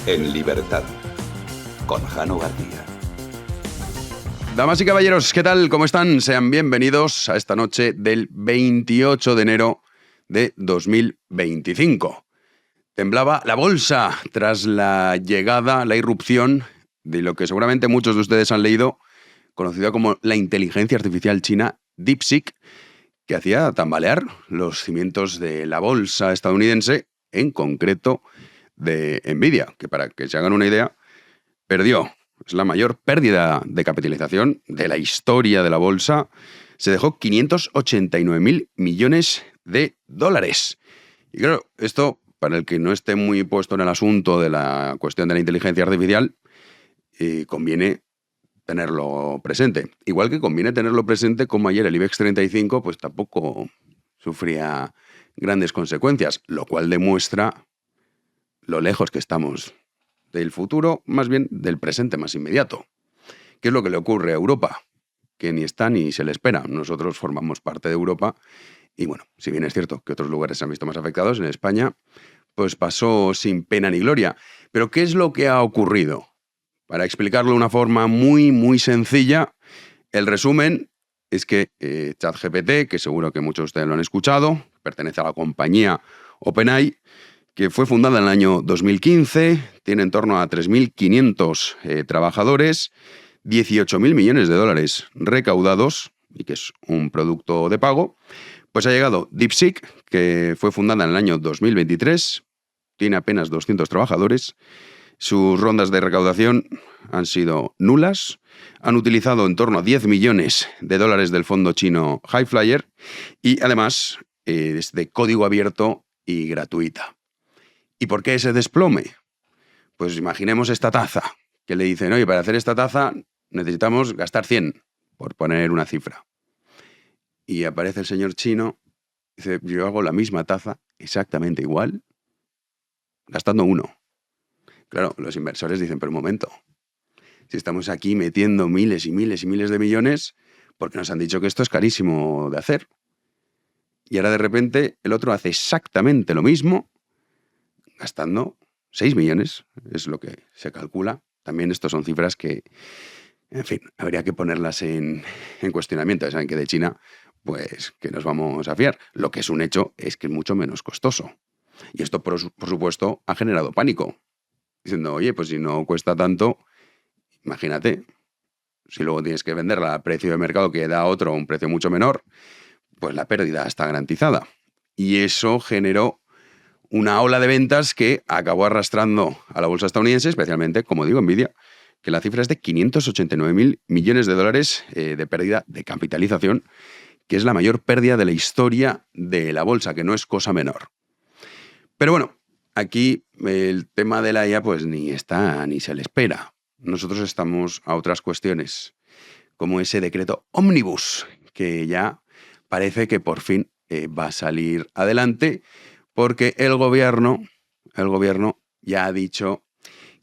En libertad, con Jano García. Damas y caballeros, ¿qué tal? ¿Cómo están? Sean bienvenidos a esta noche del 28 de enero de 2025. Temblaba la bolsa tras la llegada, la irrupción de lo que seguramente muchos de ustedes han leído, conocida como la inteligencia artificial china DeepSeek, que hacía tambalear los cimientos de la bolsa estadounidense, en concreto de Nvidia, que para que se hagan una idea, perdió. Es la mayor pérdida de capitalización de la historia de la bolsa. Se dejó 589.000 millones de dólares. Y claro, esto, para el que no esté muy puesto en el asunto de la cuestión de la inteligencia artificial, conviene tenerlo presente. Igual que conviene tenerlo presente como ayer el IBEX 35 pues tampoco sufría grandes consecuencias, lo cual demuestra lo lejos que estamos del futuro, más bien del presente más inmediato. ¿Qué es lo que le ocurre a Europa? Que ni está ni se le espera. Nosotros formamos parte de Europa y bueno, si bien es cierto que otros lugares se han visto más afectados, en España pues pasó sin pena ni gloria. Pero ¿qué es lo que ha ocurrido? Para explicarlo de una forma muy sencilla, el resumen es que ChatGPT, que seguro que muchos de ustedes lo han escuchado, pertenece a la compañía OpenAI, que fue fundada en el año 2015, tiene en torno a 3.500 trabajadores, 18.000 millones de dólares recaudados, y que es un producto de pago. Pues ha llegado DeepSeek, que fue fundada en el año 2023, tiene apenas 200 trabajadores, sus rondas de recaudación han sido nulas, han utilizado en torno a 10 millones de dólares del fondo chino Highflyer y además es de código abierto y gratuita. ¿Y por qué ese desplome? Pues imaginemos esta taza, que le dicen, oye, para hacer esta taza necesitamos gastar 100, por poner una cifra. Y aparece el señor chino, dice, yo hago la misma taza, exactamente igual, gastando 1. Claro, los inversores dicen, pero un momento, si estamos aquí metiendo miles y miles y miles de millones, porque nos han dicho que esto es carísimo de hacer. Y ahora de repente el otro hace exactamente lo mismo, gastando 6 millones, es lo que se calcula. También estos son cifras que, en fin, habría que ponerlas en cuestionamiento. Saben que de China, pues, que nos vamos a fiar. Lo que es un hecho es que es mucho menos costoso. Y esto, por supuesto, ha generado pánico. Diciendo, oye, pues si no cuesta tanto, imagínate, si luego tienes que venderla a precio de mercado que da otro a un precio mucho menor, pues la pérdida está garantizada. Y eso generó una ola de ventas que acabó arrastrando a la bolsa estadounidense, especialmente, como digo, Nvidia, que la cifra es de 589.000 millones de dólares de pérdida de capitalización, que es la mayor pérdida de la historia de la bolsa, que no es cosa menor. Pero bueno, aquí el tema de la IA pues ni está ni se le espera. Nosotros estamos a otras cuestiones, como ese decreto ómnibus, que ya parece que por fin va a salir adelante, porque el gobierno ya ha dicho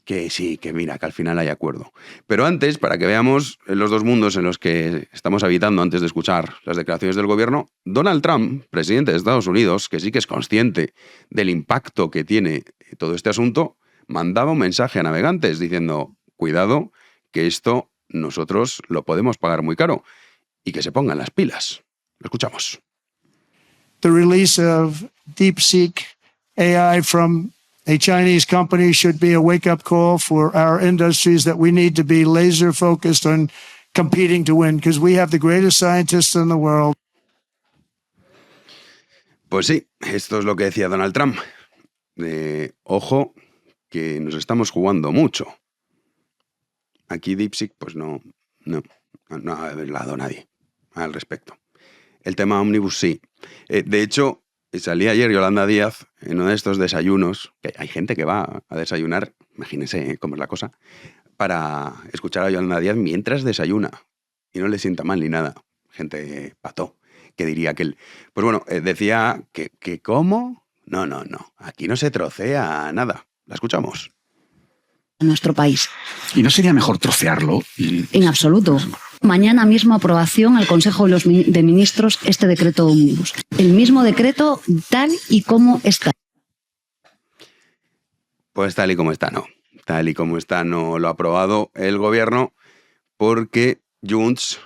que sí, que mira, que al final hay acuerdo. Pero antes, para que veamos los dos mundos en los que estamos habitando antes de escuchar las declaraciones del gobierno, Donald Trump, presidente de Estados Unidos, que sí que es consciente del impacto que tiene todo este asunto, mandaba un mensaje a navegantes diciendo, cuidado, que esto nosotros lo podemos pagar muy caro y que se pongan las pilas. Lo escuchamos. The release of DeepSeek AI from a Chinese company should be a wake-up call for our industries that we need to be laser-focused on competing to win, because we have the greatest scientists in the world. Pues sí, esto es lo que decía Donald Trump. Ojo, que nos estamos jugando mucho. Aquí DeepSeek pues no ha hablado nadie al respecto. El tema Omnibus sí. De hecho, salí ayer Yolanda Díaz en uno de estos desayunos, que hay gente que va a desayunar, imagínense cómo es la cosa, para escuchar a Yolanda Díaz mientras desayuna. Y no le sienta mal ni nada. Gente pató, que diría aquel. Pues bueno, decía que ¿cómo? No. Aquí no se trocea nada. La escuchamos. Nuestro país. ¿Y no sería mejor trocearlo? En absoluto. Mañana mismo aprobación al Consejo de Ministros este decreto ómnibus. El mismo decreto tal y como está. Pues tal y como está, no. tal y como está, no lo ha aprobado el gobierno porque Junts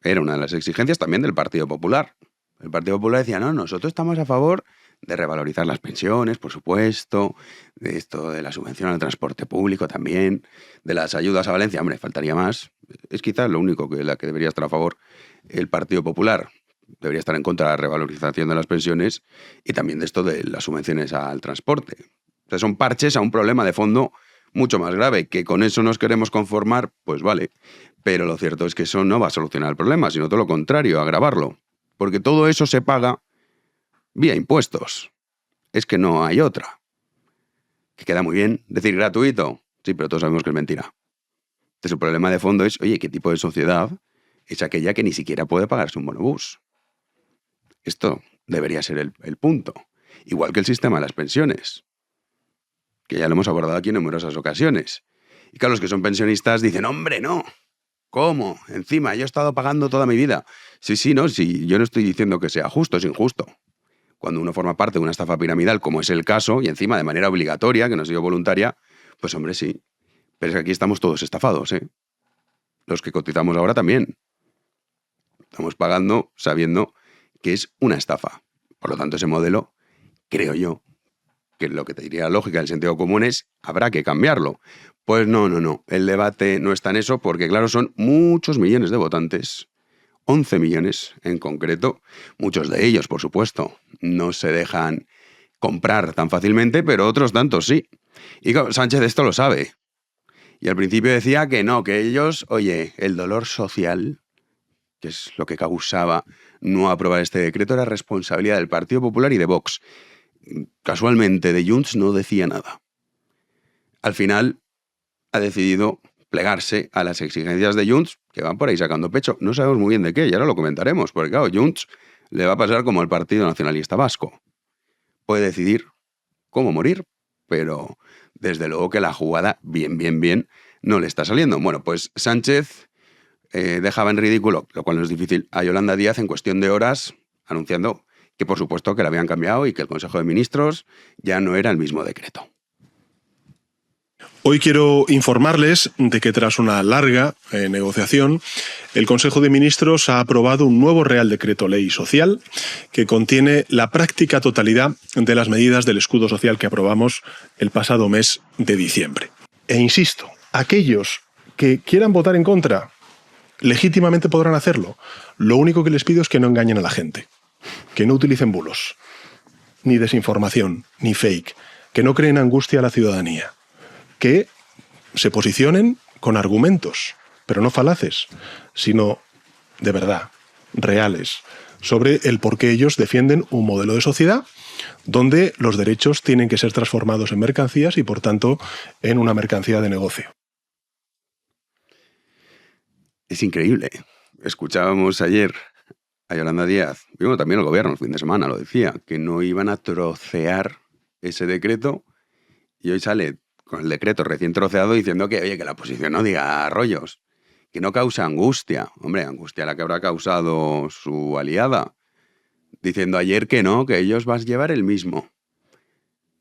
era una de las exigencias también del Partido Popular. El Partido Popular decía, no, nosotros estamos a favor de revalorizar las pensiones, por supuesto, de esto de la subvención al transporte público también, de las ayudas a Valencia, hombre, faltaría más. Es quizás lo único que debería estar a favor el Partido Popular. Debería estar en contra de la revalorización de las pensiones y también de esto de las subvenciones al transporte. O sea, son parches a un problema de fondo mucho más grave. Que con eso nos queremos conformar, pues vale. Pero lo cierto es que eso no va a solucionar el problema, sino todo lo contrario, agravarlo. Porque todo eso se paga vía impuestos. Es que no hay otra. Que queda muy bien decir gratuito. Sí, pero todos sabemos que es mentira. Entonces el problema de fondo es, oye, ¿qué tipo de sociedad es aquella que ni siquiera puede pagarse un bonobús? Esto debería ser el punto. Igual que el sistema de las pensiones, que ya lo hemos abordado aquí en numerosas ocasiones. Y claro, los que son pensionistas dicen, hombre, no. ¿Cómo? Encima, yo he estado pagando toda mi vida. Sí, yo no estoy diciendo que sea justo, es injusto. Cuando uno forma parte de una estafa piramidal, como es el caso, y encima de manera obligatoria, que no ha sido voluntaria, pues hombre, sí. Pero es que aquí estamos todos estafados, ¿eh? Los que cotizamos ahora también. Estamos pagando sabiendo que es una estafa. Por lo tanto, ese modelo, creo yo, que lo que te diría la lógica, el sentido común es, habrá que cambiarlo. Pues no. El debate no está en eso porque, claro, son muchos millones de votantes, 11 millones en concreto. Muchos de ellos, por supuesto, no se dejan comprar tan fácilmente, pero otros tantos sí. Y claro, Sánchez esto lo sabe. Y al principio decía que no, que ellos, oye, el dolor social, que es lo que causaba no aprobar este decreto, era responsabilidad del Partido Popular y de Vox. Casualmente, de Junts no decía nada. Al final ha decidido plegarse a las exigencias de Junts, que van por ahí sacando pecho. No sabemos muy bien de qué, y ahora lo comentaremos, porque claro, Junts le va a pasar como al Partido Nacionalista Vasco. Puede decidir cómo morir, pero desde luego que la jugada bien no le está saliendo. Bueno, pues Sánchez dejaba en ridículo, lo cual no es difícil, a Yolanda Díaz en cuestión de horas, anunciando que por supuesto que la habían cambiado y que el Consejo de Ministros ya no era el mismo decreto. Hoy quiero informarles de que tras una larga negociación, el Consejo de Ministros ha aprobado un nuevo Real Decreto Ley Social que contiene la práctica totalidad de las medidas del escudo social que aprobamos el pasado mes de diciembre. E insisto, aquellos que quieran votar en contra, legítimamente podrán hacerlo. Lo único que les pido es que no engañen a la gente, que no utilicen bulos, ni desinformación, ni fake, que no creen angustia a la ciudadanía, que se posicionen con argumentos, pero no falaces, sino de verdad, reales, sobre el por qué ellos defienden un modelo de sociedad donde los derechos tienen que ser transformados en mercancías y, por tanto, en una mercancía de negocio. Es increíble. Escuchábamos ayer a Yolanda Díaz, y bueno, también el gobierno el fin de semana lo decía, que no iban a trocear ese decreto, y hoy sale con el decreto recién troceado diciendo que, oye, que la oposición no diga rollos, que no causa angustia. Hombre, angustia la que habrá causado su aliada, diciendo ayer que no, que ellos van a llevar el mismo.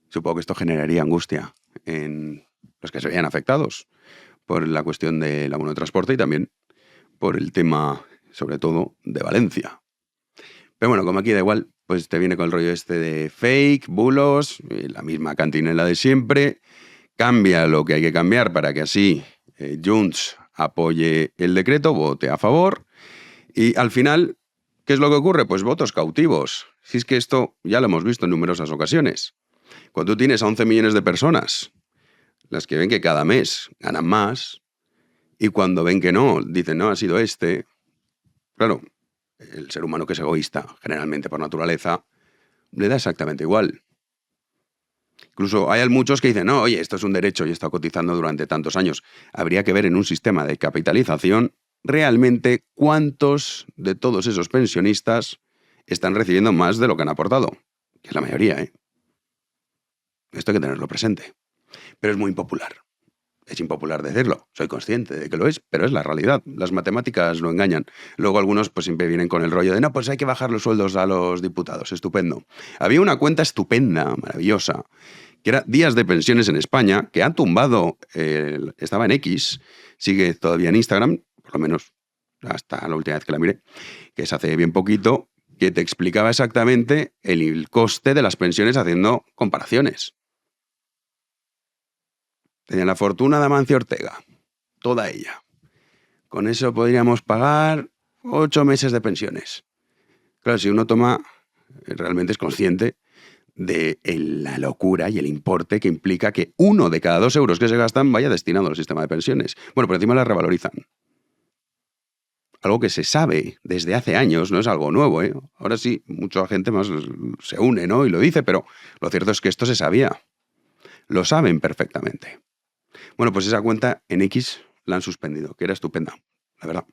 Supongo que esto generaría angustia en los que se veían afectados por la cuestión del abono de transporte y también por el tema, sobre todo, de Valencia. Pero bueno, como aquí da igual, pues te viene con el rollo este de fake, bulos, la misma cantinela de siempre. Cambia lo que hay que cambiar para que así Junts apoye el decreto, vote a favor. Y al final, ¿qué es lo que ocurre? Pues votos cautivos. Si es que esto ya lo hemos visto en numerosas ocasiones. Cuando tú tienes a 11 millones de personas, las que ven que cada mes ganan más, y cuando ven que no, dicen, no, ha sido este. Claro, el ser humano que es egoísta, generalmente por naturaleza, le da exactamente igual. Incluso hay muchos que dicen, no, oye, esto es un derecho y he estado cotizando durante tantos años. Habría que ver en un sistema de capitalización realmente cuántos de todos esos pensionistas están recibiendo más de lo que han aportado. Que es la mayoría, ¿eh? Esto hay que tenerlo presente. Pero es muy impopular. Es impopular decirlo, soy consciente de que lo es, pero es la realidad. Las matemáticas lo engañan. Luego algunos pues siempre vienen con el rollo de no, pues hay que bajar los sueldos a los diputados. Estupendo. Había una cuenta estupenda, maravillosa, que era Días de Pensiones en España, que ha tumbado, estaba en X, sigue todavía en Instagram, por lo menos hasta la última vez que la miré, que es hace bien poquito, que te explicaba exactamente el coste de las pensiones haciendo comparaciones. Tenía la fortuna de Amancio Ortega, toda ella. Con eso podríamos pagar 8 meses de pensiones. Claro, si uno realmente es consciente de la locura y el importe que implica que 1 de cada 2 euros que se gastan vaya destinado al sistema de pensiones. Bueno, por encima la revalorizan. Algo que se sabe desde hace años, no es algo nuevo, ¿eh? Ahora sí, mucha gente más se une, ¿no? Y lo dice, pero lo cierto es que esto se sabía. Lo saben perfectamente. Bueno, pues esa cuenta en X la han suspendido, que era estupenda, la verdad.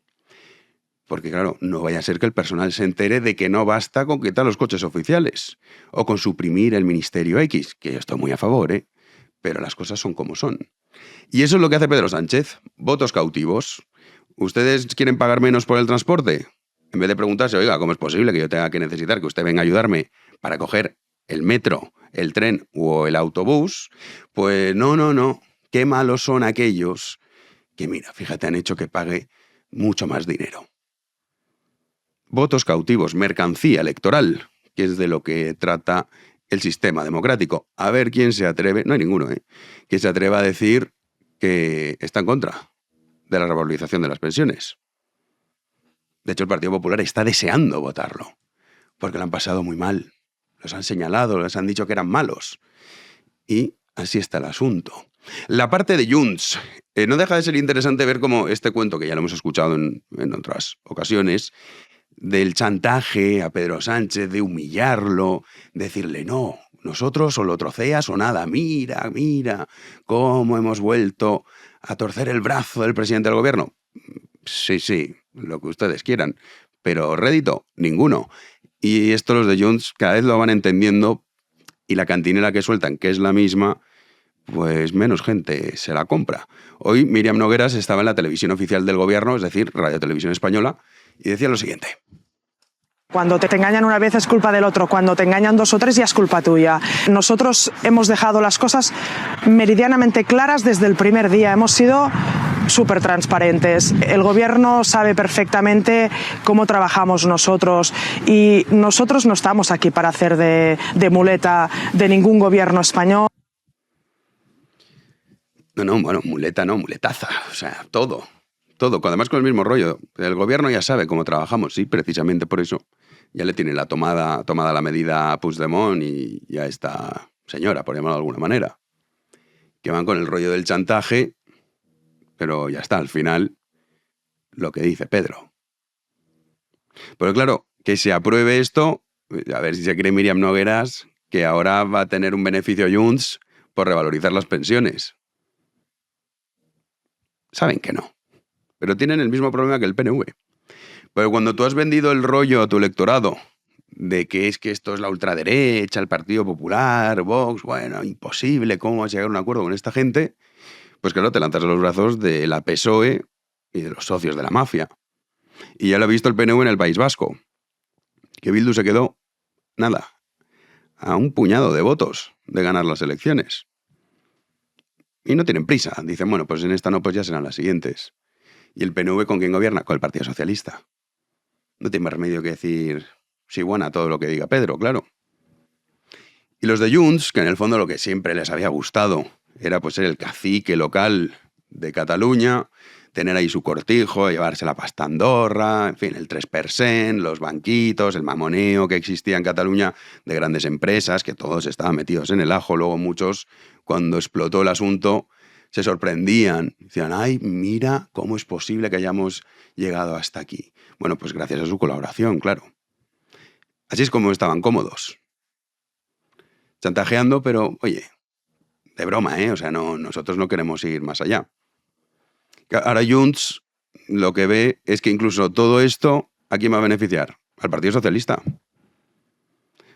Porque claro, no vaya a ser que el personal se entere de que no basta con quitar los coches oficiales o con suprimir el Ministerio X, que yo estoy muy a favor, ¿eh? Pero las cosas son como son. Y eso es lo que hace Pedro Sánchez. Votos cautivos. ¿Ustedes quieren pagar menos por el transporte? En vez de preguntarse, oiga, ¿cómo es posible que yo tenga que necesitar que usted venga a ayudarme para coger el metro, el tren o el autobús? Pues no. Qué malos son aquellos que, mira, fíjate, han hecho que pague mucho más dinero. Votos cautivos, mercancía electoral, que es de lo que trata el sistema democrático. A ver quién se atreve, no hay ninguno, que se atreva a decir que está en contra de la revalorización de las pensiones. De hecho, el Partido Popular está deseando votarlo, porque lo han pasado muy mal. Los han señalado, les han dicho que eran malos. Y así está el asunto. La parte de Junts. No deja de ser interesante ver cómo este cuento, que ya lo hemos escuchado en otras ocasiones, del chantaje a Pedro Sánchez, de humillarlo, decirle no, nosotros o lo troceas o nada, mira cómo hemos vuelto a torcer el brazo del presidente del gobierno. Sí, lo que ustedes quieran, pero rédito, ninguno. Y esto los de Junts cada vez lo van entendiendo y la cantinela que sueltan, que es la misma, pues menos gente se la compra. Hoy Míriam Nogueras estaba en la televisión oficial del gobierno, es decir, Radio Televisión Española, y decía lo siguiente. Cuando te engañan una vez es culpa del otro, cuando te engañan 2 o 3 ya es culpa tuya. Nosotros hemos dejado las cosas meridianamente claras desde el primer día, hemos sido súper transparentes. El gobierno sabe perfectamente cómo trabajamos nosotros y nosotros no estamos aquí para hacer de muleta de ningún gobierno español. Muleta no, muletaza, o sea, todo, además con el mismo rollo. El gobierno ya sabe cómo trabajamos, sí, precisamente por eso. Ya le tiene tomada la medida a Puigdemont y a esta señora, por llamarlo de alguna manera, que van con el rollo del chantaje, pero ya está, al final, lo que dice Pedro. Pero claro, que se apruebe esto, a ver si se cree Míriam Nogueras, que ahora va a tener un beneficio Junts por revalorizar las pensiones. Saben que no. Pero tienen el mismo problema que el PNV. Pero cuando tú has vendido el rollo a tu electorado de que esto es la ultraderecha, el Partido Popular, Vox, bueno, imposible, ¿cómo vas a llegar a un acuerdo con esta gente? Pues claro, te lanzas a los brazos de la PSOE y de los socios de la mafia. Y ya lo ha visto el PNV en el País Vasco, que Bildu se quedó, a un puñado de votos de ganar las elecciones. Y no tienen prisa. Dicen, bueno, pues en esta no, pues ya serán las siguientes. ¿Y el PNV con quién gobierna? Con el Partido Socialista. No tiene más remedio que decir sí, bueno, a todo lo que diga Pedro, claro. Y los de Junts, que en el fondo lo que siempre les había gustado era pues ser el cacique local de Cataluña, tener ahí su cortijo, llevarse la pasta a Andorra, en fin, el 3%, los banquitos, el mamoneo que existía en Cataluña de grandes empresas, que todos estaban metidos en el ajo. Luego muchos, cuando explotó el asunto, se sorprendían. Decían, ay, mira cómo es posible que hayamos llegado hasta aquí. Bueno, pues gracias a su colaboración, claro. Así es como estaban cómodos. Chantajeando, pero, oye, de broma, ¿eh? O sea, nosotros no queremos ir más allá. Ahora Junts lo que ve es que incluso todo esto, ¿a quién va a beneficiar? Al Partido Socialista.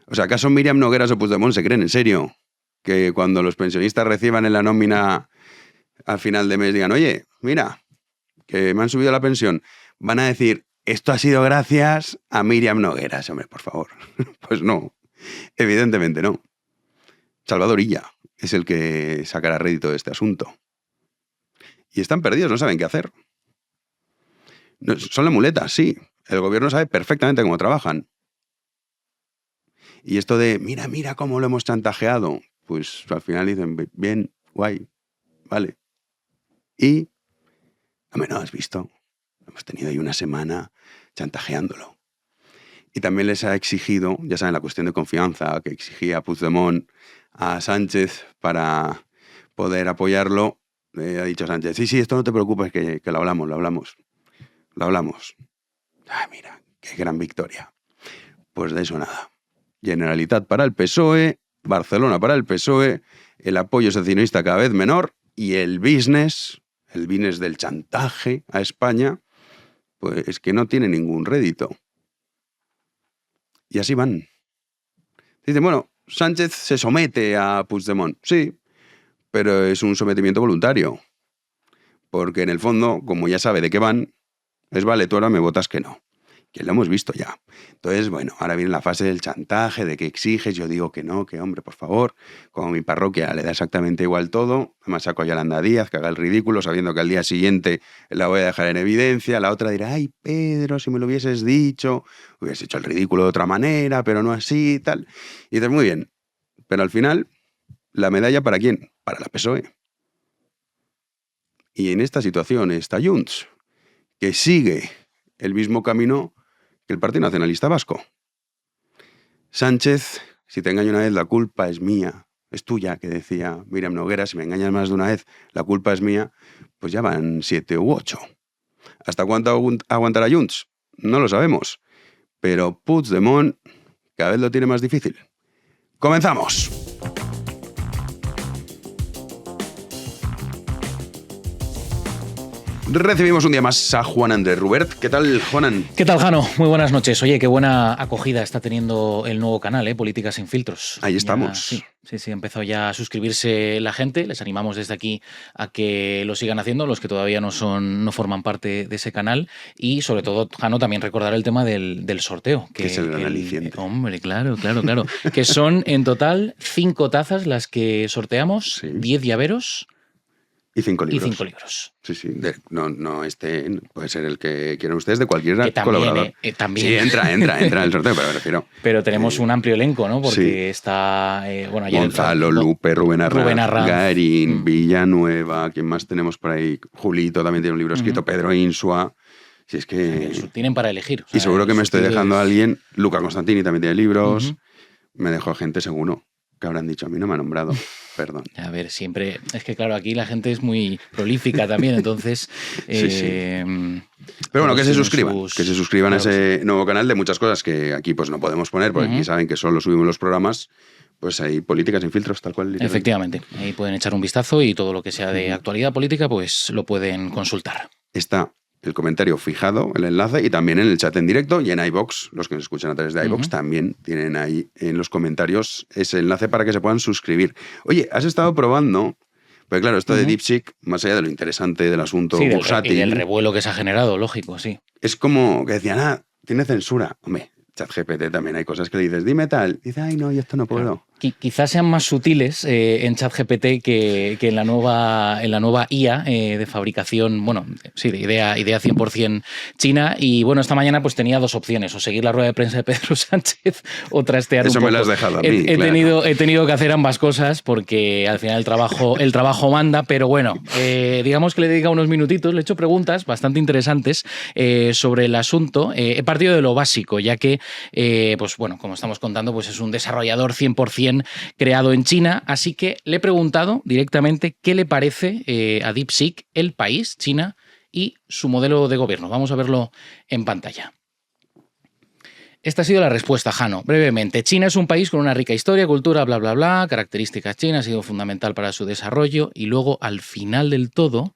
O sea, ¿acaso Míriam Nogueras o Puigdemont se creen en serio que cuando los pensionistas reciban en la nómina al final de mes digan, oye, mira, que me han subido la pensión, van a decir, esto ha sido gracias a Míriam Nogueras? Hombre, por favor. Pues no, evidentemente no. Salvador Illa, es el que sacará rédito de este asunto. Y están perdidos, no saben qué hacer. No, son la muleta, sí. El gobierno sabe perfectamente cómo trabajan. Y esto de, mira cómo lo hemos chantajeado, pues al final dicen, bien, guay, vale. Y, hombre, no has visto, hemos tenido ahí una semana chantajeándolo. Y también les ha exigido, ya saben, la cuestión de confianza que exigía Puigdemont a Sánchez para poder apoyarlo. Ha dicho Sánchez, sí, esto no te preocupes, que lo hablamos. Ah, mira, qué gran victoria. Pues de eso nada. Generalitat para el PSOE, Barcelona para el PSOE, el apoyo secessionista cada vez menor y el business del chantaje a España, pues que no tiene ningún rédito. Y así van. Dicen, bueno, Sánchez se somete a Puigdemont. Sí, pero es un sometimiento voluntario. Porque en el fondo, como ya sabe de qué van, es vale, tú ahora me votas que no. Que lo hemos visto ya. Entonces, bueno, ahora viene la fase del chantaje, de que exiges, yo digo que no, que hombre, por favor, como mi parroquia le da exactamente igual todo, además saco a Yolanda Díaz, que haga el ridículo, sabiendo que al día siguiente la voy a dejar en evidencia, la otra dirá, ay, Pedro, si me lo hubieses dicho, hubieses hecho el ridículo de otra manera, pero no así y tal. Y dices, muy bien, pero al final, ¿la medalla para quién? Para la PSOE. Y en esta situación está Junts, que sigue el mismo camino que el Partido Nacionalista Vasco. Sánchez, si te engaño una vez, la culpa es mía, es tuya, que decía Míriam Noguera, si me engañas más de una vez, la culpa es mía, pues ya van 7 u 8. ¿Hasta cuánto aguantará Junts? No lo sabemos, pero Puigdemont cada vez lo tiene más difícil. ¡Comenzamos! Recibimos un día más a Juan Andrés Rubert. ¿Qué tal, Juanan? ¿Qué tal, Jano? Muy buenas noches. Oye, qué buena acogida está teniendo el nuevo canal, Políticas sin filtros. Ahí estamos. Sí, empezó ya a suscribirse la gente. Les animamos desde aquí a que lo sigan haciendo, los que todavía no forman parte de ese canal. Y sobre todo, Jano, también recordar el tema del sorteo. Que es el aliciente. Hombre, claro. Que son en total 5 tazas las que sorteamos, sí. 10 llaveros. Y 5 libros. Y 5 libros. Sí. No puede ser el que quieran ustedes, de cualquier colaborador. También. Sí, entra en el sorteo, pero me refiero. Pero tenemos un amplio elenco, ¿no? Porque sí. Está Gonzalo, Lupe, Rubén Arranz, Garín, Villanueva, ¿quién más tenemos por ahí? Julito también tiene un libro escrito, Pedro Insua. Si es que... tienen para elegir. Y seguro que me estoy dejando a alguien. Luca Constantini también tiene libros. Me dejo gente seguro que habrán dicho, a mí no me ha nombrado. Perdón. A ver, siempre... Es que claro, aquí la gente es muy prolífica también, entonces... sí. Pero bueno, que se suscriban a ese nuevo canal de muchas cosas que aquí pues no podemos poner, porque aquí saben que solo subimos los programas, pues hay Políticas sin filtros, tal cual. Efectivamente, ahí pueden echar un vistazo y todo lo que sea de actualidad política, pues lo pueden consultar. Está el comentario fijado, el enlace, y también en el chat en directo y en iVoox. Los que nos escuchan a través de iVoox también tienen ahí en los comentarios ese enlace para que se puedan suscribir. Oye, has estado probando, pues claro, esto de DeepSeek, más allá de lo interesante del asunto bursátil, y del revuelo que se ha generado, lógico, sí. Es como que decían, tiene censura. Hombre, ChatGPT también hay cosas que le dices, dime tal. Dice, ay, no, yo esto no puedo. Claro. Quizás sean más sutiles en ChatGPT que en la nueva IA de fabricación, de idea 100% china. Y bueno, esta mañana pues tenía 2 opciones, o seguir la rueda de prensa de Pedro Sánchez o trastear Eso un poco. Eso me lo has dejado a mí, he tenido que hacer ambas cosas porque al final el trabajo manda, pero bueno, digamos que le he dedicado unos minutitos, le he hecho preguntas bastante interesantes sobre el asunto. He partido de lo básico, ya que, como estamos contando, pues es un desarrollador 100% creado en China, así que le he preguntado directamente qué le parece a DeepSeek, el país, China, y su modelo de gobierno. Vamos a verlo en pantalla. Esta ha sido la respuesta, Jano. Brevemente, China es un país con una rica historia, cultura, bla, bla, bla, características chinas, ha sido fundamental para su desarrollo, y luego, al final del todo,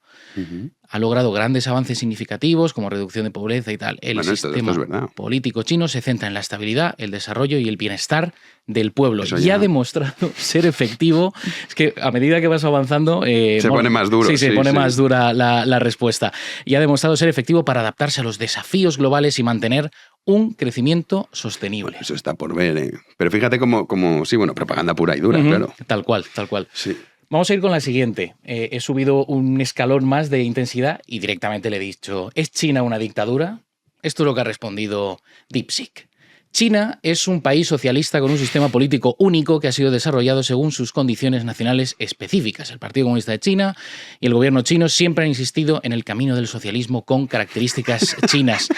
ha logrado grandes avances significativos como reducción de pobreza y tal. El Bueno, esto sistema es verdad. político chino se centra en la estabilidad, el desarrollo y el bienestar del pueblo. Eso Y ya. ha demostrado ser efectivo. Es que a medida que vas avanzando... Se pone más duro, Sí, se sí, pone sí. más dura la respuesta. Y ha demostrado ser efectivo para adaptarse a los desafíos globales y mantener un crecimiento sostenible. Eso está por ver, ¿eh? Pero fíjate como sí, bueno, propaganda pura y dura, Ujú, claro. Tal cual, tal cual. Sí. Vamos a ir con la siguiente. He subido un escalón más de intensidad y directamente le he dicho, ¿es China una dictadura? Esto es lo que ha respondido DeepSeek. China es un país socialista con un sistema político único que ha sido desarrollado según sus condiciones nacionales específicas. El Partido Comunista de China y el gobierno chino siempre han insistido en el camino del socialismo con características chinas.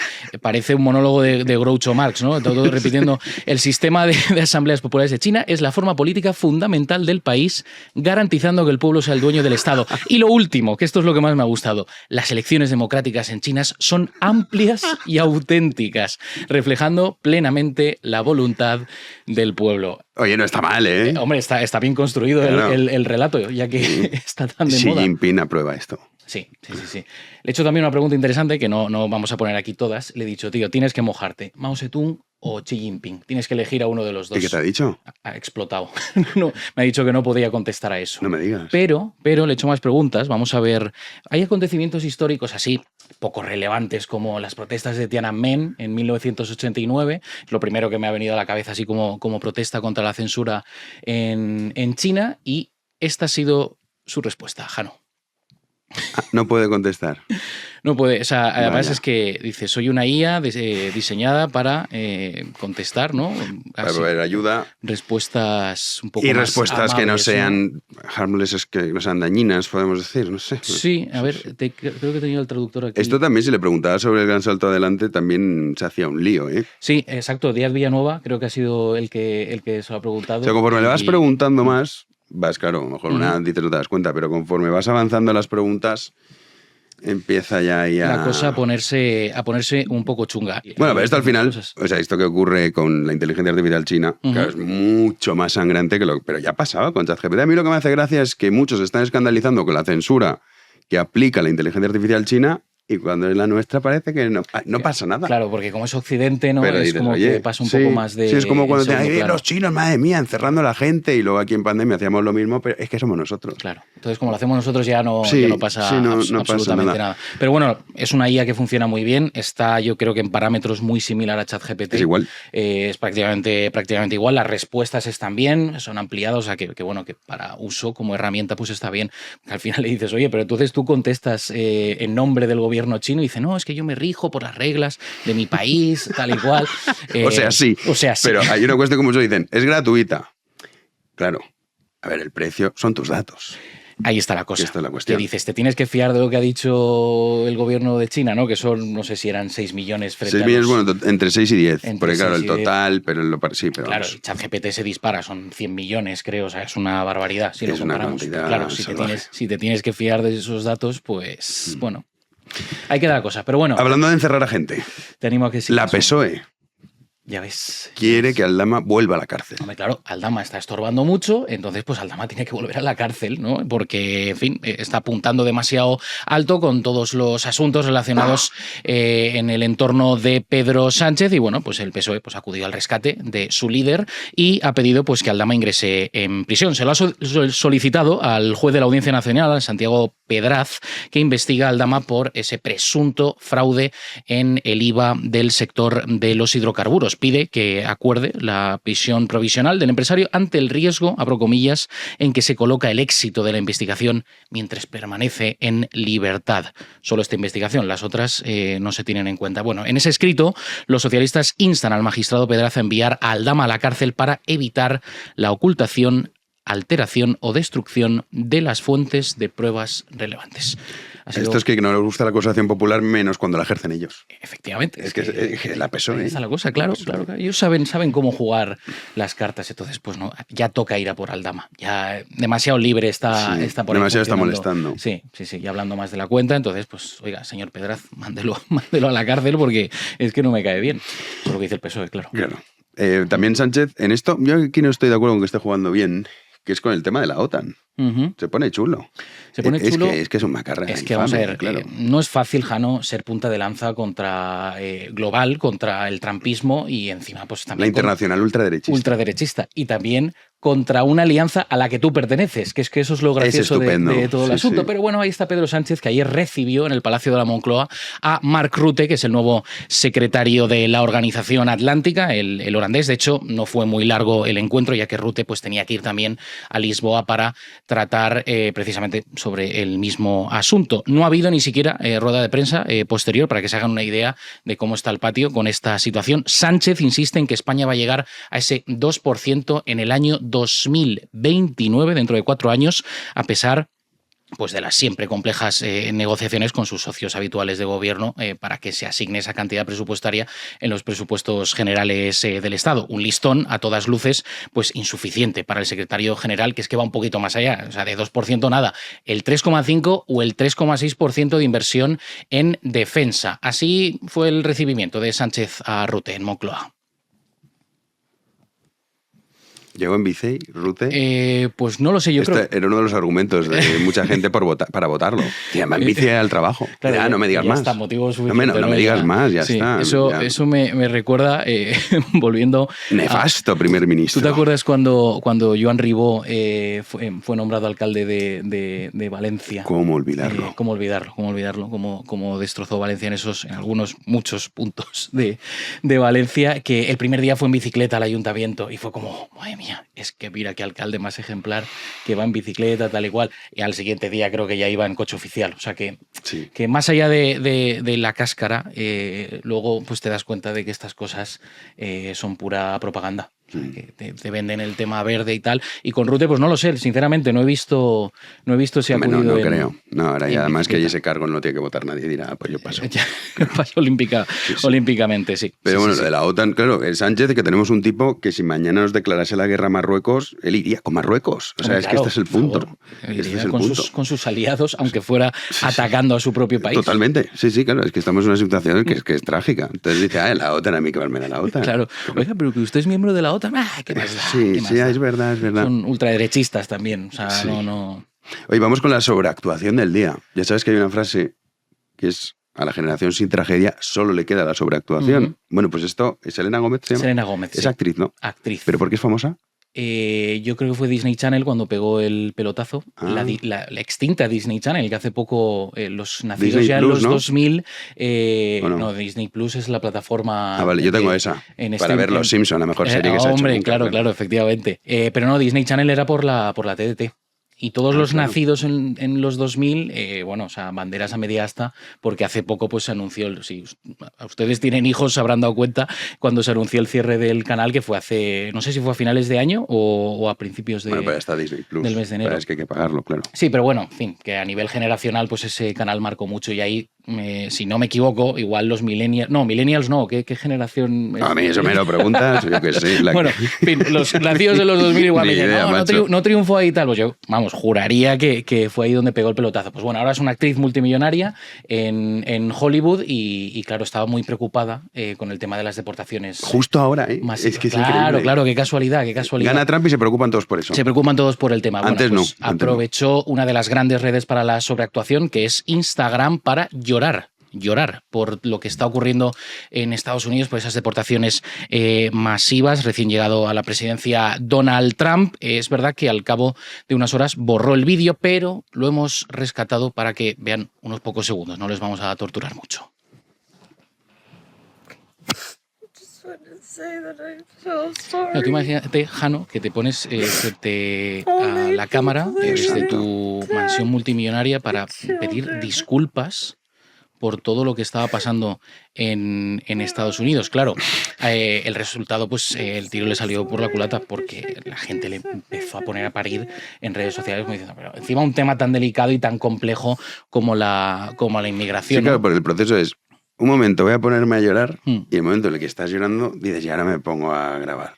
Parece un monólogo de Groucho Marx, ¿no? Todo repitiendo. El sistema de asambleas populares de China es la forma política fundamental del país, garantizando que el pueblo sea el dueño del Estado. Y lo último, que esto es lo que más me ha gustado, las elecciones democráticas en China son amplias y auténticas, reflejando plenamente la voluntad del pueblo. Oye, no está mal, ¿eh? Hombre, está bien construido Claro. el relato, ya que está tan de Xi moda. Jinping aprueba esto. Sí. Le he hecho también una pregunta interesante que no vamos a poner aquí todas. Le he dicho, tío, tienes que mojarte. ¿Mao Zedong o Xi Jinping? Tienes que elegir a uno de los dos. ¿Y qué te ha dicho? Ha explotado. No, me ha dicho que no podía contestar a eso. No me digas. Pero le he hecho más preguntas. Vamos a ver. Hay acontecimientos históricos así, poco relevantes, como las protestas de Tiananmen en 1989. Es lo primero que me ha venido a la cabeza, así como protesta contra la censura en China. Y esta ha sido su respuesta, Jano. No puede contestar. No puede, o sea, además Vaya. es que dice, soy una IA diseñada para contestar, ¿no? Para Así, ver ayuda. respuestas un poco Y más respuestas que no amables, sean harmless, que no sean dañinas, podemos decir, no sé. Sí, a ver, creo que tenía el traductor aquí. Esto también, si le preguntaba sobre el gran salto adelante, también se hacía un lío, ¿eh? Sí, exacto. Díaz Villanueva creo que ha sido el que se lo ha preguntado. O sea, conforme le vas Y- preguntando más, vas, claro, a lo mejor una Ujú. dices no te das cuenta, pero conforme vas avanzando en las preguntas, empieza ya ahí a... La cosa a ponerse un poco chunga. Bueno, pero esto al final, Cosas. o sea, esto que ocurre con la inteligencia artificial china, Ujú. claro, es mucho más sangrante que lo... Pero ya pasaba con ChatGPT. A mí lo que me hace gracia es que muchos están escandalizando con la censura que aplica la inteligencia artificial china y cuando es la nuestra parece que no pasa nada. Claro, porque como es Occidente, ¿no? Pero Es dices, como oye, que pasa un sí, poco más de... Sí, es como cuando en segundo te plano. los chinos, madre mía, encerrando a la gente y luego aquí en pandemia hacíamos lo mismo, pero es que somos nosotros. Claro. Entonces, como lo hacemos nosotros, ya no Sí, pasa, sí, no pasa absolutamente nada. nada. Pero bueno, es una IA que funciona muy bien. Está, yo creo que en parámetros muy similar a ChatGPT. Es igual. Es prácticamente igual. Las respuestas están bien, son ampliadas, o sea que bueno, que para uso como herramienta pues está bien. Al final le dices, oye, pero entonces tú contestas en nombre del gobierno chino y dice, no, es que yo me rijo por las reglas de mi país, tal y cual. O sea, sí. O sea, sí. Pero hay una cuestión como muchos dicen, es gratuita. Claro. A ver, el precio son tus datos. Ahí está la cosa. Esta es la cuestión. Que dices, te tienes que fiar de lo que ha dicho el gobierno de China, ¿no? Que son, no sé si eran 6 millones frente 6 a millones, los... bueno, entre 6 y 10. Entre Porque claro, 6 el y 10. total, pero sí, pero Claro, vamos. el ChatGPT se dispara, son 100 millones, creo, o sea, es una barbaridad si Es lo una comparamos. cantidad Claro, salvaje. si te tienes que fiar de esos datos, pues, bueno, ahí queda la cosa. Pero bueno, Hablando de encerrar a gente, te animo a que sí. la PSOE Ya ves. quiere que Aldama vuelva a la cárcel. Hombre, claro, Aldama está estorbando mucho, entonces pues Aldama tiene que volver a la cárcel, ¿no? Porque, en fin, está apuntando demasiado alto con todos los asuntos relacionados en el entorno de Pedro Sánchez y bueno, pues el PSOE pues, ha acudido al rescate de su líder y ha pedido pues que Aldama ingrese en prisión. Se lo ha solicitado al juez de la Audiencia Nacional, Santiago Pedraz, que investiga a Aldama por ese presunto fraude en el IVA del sector de los hidrocarburos. Pide que acuerde la prisión provisional del empresario ante el riesgo, abro comillas, en que se coloca el éxito de la investigación mientras permanece en libertad. Solo esta investigación, las otras no se tienen en cuenta. Bueno, en ese escrito, los socialistas instan al magistrado Pedraz a enviar a Aldama a la cárcel para evitar la ocultación, alteración o destrucción de las fuentes de pruebas relevantes. Ha sido- Esto es que no les gusta la acusación popular menos cuando la ejercen ellos. Efectivamente. Es que la PSOE. Ahí está la cosa, claro, claro. Ellos saben cómo jugar las cartas, entonces pues no, ya toca ir a por Aldama. Ya demasiado libre está, Sí, está por ahí demasiado está funcionando. molestando. Sí, y hablando más de la cuenta, entonces pues, oiga, señor Pedraz, mándelo a la cárcel porque es que no me cae bien. Eso es lo que dice el PSOE, claro. Claro. También Sánchez, en esto, yo aquí no estoy de acuerdo con que esté jugando bien, que es con el tema de la OTAN. Ujú. Se pone chulo. Se pone chulo. Es que es un macarra. Es que vamos a ver, claro. no es fácil, Jano, ser punta de lanza contra global, contra el trumpismo y encima pues también La internacional ultraderechista. ultraderechista y también contra una alianza a la que tú perteneces, que eso es lo gracioso de todo el asunto. Sí. Pero bueno, ahí está Pedro Sánchez, que ayer recibió en el Palacio de la Moncloa a Mark Rutte, que es el nuevo secretario de la Organización Atlántica, el holandés. De hecho, no fue muy largo el encuentro, ya que Rutte pues, tenía que ir también a Lisboa para tratar precisamente sobre el mismo asunto. No ha habido ni siquiera rueda de prensa posterior para que se hagan una idea de cómo está el patio con esta situación. Sánchez insiste en que España va a llegar a ese 2% en el año 2029, dentro de 4 años, a pesar pues de las siempre complejas negociaciones con sus socios habituales de gobierno para que se asigne esa cantidad presupuestaria en los presupuestos generales del Estado. Un listón, a todas luces, pues insuficiente para el secretario general, que es que va un poquito más allá. O sea, de 2% nada, el 3,5% o el 3,6% de inversión en defensa. Así fue el recibimiento de Sánchez a Rutte en Moncloa. ¿Llegó en bici, Rutte? Pues no lo sé, yo creo. Era uno de los argumentos de mucha gente para votarlo. Y además en bici al trabajo. Claro, ya, no me digas ya más. está, motivo no suficiente, me digas más, ya sí, está. Eso me recuerda, volviendo... Nefasto primer ministro. ¿Tú te acuerdas cuando Joan Ribó fue nombrado alcalde de Valencia? ¿Cómo olvidarlo? ¿Cómo olvidarlo? Cómo destrozó Valencia en algunos, muchos puntos de Valencia, que el primer día fue en bicicleta al ayuntamiento y fue como, madre mía, es que mira qué alcalde más ejemplar, que va en bicicleta, tal y cual, y al siguiente día creo que ya iba en coche oficial. O sea que más allá de la cáscara, luego pues te das cuenta de que estas cosas son pura propaganda. O sea, que te venden el tema verde y tal. Y con Rutte, pues no lo sé, sinceramente, no he visto si ha acudido. No creo. No, ahora ya además que hay bicicleta. ese cargo no tiene que votar nadie, dirá, pues yo paso. Ya, paso olímpicamente, sí. Pero Sí, bueno, sí, lo de la OTAN, claro, el Sánchez, que tenemos un tipo que si mañana nos declarase la guerra a Marruecos, él iría con Marruecos. O sea, Hombre, es que claro, este es el por punto. favor. Este Iría es el con punto. con sus aliados, aunque fuera atacando a su propio país. Totalmente. Sí, claro, es que estamos en una situación que es trágica. Entonces dice, la OTAN, a mí que me da la OTAN. Claro. Oiga, pero que usted es miembro de la OTAN, ¿qué más da? Sí, ¿Qué más sí, da? es verdad. Son ultraderechistas también. O sea, Sí. no. Oye, vamos con la sobreactuación del día. Ya sabes que hay una frase que es: a la generación sin tragedia solo le queda la sobreactuación. Ujú. Bueno, pues esto es Selena Gómez, ¿se llama? Selena Gómez. Es sí. actriz, ¿no? Actriz. ¿Pero por qué es famosa? Yo creo que fue Disney Channel cuando pegó el pelotazo. Ah. La extinta Disney Channel, que hace poco los nacidos Disney ya Plus, en los ¿no? 2000. ¿O no? No, Disney Plus es la plataforma. Vale, yo tengo esa. Para ver Los Simpson, la mejor serie que se ha hecho. Hombre, nunca, claro, efectivamente. Pero no, Disney Channel era por la TDT. Y todos los claro. nacidos en los 2000, bueno, o sea, banderas a media asta, porque hace poco pues se anunció, si ustedes tienen hijos se habrán dado cuenta, cuando se anunció el cierre del canal, que fue hace, no sé si fue a finales de año o a principios Bueno, pero está Disney Plus. del mes de enero. Pero es que hay que pagarlo, claro. Sí, pero bueno, en fin, que a nivel generacional pues ese canal marcó mucho y ahí, si no me equivoco, igual los millennials no, ¿qué generación? A mí eso me lo preguntas, yo qué sé. Bueno, en fin, los nacidos de los 2000 igual Ni me dicen, idea, macho. no triunfó ahí y tal. Pues yo, vamos, juraría que fue ahí donde pegó el pelotazo. Pues bueno, ahora es una actriz multimillonaria en Hollywood y claro, estaba muy preocupada con el tema de las deportaciones. Justo ahora, ¿eh? masivas. Es que es claro, increíble. claro, qué casualidad. Gana Trump y se preocupan todos por eso. Se preocupan todos por el tema. Antes Bueno, pues no, antes aprovechó una de las grandes redes para la sobreactuación, que es Instagram, para llorar por lo que está ocurriendo en Estados Unidos, por esas deportaciones masivas. Recién llegado a la presidencia Donald Trump, es verdad que al cabo de unas horas borró el vídeo, pero lo hemos rescatado para que vean unos pocos segundos, no les vamos a torturar mucho. No, tú imagínate, Jano, que te pones frente a la cámara desde tu mansión multimillonaria para pedir disculpas por todo lo que estaba pasando en Estados Unidos. Claro, el resultado, pues el tiro le salió por la culata porque la gente le empezó a poner a parir en redes sociales como diciendo, pero encima un tema tan delicado y tan complejo como la inmigración. Sí, claro, ¿no? porque el proceso es: un momento voy a ponerme a llorar, Mm. y el momento en el que estás llorando dices, y ahora me pongo a grabar.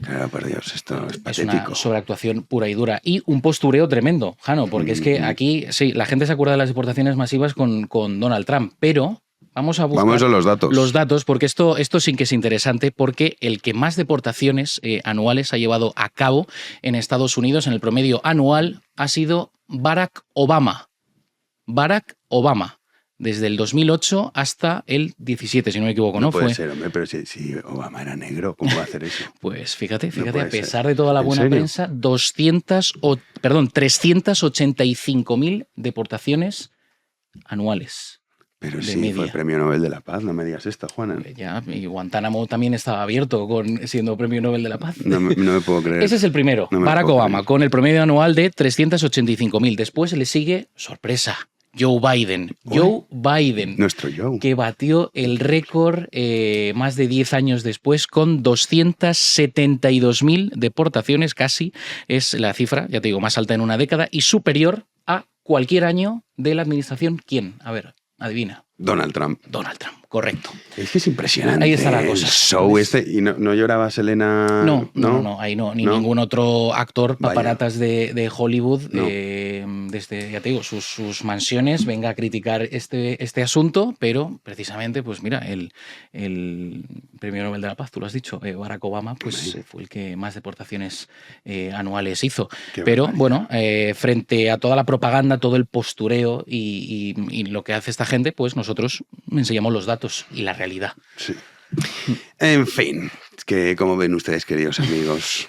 Claro, por Dios, esto es Es patético. una sobreactuación pura y dura. Y un postureo tremendo, Jano, porque es que aquí, sí, la gente se acuerda de las deportaciones masivas con Donald Trump, pero Vamos a buscar Vamos a los datos. los datos, porque esto sí que es interesante, porque el que más deportaciones anuales ha llevado a cabo en Estados Unidos en el promedio anual ha sido Barack Obama. Barack Obama. Desde el 2008 hasta el 17, si no me equivoco, ¿no? No puede ser, hombre, pero si Obama era negro, ¿cómo va a hacer eso? Pues fíjate, puede a pesar ser. de toda la ¿En buena serio? prensa, 385.000 deportaciones anuales. Pero de sí, media. fue el Premio Nobel de la Paz, no me digas esto, Juana. Ya, y Guantánamo también estaba abierto siendo Premio Nobel de la Paz. No me puedo creer. Ese es el primero, No me lo Barack puedo Obama, creer. con el promedio anual de 385.000. Después le sigue, sorpresa, Joe Biden. Joe Biden, Nuestro Joe. que batió el récord más de 10 años después con 272.000 deportaciones, casi es la cifra, ya te digo, más alta en una década y superior a cualquier año de la administración. ¿Quién? A ver, adivina. Donald Trump. Donald Trump, correcto. Es que es impresionante. Ahí está la el cosa. show este. ¿Y no lloraba Selena? No, ahí no, ni ¿No? ningún otro actor, Vaya. paparatas de Hollywood, No. desde, ya te digo, sus mansiones, venga a criticar este asunto, pero precisamente, pues mira, el Premio Nobel de la Paz, tú lo has dicho, Barack Obama, pues fue el que más deportaciones anuales hizo. Qué Pero barbaridad. bueno, frente a toda la propaganda, todo el postureo y lo que hace esta gente, pues nosotros enseñamos los datos y la realidad. Sí. En fin, es que como ven ustedes, queridos amigos,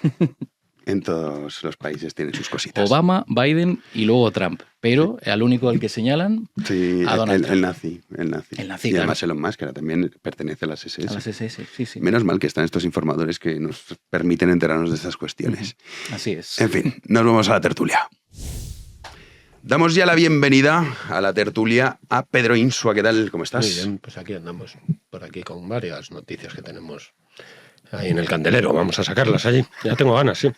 en todos los países tienen sus cositas. Obama, Biden y luego Trump. Pero al único al que señalan, Sí, a Donald el nazi. El nazi, Y claro. además Elon Musk, que ahora también pertenece a las SS. a las SS. Sí, sí. Menos mal que están estos informadores que nos permiten enterarnos de estas cuestiones. Así es. En fin, nos vamos a la tertulia. Damos ya la bienvenida a la tertulia a Pedro Insua. ¿Qué tal? ¿Cómo estás? Muy bien, pues aquí andamos, por aquí con varias noticias que tenemos ahí en el candelero. Vamos a sacarlas allí. Ya tengo ganas, sí.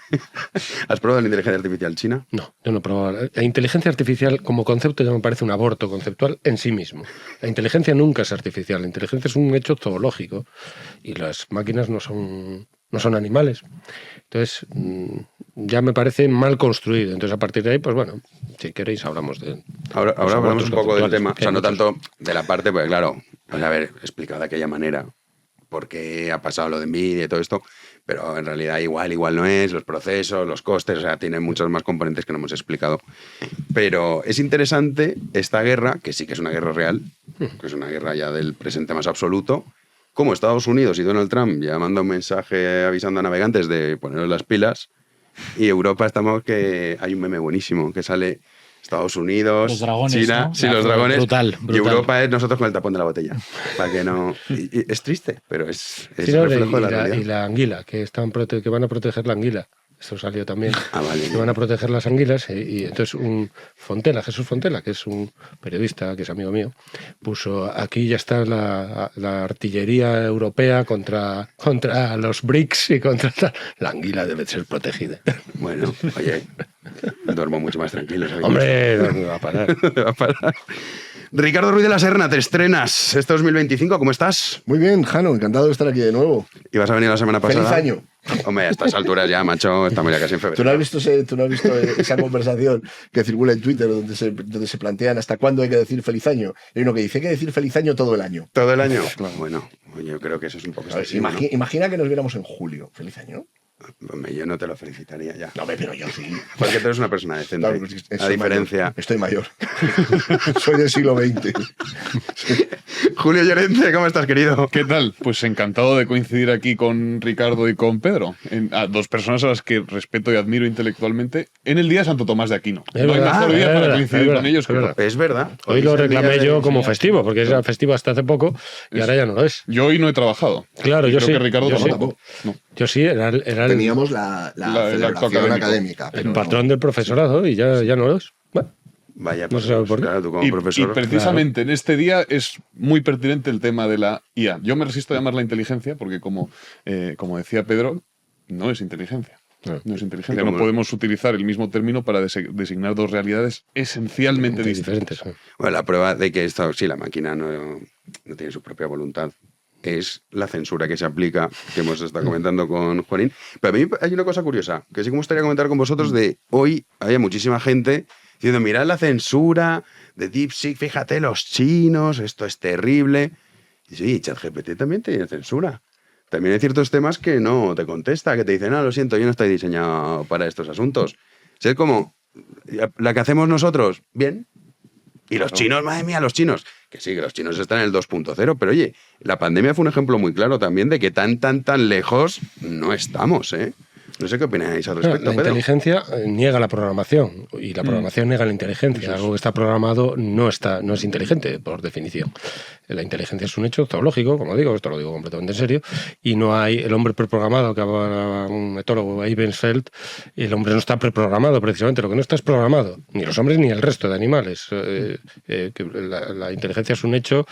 ¿Has probado la inteligencia artificial china? No, yo no he probado. La inteligencia artificial como concepto ya me parece un aborto conceptual en sí mismo. La inteligencia nunca es artificial. La inteligencia es un hecho zoológico y las máquinas no son animales. Entonces, ya me parece mal construido. Entonces, a partir de ahí, pues bueno, si queréis hablamos de... Ahora los hablamos abortos un poco del conceptuales, tema, o sea, no porque hay tanto de la parte, porque claro, pues a ver, explicado de aquella manera por qué ha pasado lo de Nvidia y todo esto, pero en realidad igual no es, los procesos, los costes, o sea, tiene muchos más componentes que no hemos explicado. Pero es interesante esta guerra, que sí que es una guerra real, que es una guerra ya del presente más absoluto, como Estados Unidos y Donald Trump ya manda un mensaje avisando a navegantes de poneros las pilas, y Europa estamos que hay un meme buenísimo que sale Estados Unidos, Los dragones, China, ¿no? sí, Ya, los dragones, brutal. y Europa es nosotros con el tapón de la botella, para que no... y es triste, pero es Sí, no, reflejo de la y realidad. la anguila, que van a proteger la anguila. Esto salió también. Ah, vale. Que van a proteger las anguilas. Y entonces Jesús Fontela, que es un periodista, que es amigo mío, puso, aquí ya está la artillería europea contra los BRICS y contra tal. La anguila debe ser protegida. Bueno, oye, duermo mucho más tranquilo. ¿sabes? Hombre, ¿dónde va a parar? ¿Dónde va a parar? Ricardo Ruiz de la Serna, te estrenas este 2025, ¿cómo estás? Muy bien, Jano, encantado de estar aquí de nuevo. ¿Ibas a venir la semana pasada? ¡Feliz año! Hombre, a estas alturas ya, macho, estamos ya casi en febrero. ¿Tú no has visto esa conversación que circula en Twitter donde se plantean hasta cuándo hay que decir feliz año? Hay uno que dice hay que decir feliz año todo el año. ¿Todo el año? Bueno, yo creo que eso es un poco... A ver, excesivo, ¿no? imagina que nos viéramos en julio. ¿Feliz año? Hombre, yo no te lo felicitaría ya. No, pero yo sí. Porque tú eres una persona decente, Claro, pues, a diferencia... Estoy mayor. Soy del siglo XX. Julio Llorente, ¿cómo estás, querido? ¿Qué tal? Pues encantado de coincidir aquí con Ricardo y con Pedro, a dos personas a las que respeto y admiro intelectualmente, en el día de Santo Tomás de Aquino. Es No hay verdad, mejor día es para verdad, coincidir es con verdad, ellos es que verdad. Es verdad. Hoy lo es el día reclamé yo de- como festivo, porque era festivo hasta hace poco y ahora ya no lo es. Yo hoy no he trabajado. Claro, Y yo creo sí. que Ricardo Yo sí. tampoco. No. Yo sí, era el Teníamos la celebración acto académica. pero patrón del profesorado y ya no lo es. Bueno, Vaya, No se sabe por qué. claro, tú como Y profesor... precisamente en este día es muy pertinente el tema de la IA. Yo me resisto a llamarla inteligencia porque, como decía Pedro, no es inteligencia. No es inteligencia. Y No como- podemos utilizar el mismo término para designar dos realidades esencialmente distintas. diferentes. Bueno, la prueba de que esto, sí, la máquina no tiene su propia voluntad es la censura que se aplica, que hemos estado comentando con Juanín. Pero a mí hay una cosa curiosa, que sí que me gustaría comentar con vosotros de hoy había muchísima gente diciendo, mirad la censura de DeepSeek, fíjate, los chinos, esto es terrible. Y sí, ChatGPT también tiene censura. También hay ciertos temas que no te contesta, que te dicen, lo siento, yo no estoy diseñado para estos asuntos. Es como, la que hacemos nosotros, bien. Y los chinos, madre mía, los chinos. Que sí, que los chinos están en el 2.0, pero oye, la pandemia fue un ejemplo muy claro también de que tan lejos no estamos, ¿eh? No sé qué opináis al respecto, La Pedro. inteligencia niega la programación y la programación niega la inteligencia. Algo que está programado no es inteligente, por definición. La inteligencia es un hecho zoológico, como digo, esto lo digo completamente en serio, y no hay el hombre preprogramado, que hablaba un etólogo, Eibensfeld, el hombre no está preprogramado precisamente, lo que no está es programado, ni los hombres ni el resto de animales. La inteligencia es un hecho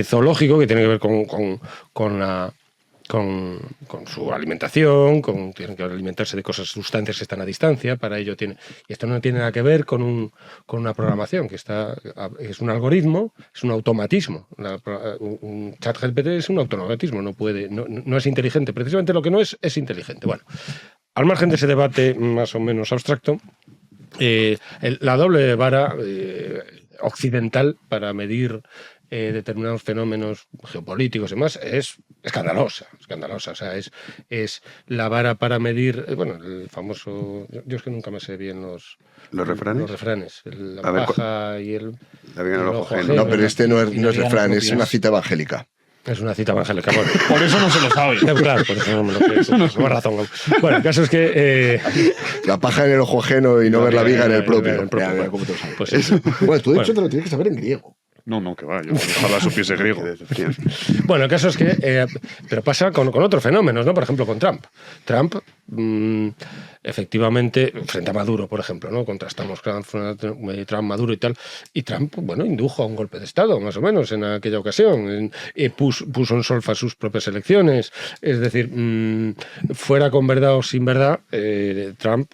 zoológico que tiene que ver con su alimentación, tienen que alimentarse de sustancias que están a distancia, para ello y esto no tiene nada que ver con una programación, es un algoritmo, es un automatismo. Un ChatGPT es un automatismo, no es inteligente, precisamente lo que no es inteligente. Bueno, al margen de ese debate más o menos abstracto, la doble vara occidental para medir determinados fenómenos geopolíticos y demás es escandalosa. O sea, es la vara para medir, el famoso, yo es que nunca me sé bien los refranes. Los refranes, la paja y el ojo ajeno. No, pero este no es refrán, es una cita evangélica. Es una cita evangélica. Bueno. Por eso no se lo sabe. Claro, por eso no me lo sé. Tienes razón. Bueno, el caso es que... La paja en el ojo ajeno y no ver la viga en el propio. ¿Cómo te lo sabes? Pues eso. Bueno, tú de hecho te lo tienes que saber en griego. No, que va, yo ojalá supiese griego. Bueno, el caso es que... pero pasa con otros fenómenos, ¿no? Por ejemplo, con Trump. Trump, efectivamente, frente a Maduro, por ejemplo, ¿no? Contrastamos Trump, Maduro y tal. Y Trump, indujo a un golpe de Estado, más o menos, en aquella ocasión. Puso en solfa sus propias elecciones. Es decir, fuera con verdad o sin verdad, Trump...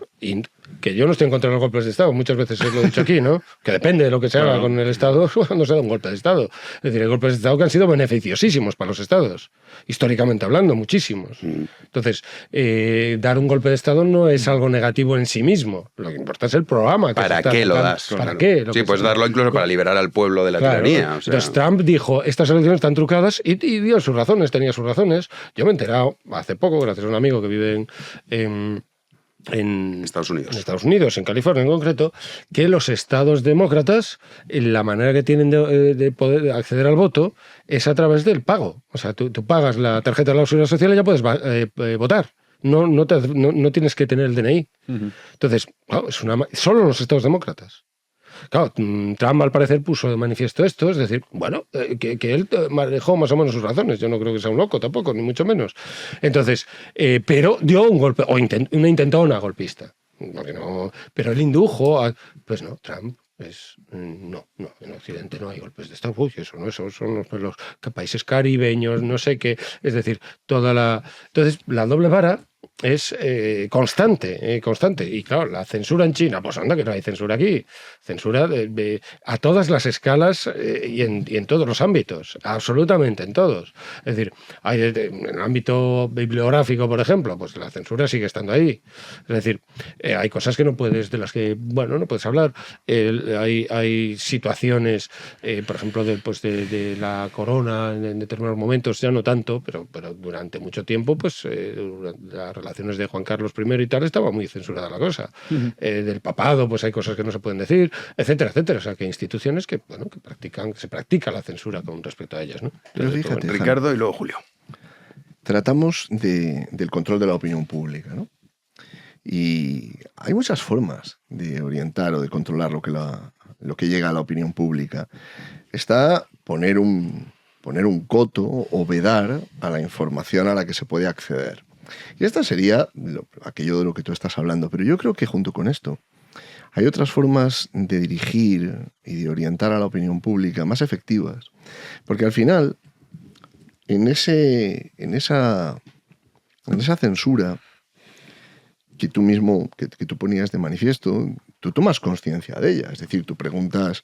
Que yo no estoy en contra de los golpes de Estado, muchas veces lo he dicho aquí, ¿no? Que depende de lo que se haga con el Estado cuando se da un golpe de Estado. Es decir, hay golpes de Estado que han sido beneficiosísimos para los Estados, históricamente hablando, muchísimos. Entonces, dar un golpe de Estado no es algo negativo en sí mismo. Lo que importa es el programa. ¿Para qué lo das? ¿Para qué? Sí, pues darlo incluso para liberar al pueblo de la tiranía. O sea. Entonces, Trump dijo, estas elecciones están trucadas y dio sus razones, tenía sus razones. Yo me he enterado hace poco, gracias a un amigo que vive en Estados Unidos, en California en concreto, que los estados demócratas, la manera que tienen de poder acceder al voto es a través del pago. O sea, tú pagas la tarjeta de la Seguridad Social y ya puedes votar. No tienes que tener el DNI. Entonces, solo los estados demócratas. Claro, Trump al parecer puso de manifiesto esto, es decir, que él manejó más o menos sus razones, yo no creo que sea un loco tampoco, ni mucho menos. Entonces, pero dio un golpe, o una intentona golpista, pero él indujo pues no, Trump no, en Occidente no hay golpes de Estado, eso son los países caribeños, no sé qué, es decir, entonces la doble vara es constante. Y claro, la censura en China, pues anda que no hay censura aquí. Censura a todas las escalas y en todos los ámbitos, absolutamente en todos. Es decir, en el ámbito bibliográfico, por ejemplo, pues la censura sigue estando ahí. Es decir, hay cosas que no puedes, de las que, no puedes hablar. Hay situaciones, por ejemplo, de la corona en determinados momentos, ya no tanto, pero durante mucho tiempo, pues las relaciones de Juan Carlos I y tal, estaba muy censurada la cosa. Del papado, pues hay cosas que no se pueden decir, etcétera, etcétera. O sea, que hay instituciones que se practica la censura con respecto a ellas, ¿no? Pero fíjate, Ricardo y luego Julio. Tratamos del control de la opinión pública, ¿no? Y hay muchas formas de orientar o de controlar lo que llega a la opinión pública. Está poner un coto o vedar a la información a la que se puede acceder. Y esta sería aquello de lo que tú estás hablando. Pero yo creo que junto con esto hay otras formas de dirigir y de orientar a la opinión pública más efectivas. Porque al final, en esa censura que tú mismo, que tú ponías de manifiesto, tú tomas conciencia de ella. Es decir, tú preguntas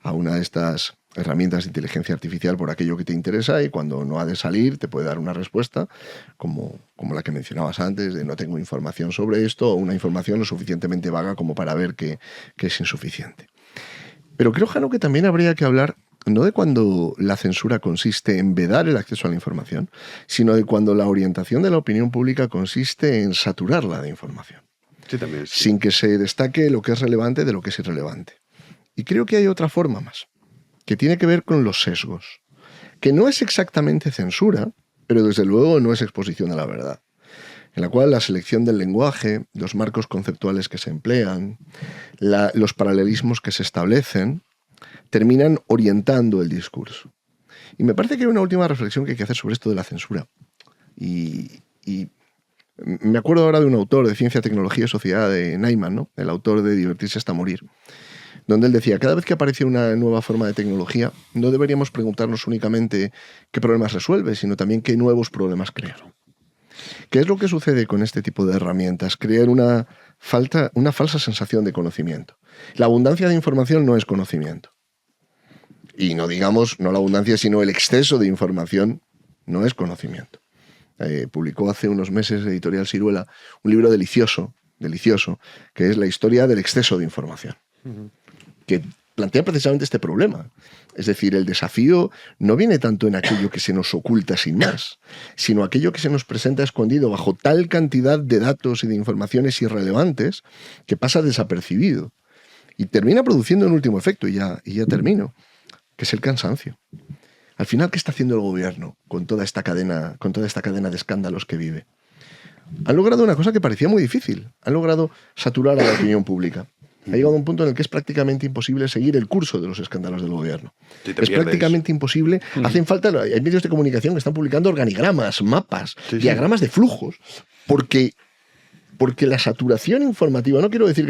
a una de estas herramientas de inteligencia artificial por aquello que te interesa y cuando no ha de salir te puede dar una respuesta como la que mencionabas antes, de no tengo información sobre esto o una información lo suficientemente vaga como para ver que es insuficiente. Pero creo, Jano, que también habría que hablar no de cuando la censura consiste en vedar el acceso a la información, sino de cuando la orientación de la opinión pública consiste en saturarla de información. Sí, también. Sí. Sin que se destaque lo que es relevante de lo que es irrelevante. Y creo que hay otra forma más, que tiene que ver con los sesgos, que no es exactamente censura, pero desde luego no es exposición a la verdad, en la cual la selección del lenguaje, los marcos conceptuales que se emplean, los paralelismos que se establecen, terminan orientando el discurso. Y me parece que hay una última reflexión que hay que hacer sobre esto de la censura. Y me acuerdo ahora de un autor de Ciencia, Tecnología y Sociedad, de Neyman, ¿no? El autor de Divertirse hasta morir, donde él decía, cada vez que aparece una nueva forma de tecnología, no deberíamos preguntarnos únicamente qué problemas resuelve, sino también qué nuevos problemas crea. ¿Qué es lo que sucede con este tipo de herramientas? Crear una falsa sensación de conocimiento. La abundancia de información no es conocimiento. Y no digamos, no la abundancia, sino el exceso de información no es conocimiento. Publicó hace unos meses Editorial Siruela un libro delicioso, que es la historia del exceso de información, que plantea precisamente este problema. Es decir, el desafío no viene tanto en aquello que se nos oculta sin más, sino aquello que se nos presenta escondido bajo tal cantidad de datos y de informaciones irrelevantes que pasa desapercibido. Y termina produciendo un último efecto, y ya termino, que es el cansancio. Al final, ¿qué está haciendo el gobierno con toda esta cadena de escándalos que vive? Han logrado una cosa que parecía muy difícil. Han logrado saturar a la opinión pública. Ha llegado a un punto en el que es prácticamente imposible seguir el curso de los escándalos del gobierno. Es prácticamente imposible. Hacen falta, hay medios de comunicación que están publicando organigramas, mapas, diagramas de flujos, porque la saturación informativa, no quiero decir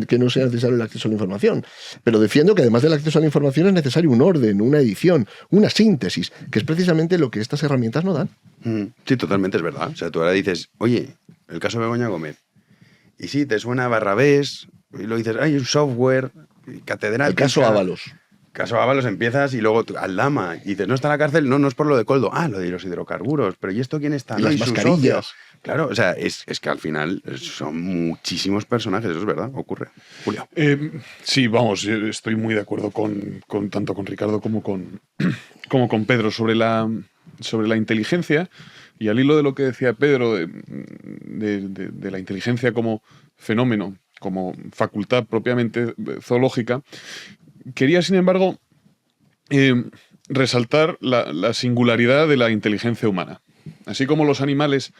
que no sea necesario el acceso a la información, pero defiendo que además del acceso a la información es necesario un orden, una edición, una síntesis, que es precisamente lo que estas herramientas no dan. Sí, totalmente, es verdad. O sea, tú ahora dices, oye, el caso de Begoña Gómez, y sí, te suena Barrabés, y lo dices, hay un software, catedral. El caso Ábalos. Caso Ábalos empiezas y luego Aldama, y dices, ¿no está en la cárcel? No es por lo de Coldo. Ah, lo de los hidrocarburos. ¿Pero y esto quién está? Y las mascarillas. Claro, o sea, es que al final son muchísimos personajes, eso es verdad, ocurre. Julio. Sí, vamos, yo estoy muy de acuerdo con tanto con Ricardo como con Pedro sobre la inteligencia, y al hilo de lo que decía Pedro de la inteligencia como fenómeno, como facultad propiamente zoológica, quería, sin embargo, resaltar la singularidad de la inteligencia humana. Así como los animales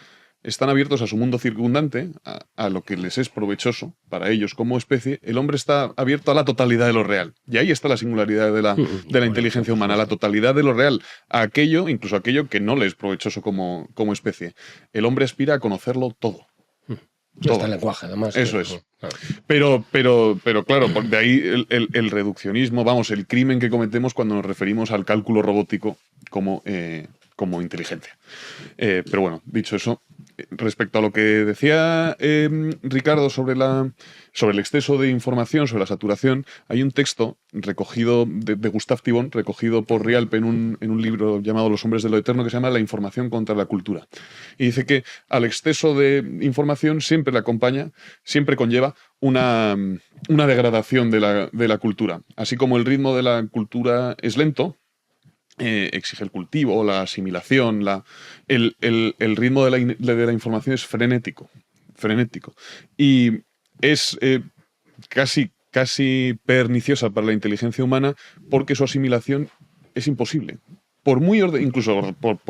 están abiertos a su mundo circundante, a lo que les es provechoso para ellos como especie, el hombre está abierto a la totalidad de lo real. Y ahí está la singularidad de la inteligencia humana, la totalidad de lo real, a aquello, incluso aquello que no le es provechoso como especie. El hombre aspira a conocerlo todo. Ya está el lenguaje, además. Eso es. Pero claro, de ahí el reduccionismo, vamos, el crimen que cometemos cuando nos referimos al cálculo robótico como inteligencia. Pero bueno, dicho eso, respecto a lo que decía Ricardo sobre el exceso de información, sobre la saturación, hay un texto recogido de Gustave Thibon, recogido por Rialpe en un libro llamado Los hombres de lo eterno, que se llama La información contra la cultura. Y dice que al exceso de información siempre conlleva una degradación de la cultura. Así como el ritmo de la cultura es lento, exige el cultivo, la asimilación, el ritmo de la información es frenético. Y es casi perniciosa para la inteligencia humana porque su asimilación es imposible. Por muy incluso por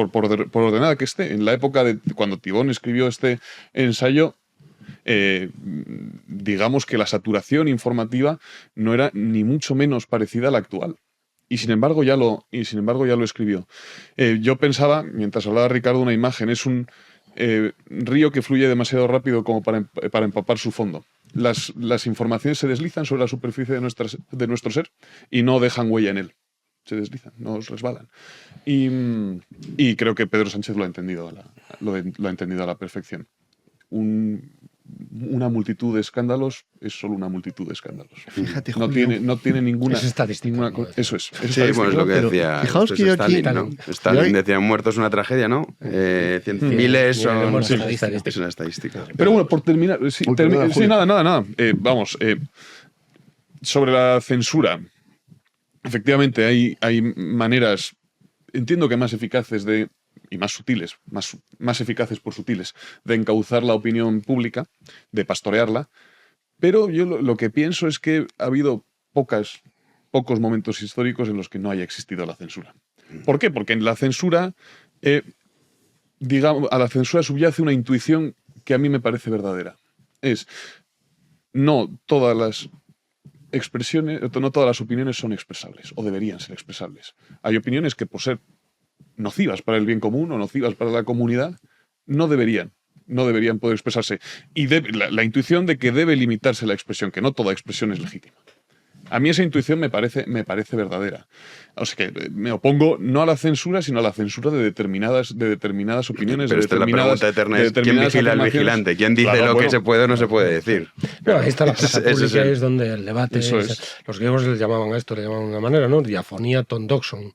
ordenada que esté. En la época de cuando Thibon escribió este ensayo, digamos que la saturación informativa no era ni mucho menos parecida a la actual. Y sin embargo ya lo escribió. Yo pensaba, mientras hablaba Ricardo, una imagen. Es un río que fluye demasiado rápido como para empapar su fondo. Las informaciones se deslizan sobre la superficie de nuestro ser y no dejan huella en él. Se deslizan, no resbalan. Y creo que Pedro Sánchez lo ha entendido a la perfección. una multitud de escándalos es solo una multitud de escándalos. Fíjate, no tiene ninguna... Es estadística. Eso es. Sí, bueno, es lo que decía fijaos que yo aquí- Stalin, ¿no? Stalin decía, muertos es una tragedia, ¿no? miles son... Sí, Es una estadística. Pero bueno, por terminar... Sí, nada. Vamos, sobre la censura. Efectivamente, hay maneras, entiendo que más eficaces y más sutiles, más eficaces por sutiles, de encauzar la opinión pública, de pastorearla, pero yo lo que pienso es que ha habido pocos momentos históricos en los que no haya existido la censura. ¿Por qué? Porque en la censura, a la censura subyace una intuición que a mí me parece verdadera. No todas las expresiones, no todas las opiniones son expresables, o deberían ser expresables. Hay opiniones que, por ser nocivas para el bien común o nocivas para la comunidad, no deberían poder expresarse. Y la intuición de que debe limitarse la expresión, que no toda expresión es legítima. A mí esa intuición me parece verdadera. O sea que me opongo no a la censura, sino a la censura de determinadas opiniones. Pero esta es la pregunta eterna, es ¿quién vigila al vigilante? ¿Quién dice lo que se puede o no se puede decir? No, ahí está la plaza pública, es donde el debate Eso es. Los griegos le llamaban a esto, le llamaban de una manera, ¿no? Diafonía ton doxon,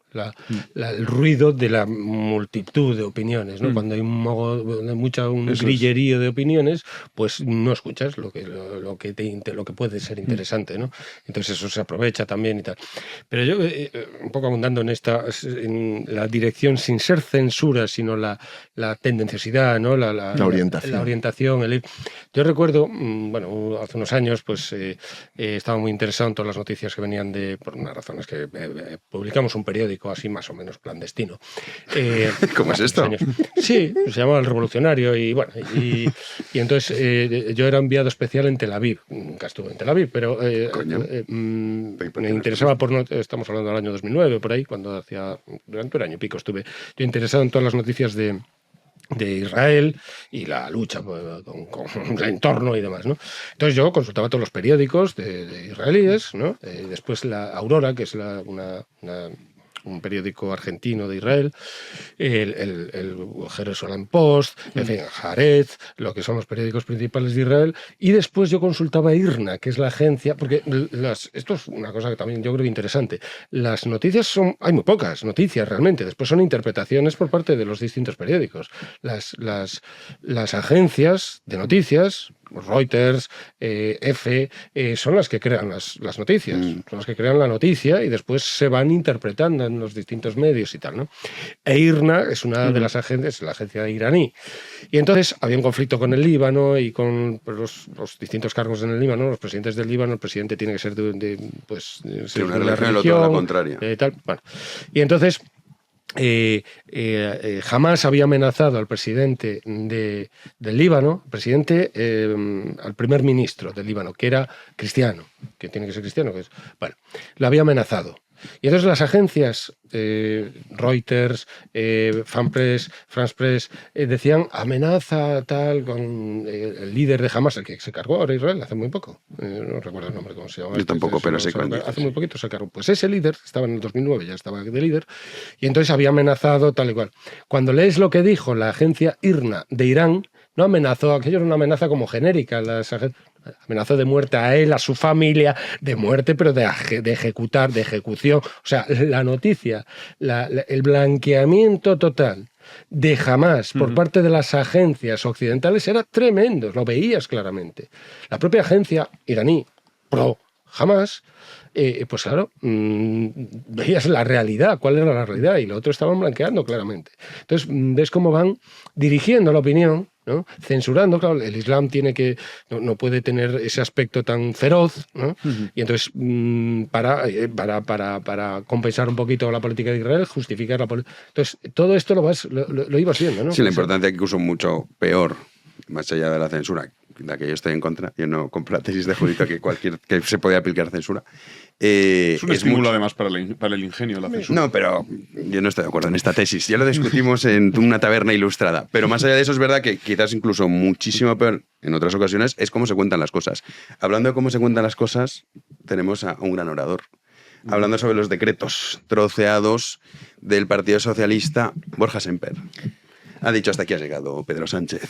el ruido de la multitud de opiniones, ¿no? Cuando hay un grillerío de opiniones, pues no escuchas lo que puede ser interesante, ¿no? Entonces eso se aprovecha también y tal. Pero yo, un poco abundando en la dirección, sin ser censura, sino la tendenciosidad, ¿no? La orientación. Yo recuerdo, hace unos años, pues estaba muy interesado en todas las noticias que venían por unas razones que publicamos un periódico así más o menos clandestino. ¿Cómo es esto? Sí, se llamaba El Revolucionario y entonces yo era enviado especial en Tel Aviv. Nunca estuve en Tel Aviv, pero me interesaba estamos hablando del año 2009, por ahí, durante un año y pico estuve yo interesado en todas las noticias de Israel y la lucha con el entorno y demás, ¿no? Entonces yo consultaba todos los periódicos de israelíes, ¿no? Después la Aurora, que es un periódico argentino de Israel, el Jerusalem Post, en fin, Haaretz, lo que son los periódicos principales de Israel, y después yo consultaba IRNA, que es la agencia, porque esto es una cosa que también yo creo interesante. Las noticias hay muy pocas noticias realmente, después son interpretaciones por parte de los distintos periódicos. Las agencias de noticias, Reuters, EFE, son las que crean las noticias, son las que crean la noticia y después se van interpretando en los distintos medios y tal, ¿no? E IRNA es una de las agencias, la agencia iraní. Y entonces había un conflicto con el Líbano y con los distintos cargos en el Líbano, los presidentes del Líbano, el presidente tiene que ser de una religión, el otro la contraria. Tal. Bueno. Y entonces jamás había amenazado al presidente del Líbano, al primer ministro del Líbano, que era cristiano, que tiene que ser cristiano, lo había amenazado. Y entonces las agencias Reuters, France Press, decían amenaza tal con el líder de Hamas, el que se cargó ahora Israel hace muy poco. No recuerdo el nombre, cómo se llama. Yo tampoco, pero sé cuándo. Hace muy poquito se cargó. Pues ese líder, estaba en el 2009, ya estaba de líder, y entonces había amenazado tal y cual. Cuando lees lo que dijo la agencia IRNA de Irán, no amenazó, aquello era una amenaza como genérica, amenazó de muerte a él, a su familia, de muerte, pero de ejecución. O sea, la noticia, el blanqueamiento total de Hamas por parte de las agencias occidentales era tremendo, lo veías claramente. La propia agencia iraní, pro Hamas, pues claro, veías la realidad, cuál era la realidad, y lo otro estaban blanqueando claramente. Entonces, ves cómo van dirigiendo la opinión, ¿no? Censurando, claro, el Islam no puede tener ese aspecto tan feroz, ¿no? Y entonces para compensar un poquito la política de Israel, justificar la política. Entonces, todo esto lo ibas viendo, ¿no? Sí, la importancia es que uso mucho peor, más allá de la censura, de la que yo estoy en contra. Yo no compro la tesis de Judito que se podía aplicar censura. Es un estímulo además para el ingenio la censura. No, pero yo no estoy de acuerdo en esta tesis. Ya lo discutimos en una taberna ilustrada. Pero más allá de eso, es verdad que quizás incluso muchísimo peor en otras ocasiones es cómo se cuentan las cosas. Hablando de cómo se cuentan las cosas, tenemos a un gran orador. Hablando sobre los decretos troceados del Partido Socialista, Borja Semper. Ha dicho: hasta aquí has llegado, Pedro Sánchez.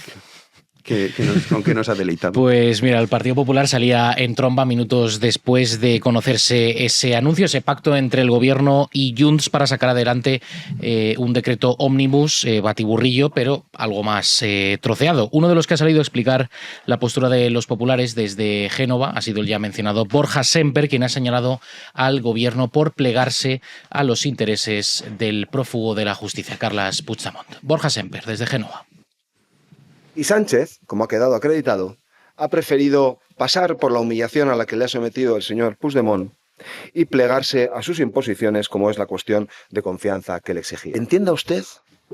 ¿Con qué nos ha deleitado? Pues mira, el Partido Popular salía en tromba minutos después de conocerse ese anuncio, ese pacto entre el Gobierno y Junts para sacar adelante un decreto ómnibus, batiburrillo, pero algo más troceado. Uno de los que ha salido a explicar la postura de los populares desde Génova ha sido el ya mencionado Borja Semper, quien ha señalado al Gobierno por plegarse a los intereses del prófugo de la justicia, Carles Puigdemont. Borja Semper, desde Génova. Y Sánchez, como ha quedado acreditado, ha preferido pasar por la humillación a la que le ha sometido el señor Puigdemont y plegarse a sus imposiciones, como es la cuestión de confianza que le exigía. Entienda usted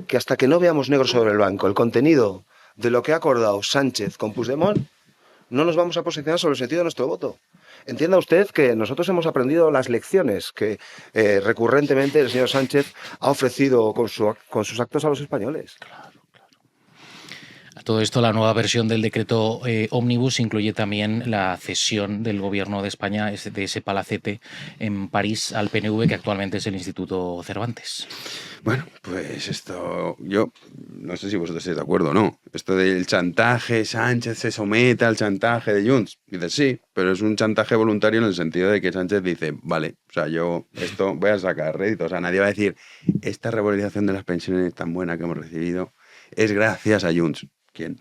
que hasta que no veamos negro sobre el blanco el contenido de lo que ha acordado Sánchez con Puigdemont, no nos vamos a posicionar sobre el sentido de nuestro voto. Entienda usted que nosotros hemos aprendido las lecciones que recurrentemente el señor Sánchez ha ofrecido con sus actos a los españoles. A todo esto, la nueva versión del decreto ómnibus incluye también la cesión del Gobierno de España de ese palacete en París al PNV, que actualmente es el Instituto Cervantes. Bueno, pues esto, yo no sé si vosotros estáis de acuerdo o no. Esto del chantaje, Sánchez se somete al chantaje de Junts. Dices sí, pero es un chantaje voluntario en el sentido de que Sánchez dice, vale, o sea, yo esto voy a sacar rédito. O sea, nadie va a decir, esta revalorización de las pensiones tan buena que hemos recibido es gracias a Junts. ¿Quién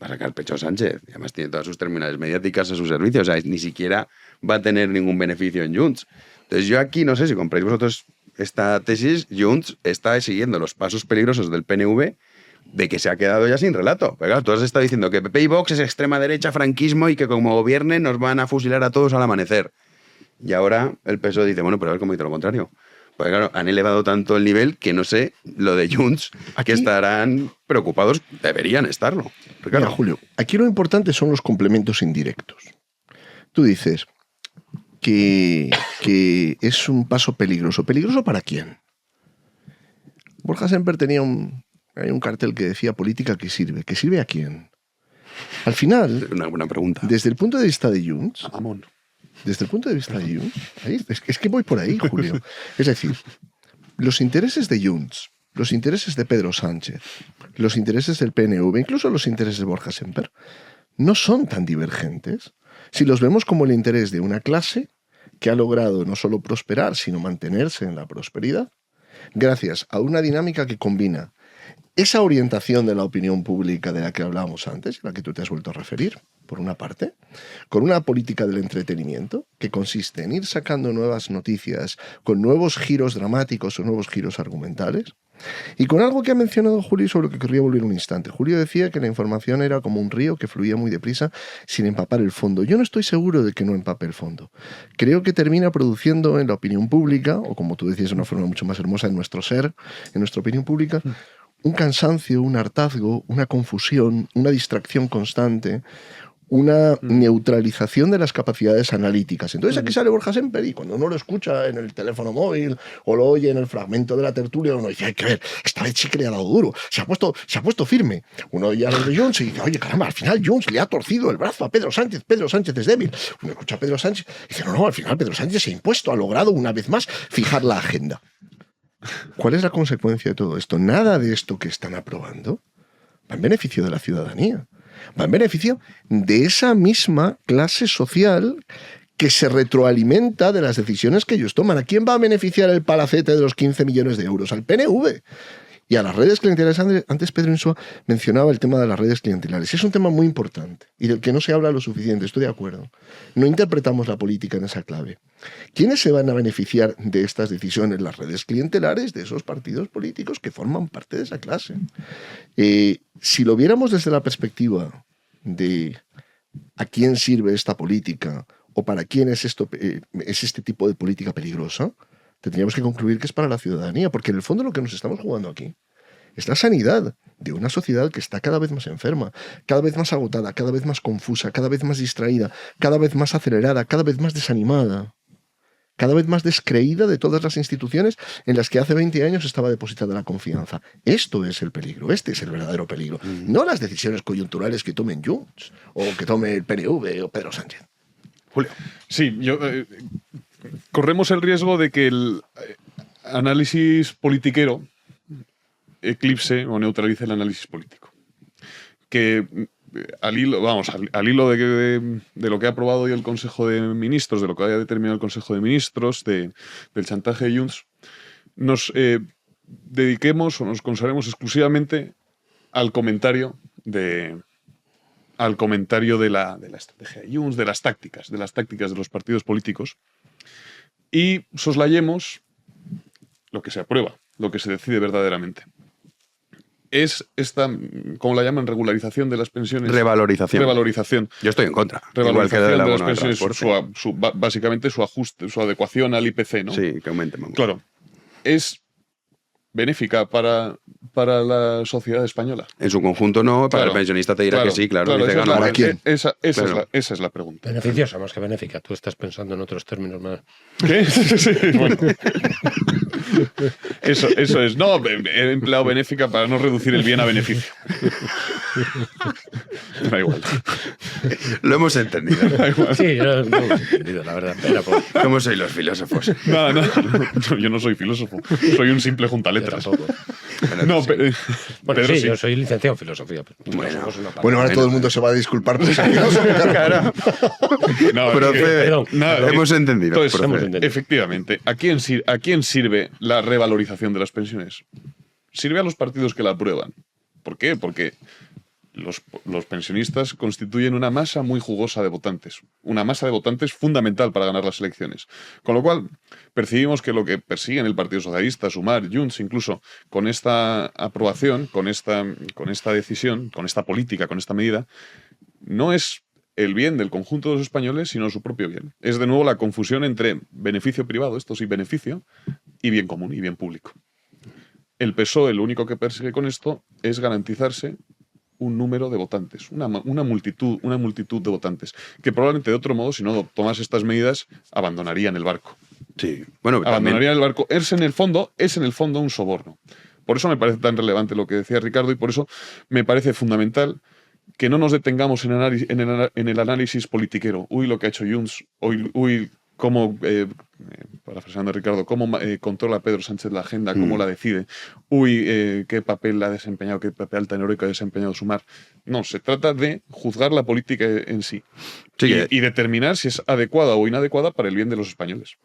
va a sacar pecho a Sánchez? Y además tiene todas sus terminales mediáticas a su servicio. O sea, ni siquiera va a tener ningún beneficio en Junts. Entonces yo aquí, no sé si compráis vosotros esta tesis, Junts está siguiendo los pasos peligrosos del PNV de que se ha quedado ya sin relato. Pero claro, tú has estado diciendo que PP y Vox es extrema derecha, franquismo y que como gobiernen nos van a fusilar a todos al amanecer. Y ahora el PSOE dice, bueno, pero a ver cómo dice lo contrario. Pues claro, han elevado tanto el nivel que no sé lo de Junts, que estarán preocupados, deberían estarlo. Mira, Julio, aquí lo importante son los complementos indirectos. Tú dices que es un paso peligroso. ¿Peligroso para quién? Borja Semper tenía un cartel que decía política que sirve. ¿Que sirve a quién? Al final, una buena pregunta. Desde el punto de vista de Junts, Amón. desde el punto de vista de Junts, es que voy por ahí, Julio. Es decir, los intereses de Junts, los intereses de Pedro Sánchez, los intereses del PNV, incluso los intereses de Borja Semper, no son tan divergentes si los vemos como el interés de una clase que ha logrado no solo prosperar, sino mantenerse en la prosperidad, gracias a una dinámica que combina esa orientación de la opinión pública de la que hablábamos antes, a la que tú te has vuelto a referir, por una parte, con una política del entretenimiento que consiste en ir sacando nuevas noticias con nuevos giros dramáticos o nuevos giros argumentales, y con algo que ha mencionado Julio sobre lo que querría volver un instante. Julio decía que la información era como un río que fluía muy deprisa sin empapar el fondo. Yo no estoy seguro de que no empape el fondo. Creo que termina produciendo en la opinión pública, o como tú decías de una forma mucho más hermosa, en nuestro ser, en nuestra opinión pública, un cansancio, un hartazgo, una confusión, una distracción constante, una neutralización de las capacidades analíticas. Entonces aquí sale Borja Semper y cuando uno lo escucha en el teléfono móvil o lo oye en el fragmento de la tertulia, uno dice, hay que ver, esta vez sí que le ha dado duro, se ha puesto firme. Uno oye a los de Junts y dice, oye, caramba, al final Junts le ha torcido el brazo a Pedro Sánchez es débil. Uno escucha a Pedro Sánchez y dice, no, al final Pedro Sánchez se ha impuesto, ha logrado una vez más fijar la agenda. ¿Cuál es la consecuencia de todo esto? Nada de esto que están aprobando va en beneficio de la ciudadanía. Va en beneficio de esa misma clase social que se retroalimenta de las decisiones que ellos toman. ¿A quién va a beneficiar el palacete de los 15 millones de euros? Al PNV. Y a las redes clientelares. Antes Pedro Insua mencionaba el tema de las redes clientelares. Es un tema muy importante y del que no se habla lo suficiente, estoy de acuerdo. No interpretamos la política en esa clave. ¿Quiénes se van a beneficiar de estas decisiones? Las redes clientelares de esos partidos políticos que forman parte de esa clase. Si lo viéramos desde la perspectiva de a quién sirve esta política o para quién es este tipo de política peligrosa, tendríamos que concluir que es para la ciudadanía, porque en el fondo lo que nos estamos jugando aquí es la sanidad de una sociedad que está cada vez más enferma, cada vez más agotada, cada vez más confusa, cada vez más distraída, cada vez más acelerada, cada vez más desanimada, cada vez más descreída de todas las instituciones en las que hace 20 años estaba depositada la confianza. Esto es el peligro, este es el verdadero peligro, no las decisiones coyunturales que tomen Junts o que tome el PNV o Pedro Sánchez. Julio. Sí, corremos el riesgo de que el análisis politiquero eclipse o neutralice el análisis político. Que al hilo de lo que ha aprobado hoy el Consejo de Ministros, de lo que haya determinado el Consejo de Ministros, del chantaje de Junts, nos dediquemos o nos consagremos exclusivamente al comentario de la estrategia de Junts, de las tácticas de los partidos políticos, y soslayemos lo que se aprueba, lo que se decide verdaderamente. Es esta, ¿cómo la llaman? Regularización de las pensiones. Revalorización. Yo estoy en contra. Igual que de la las pensiones, básicamente su ajuste, su adecuación al IPC, ¿no? Sí, que aumente. Vamos. Claro. Es benéfica para la sociedad española. En su conjunto no, para el pensionista te dirá que sí, claro. Dice, ¿para quién? Esa es la pregunta. Beneficiosa más que benéfica. Tú estás pensando en otros términos más. ¿Qué? Sí, bueno. Eso es. No, he empleado benéfica para no reducir el bien a beneficio. Da igual. Lo hemos entendido. Da igual. Sí, lo hemos entendido, la verdad. ¿Cómo sois los filósofos? No, yo no soy filósofo. Soy un simple juntaletras. Bueno, Pedro, sí, yo soy licenciado en filosofía. Bueno, ahora todo el mundo se va a disculpar por ser filósofo. Hemos entendido. Entonces, efectivamente, ¿a quién sirve la revalorización de las pensiones? Sirve a los partidos que la aprueban. ¿Por qué? Porque los pensionistas constituyen una masa muy jugosa de votantes. Una masa de votantes fundamental para ganar las elecciones. Con lo cual, percibimos que lo que persiguen el Partido Socialista, Sumar, Junts, incluso con esta aprobación, con esta decisión, con esta política, con esta medida, no es el bien del conjunto de los españoles, sino su propio bien. Es de nuevo la confusión entre beneficio privado, esto sí beneficio, y bien común y bien público. El PSOE lo único que persigue con esto es garantizarse un número de votantes, una multitud de votantes, que probablemente de otro modo, si no tomas estas medidas, abandonarían el barco. Sí, bueno, abandonarían el barco. Es en el fondo un soborno. Por eso me parece tan relevante lo que decía Ricardo y por eso me parece fundamental que no nos detengamos en el análisis politiquero. Uy, lo que ha hecho Junts, uy, cómo, parafraseando a Ricardo, cómo controla Pedro Sánchez la agenda, cómo la decide, qué papel ha desempeñado, qué papel tan heroico ha desempeñado Sumar. No, se trata de juzgar la política en sí, y determinar si es adecuada o inadecuada para el bien de los españoles.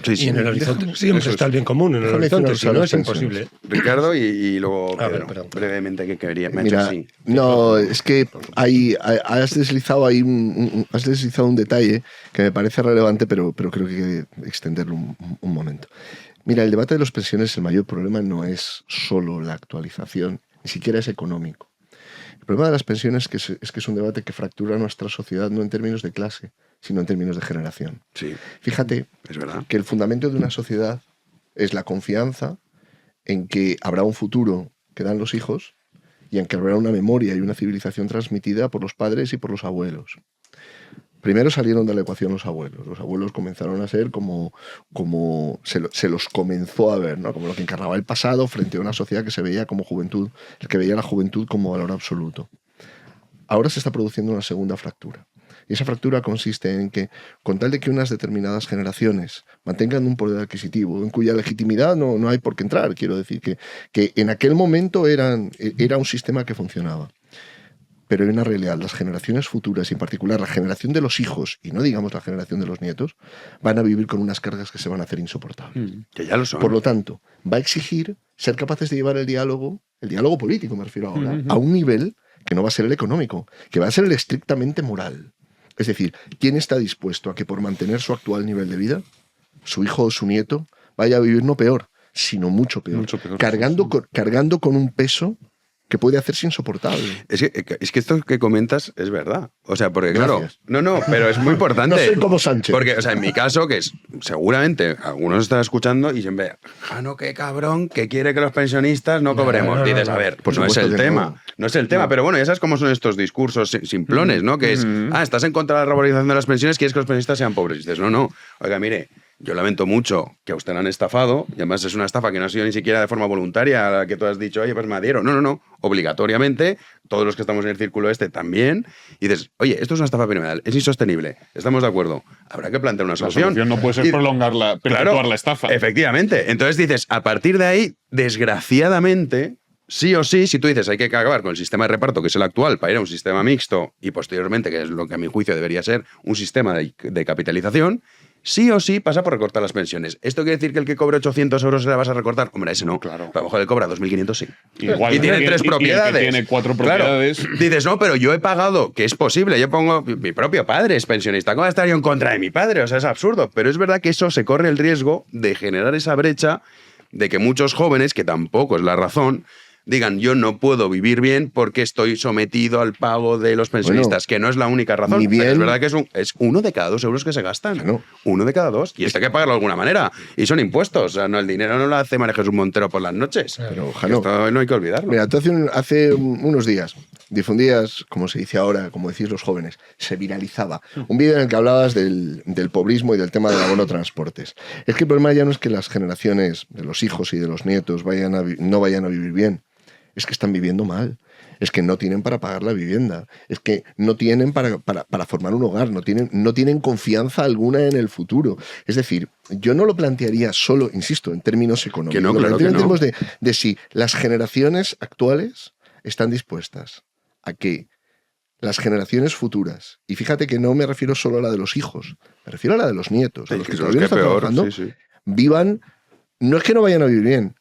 Y en el horizonte siempre está el bien común, en el horizonte, si no es imposible. Ricardo y luego Pedro, brevemente, que quería. Mira, es que has deslizado ahí un detalle que me parece relevante, pero creo que hay que extenderlo un momento. Mira, el debate de las pensiones, el mayor problema no es solo la actualización, ni siquiera es económico. El problema de las pensiones es que es un debate que fractura nuestra sociedad no en términos de clase, sino en términos de generación. Sí. Fíjate es verdad. Que el fundamento de una sociedad es la confianza en que habrá un futuro que dan los hijos y en que habrá una memoria y una civilización transmitida por los padres y por los abuelos. Primero salieron de la ecuación los abuelos. Los abuelos comenzaron a ser como se los comenzó a ver, ¿no? Como lo que encarnaba el pasado frente a una sociedad que se veía como juventud, el que veía la juventud como valor absoluto. Ahora se está produciendo una segunda fractura. Y esa fractura consiste en que, con tal de que unas determinadas generaciones mantengan un poder adquisitivo, en cuya legitimidad no hay por qué entrar, quiero decir que en aquel momento era un sistema que funcionaba. Pero hay una realidad, las generaciones futuras, y en particular la generación de los hijos, y no digamos la generación de los nietos, van a vivir con unas cargas que se van a hacer insoportables. Que ya lo son. Por lo tanto, va a exigir ser capaces de llevar el diálogo político me refiero ahora, a un nivel que no va a ser el económico, que va a ser el estrictamente moral. Es decir, ¿quién está dispuesto a que por mantener su actual nivel de vida, su hijo o su nieto vaya a vivir no peor, sino mucho peor, cargando con un peso que puede hacerse insoportable? Es que esto que comentas es verdad. O sea, porque gracias. Claro, no, pero es muy importante. No soy como Sánchez. Porque, o sea, en mi caso, que es seguramente algunos están escuchando y siempre, no, qué cabrón, que quiere que los pensionistas no cobremos. Dices, a ver, pues no es el tema. No es el tema, pero bueno, ya sabes cómo son estos discursos simplones, ¿no? Que es, estás en contra de la revalorización de las pensiones, quieres que los pensionistas sean pobres. Y dices, no, oiga, mire, yo lamento mucho que a usted la han estafado, y además es una estafa que no ha sido ni siquiera de forma voluntaria, a la que tú has dicho, oye, pues me adhiero. No, obligatoriamente, todos los que estamos en el círculo también, y dices, oye, esto es una estafa piramidal, es insostenible, estamos de acuerdo, habrá que plantear una solución. La solución no puede ser perpetuar la estafa. Efectivamente. Entonces dices, a partir de ahí, desgraciadamente, sí o sí, si tú dices hay que acabar con el sistema de reparto, que es el actual, para ir a un sistema mixto y posteriormente, que es lo que a mi juicio debería ser un sistema de capitalización, sí o sí pasa por recortar las pensiones. ¿Esto quiere decir que el que cobre 800 euros se la vas a recortar? Hombre, ese no. Claro. A lo mejor le cobra 2.500, sí. Igual y tiene 3 propiedades. Y el que tiene 4 propiedades. Claro. Dices, no, pero yo he pagado, que es posible. Yo pongo, mi propio padre es pensionista. ¿Cómo estaría en contra de mi padre? O sea, es absurdo. Pero es verdad que eso se corre el riesgo de generar esa brecha de que muchos jóvenes, que tampoco es la razón, digan, yo no puedo vivir bien porque estoy sometido al pago de los pensionistas, que no es la única razón. Bien. Pero es verdad que es 1 de cada 2 euros que se gastan. No. 1 de cada 2. Y esto hay que pagarlo de alguna manera. Y son impuestos. O sea, no, el dinero no lo hace María Jesús Montero por las noches. Pero, Jano, esto no hay que olvidarlo. Mira, tú hace unos días difundías, como se dice ahora, como decís los jóvenes, se viralizaba un vídeo en el que hablabas del pobrismo y del tema del abono transportes. Es que el problema ya no es que las generaciones de los hijos y de los nietos no vayan a vivir bien. Es que están viviendo mal, es que no tienen para pagar la vivienda, es que no tienen para formar un hogar, no tienen confianza alguna en el futuro. Es decir, yo no lo plantearía solo, insisto, en términos económicos. Que no, claro en términos que no. de si las generaciones actuales están dispuestas a que las generaciones futuras, y fíjate que no me refiero solo a la de los hijos, me refiero a la de los nietos, a los que todavía no están trabajando, vivan, no es que no vayan a vivir bien,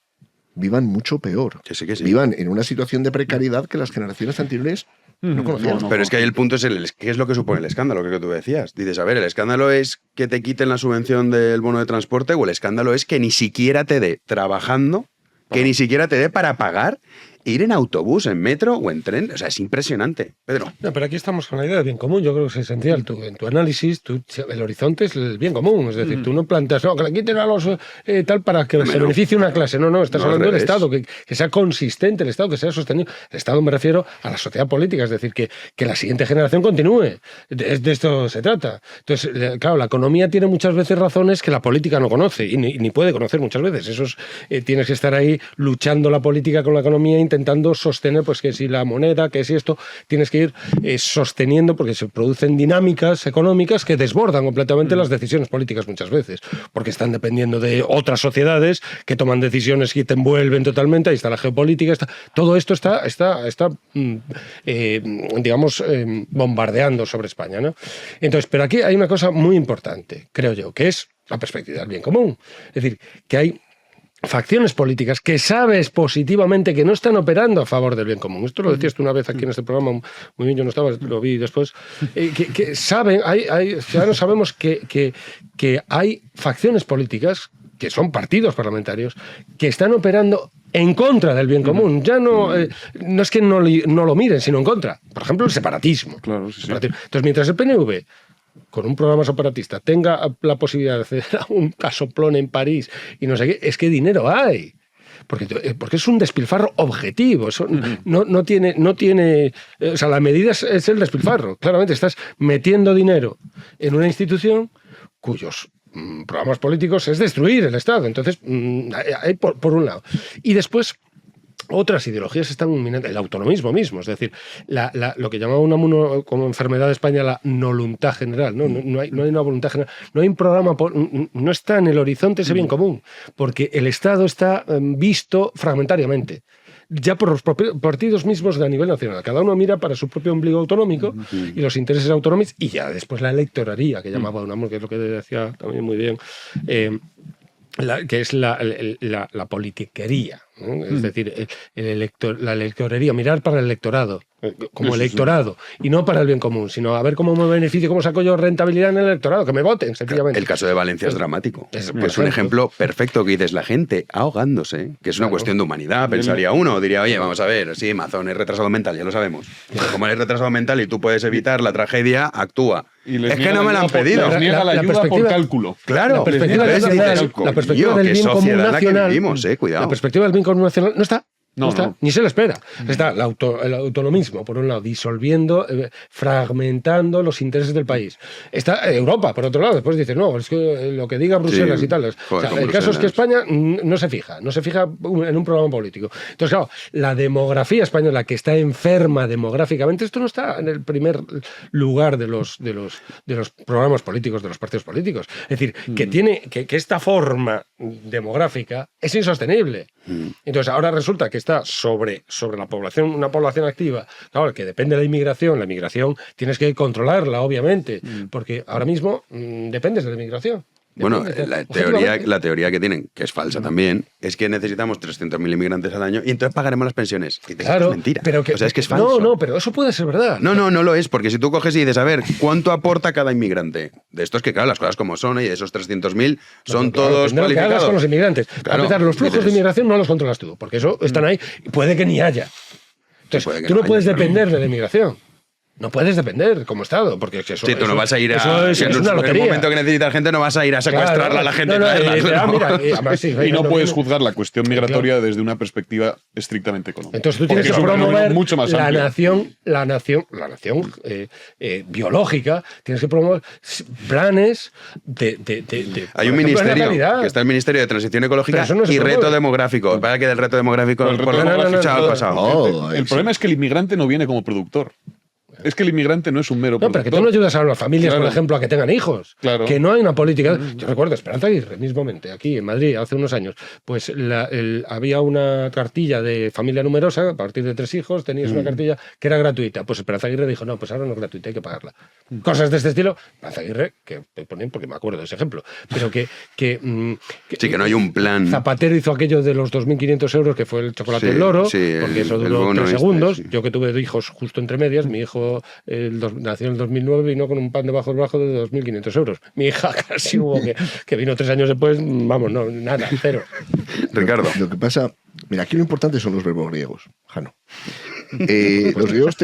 vivan mucho peor. Que sí. Vivan en una situación de precariedad que las generaciones anteriores no conocían. Pero es que ahí el punto es ¿qué es lo que supone el escándalo? Que tú decías. Dices, a ver, ¿el escándalo es que te quiten la subvención del bono de transporte o el escándalo es que ni siquiera te dé trabajando, que ni siquiera te dé para pagar ir en autobús, en metro o en tren? O sea, es impresionante. Pedro. No, pero aquí estamos con la idea de bien común. Yo creo que es esencial. En tu análisis, el horizonte es el bien común. Es decir, tú no planteas, no, que le quiten a los tal para que se beneficie una clase. No, estás hablando del Estado, que sea consistente el Estado, que sea sostenido. El Estado me refiero a la sociedad política, es decir, que la siguiente generación continúe. De esto se trata. Entonces, claro, la economía tiene muchas veces razones que la política no conoce y ni puede conocer muchas veces. Tienes que estar ahí luchando la política con la economía, intentando sostener, pues que si la moneda, que si esto, tienes que ir sosteniendo, porque se producen dinámicas económicas que desbordan completamente las decisiones políticas muchas veces, porque están dependiendo de otras sociedades que toman decisiones y te envuelven totalmente. Ahí está la geopolítica, todo esto está digamos, bombardeando sobre España, ¿no? Entonces, pero aquí hay una cosa muy importante, creo yo, que es la perspectiva del bien común. Es decir, que hay facciones políticas que sabes positivamente que no están operando a favor del bien común. Esto lo decías tú una vez aquí en este programa, muy bien, yo no estaba, lo vi después, que saben, ya no sabemos que hay facciones políticas, que son partidos parlamentarios, que están operando en contra del bien común. Ya no es que no lo miren, sino en contra. Por ejemplo, el separatismo. Claro, sí. Entonces, mientras el PNV con un programa separatista tenga la posibilidad de acceder a un casoplón en París y no sé qué, es que dinero hay. Porque es un despilfarro objetivo. Eso no tiene. O sea, la medida es el despilfarro. Claramente estás metiendo dinero en una institución cuyos programas políticos es destruir el Estado. Entonces, hay por un lado. Y después, otras ideologías están minando el autonomismo mismo, es decir, lo que llamaba como enfermedad de España la voluntad general. No hay una voluntad general, no hay un programa, no está en el horizonte ese bien común, porque el Estado está visto fragmentariamente, ya por los partidos mismos de a nivel nacional. Cada uno mira para su propio ombligo autonómico y los intereses autonómicos, y ya después la electoraría, que llamaba Unamuno, que es lo que decía también muy bien, que es la politiquería, ¿no? Es decir, la electorería, mirar para el electorado, como electorado, y no para el bien común, sino a ver cómo me beneficio, cómo saco yo rentabilidad en el electorado, que me voten, sencillamente. El caso de Valencia es dramático. Es un ejemplo perfecto que dices, la gente ahogándose, que es una cuestión de humanidad, pensaría uno, diría, oye, vamos a ver, sí, Mazón es retrasado mental, ya lo sabemos. Pero como eres retrasado mental y tú puedes evitar la tragedia, actúa. Es que no me la han pedido. Les niega la ayuda por cálculo. Claro. La perspectiva del bien común nacional, cuidado. la perspectiva del bien común nacional no está. No está, ni se le espera. Está el autonomismo, por un lado, disolviendo, fragmentando los intereses del país. Está Europa, por otro lado. Después dice, no, es que lo que diga Bruselas y tal. El caso es que España no se fija en un programa político. Entonces, claro, la demografía española, que está enferma demográficamente, esto no está en el primer lugar de los programas políticos, de los partidos políticos. Es decir, que esta forma demográfica es insostenible. Entonces ahora resulta que está sobre la población, una población activa, claro, que depende de la inmigración tienes que controlarla, obviamente, porque ahora mismo dependes de la inmigración. Bueno, la teoría que tienen, que es falsa también, es que necesitamos 300.000 inmigrantes al año y entonces pagaremos las pensiones. Y claro, es mentira. Pero o sea, es que es falso. No, pero eso puede ser verdad. No lo es, porque si tú coges y dices, a ver, ¿cuánto aporta cada inmigrante? De estos que, claro, las cosas como son, y esos 300.000 son todos cualificados. Que hagas con los inmigrantes. Claro, a empezar, los flujos de inmigración no los controlas tú, porque eso están ahí y puede que ni haya. Entonces, tú no puedes depender de la inmigración. No puedes depender como Estado, porque eso, sí, tú no vas a ir a... es una lotería. En el momento que necesitas gente no vas a ir a secuestrarla a la gente. Y no puedes juzgar la cuestión migratoria desde una perspectiva estrictamente económica. Entonces tú tienes que promover mucho más la nación biológica, tienes que promover planes de hay un ministerio, que está el Ministerio de Transición Ecológica y Reto Demográfico. Para que del reto demográfico... El problema es que el inmigrante no viene como productor. Es que el inmigrante no es un mero productor. No, pero que tú no ayudas a las familias, por ejemplo, a que tengan hijos. Claro. Que no hay una política... Yo recuerdo, Esperanza Aguirre, mismamente, aquí en Madrid, hace unos años, pues había una cartilla de familia numerosa, a partir de 3 hijos, tenías una cartilla que era gratuita. Pues Esperanza Aguirre dijo, no, pues ahora no es gratuita, hay que pagarla. Cosas de este estilo. Esperanza Aguirre, que ponen porque me acuerdo de ese ejemplo, pero sí, que no hay un plan. Zapatero hizo aquello de los 2.500 euros, que fue el chocolate del loro, porque eso duró 3 segundos. Yo que tuve hijos justo entre medias, mi hijo nació en el 2009, vino con un pan debajo del brazo de 2.500 euros. Mi hija casi hubo que vino 3 años después, vamos, no, nada, cero. Ricardo. Lo que pasa, mira, aquí lo importante son los verbos griegos, Jano. Los griegos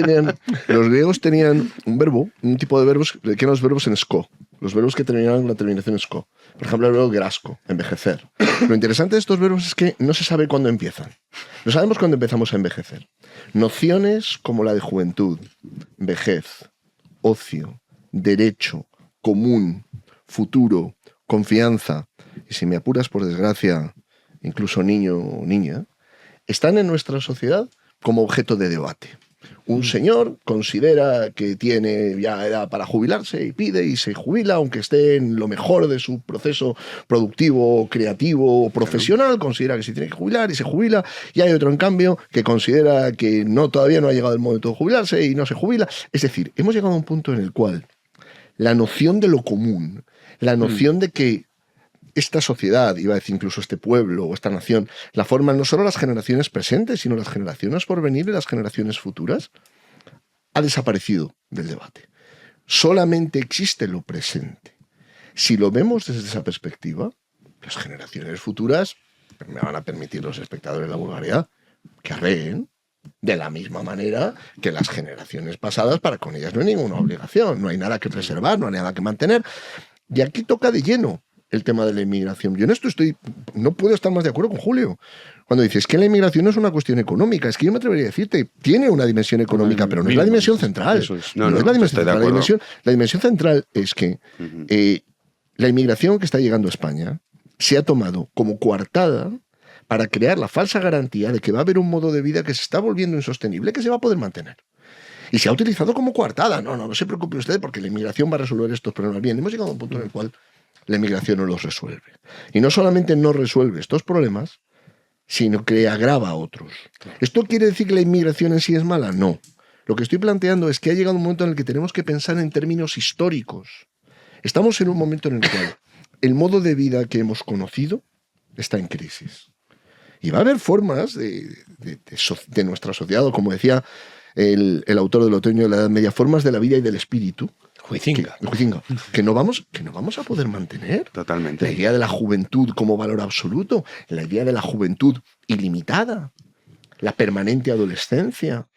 tenían un tipo de verbos que eran los verbos en sko, los verbos que terminaban con la terminación sko. Por ejemplo, el verbo grasko, envejecer. Lo interesante de estos verbos es que no se sabe cuándo empiezan. No sabemos cuándo empezamos a envejecer. Nociones como la de juventud, vejez, ocio, derecho, común, futuro, confianza, y si me apuras, por desgracia, incluso niño o niña, están en nuestra sociedad como objeto de debate. Un señor considera que tiene ya edad para jubilarse y pide y se jubila, aunque esté en lo mejor de su proceso productivo, creativo, profesional, considera que se tiene que jubilar y se jubila, y hay otro, en cambio, que considera que todavía no ha llegado el momento de jubilarse y no se jubila. Es decir, hemos llegado a un punto en el cual la noción de lo común, la noción de que esta sociedad, iba a decir incluso este pueblo o esta nación, la forman no solo las generaciones presentes, sino las generaciones por venir y las generaciones futuras, ha desaparecido del debate. Solamente existe lo presente. Si lo vemos desde esa perspectiva, las generaciones futuras, me van a permitir los espectadores la vulgaridad, que arreen de la misma manera que las generaciones pasadas, para con ellas no hay ninguna obligación, no hay nada que preservar, no hay nada que mantener. Y aquí toca de lleno el tema de la inmigración. Yo en esto no puedo estar más de acuerdo con Julio. Cuando dices que la inmigración no es una cuestión económica, es que yo me atrevería a decirte, tiene una dimensión económica, pero no es la dimensión central. Eso es. No es la dimensión central. La dimensión central es que la inmigración que está llegando a España se ha tomado como coartada para crear la falsa garantía de que va a haber un modo de vida que se está volviendo insostenible, que se va a poder mantener. Y se ha utilizado como coartada. No se preocupe usted, porque la inmigración va a resolver estos problemas. Bien, hemos llegado a un punto en el cual la inmigración no los resuelve. Y no solamente no resuelve estos problemas, sino que agrava otros. ¿Esto quiere decir que la inmigración en sí es mala? No. Lo que estoy planteando es que ha llegado un momento en el que tenemos que pensar en términos históricos. Estamos en un momento en el cual el modo de vida que hemos conocido está en crisis. Y va a haber formas de nuestra sociedad, o como decía el autor del Otoño de la Edad Media, formas de la vida y del espíritu, que no vamos a poder mantener. Totalmente. La idea de la juventud como valor absoluto, la idea de la juventud ilimitada, la permanente adolescencia,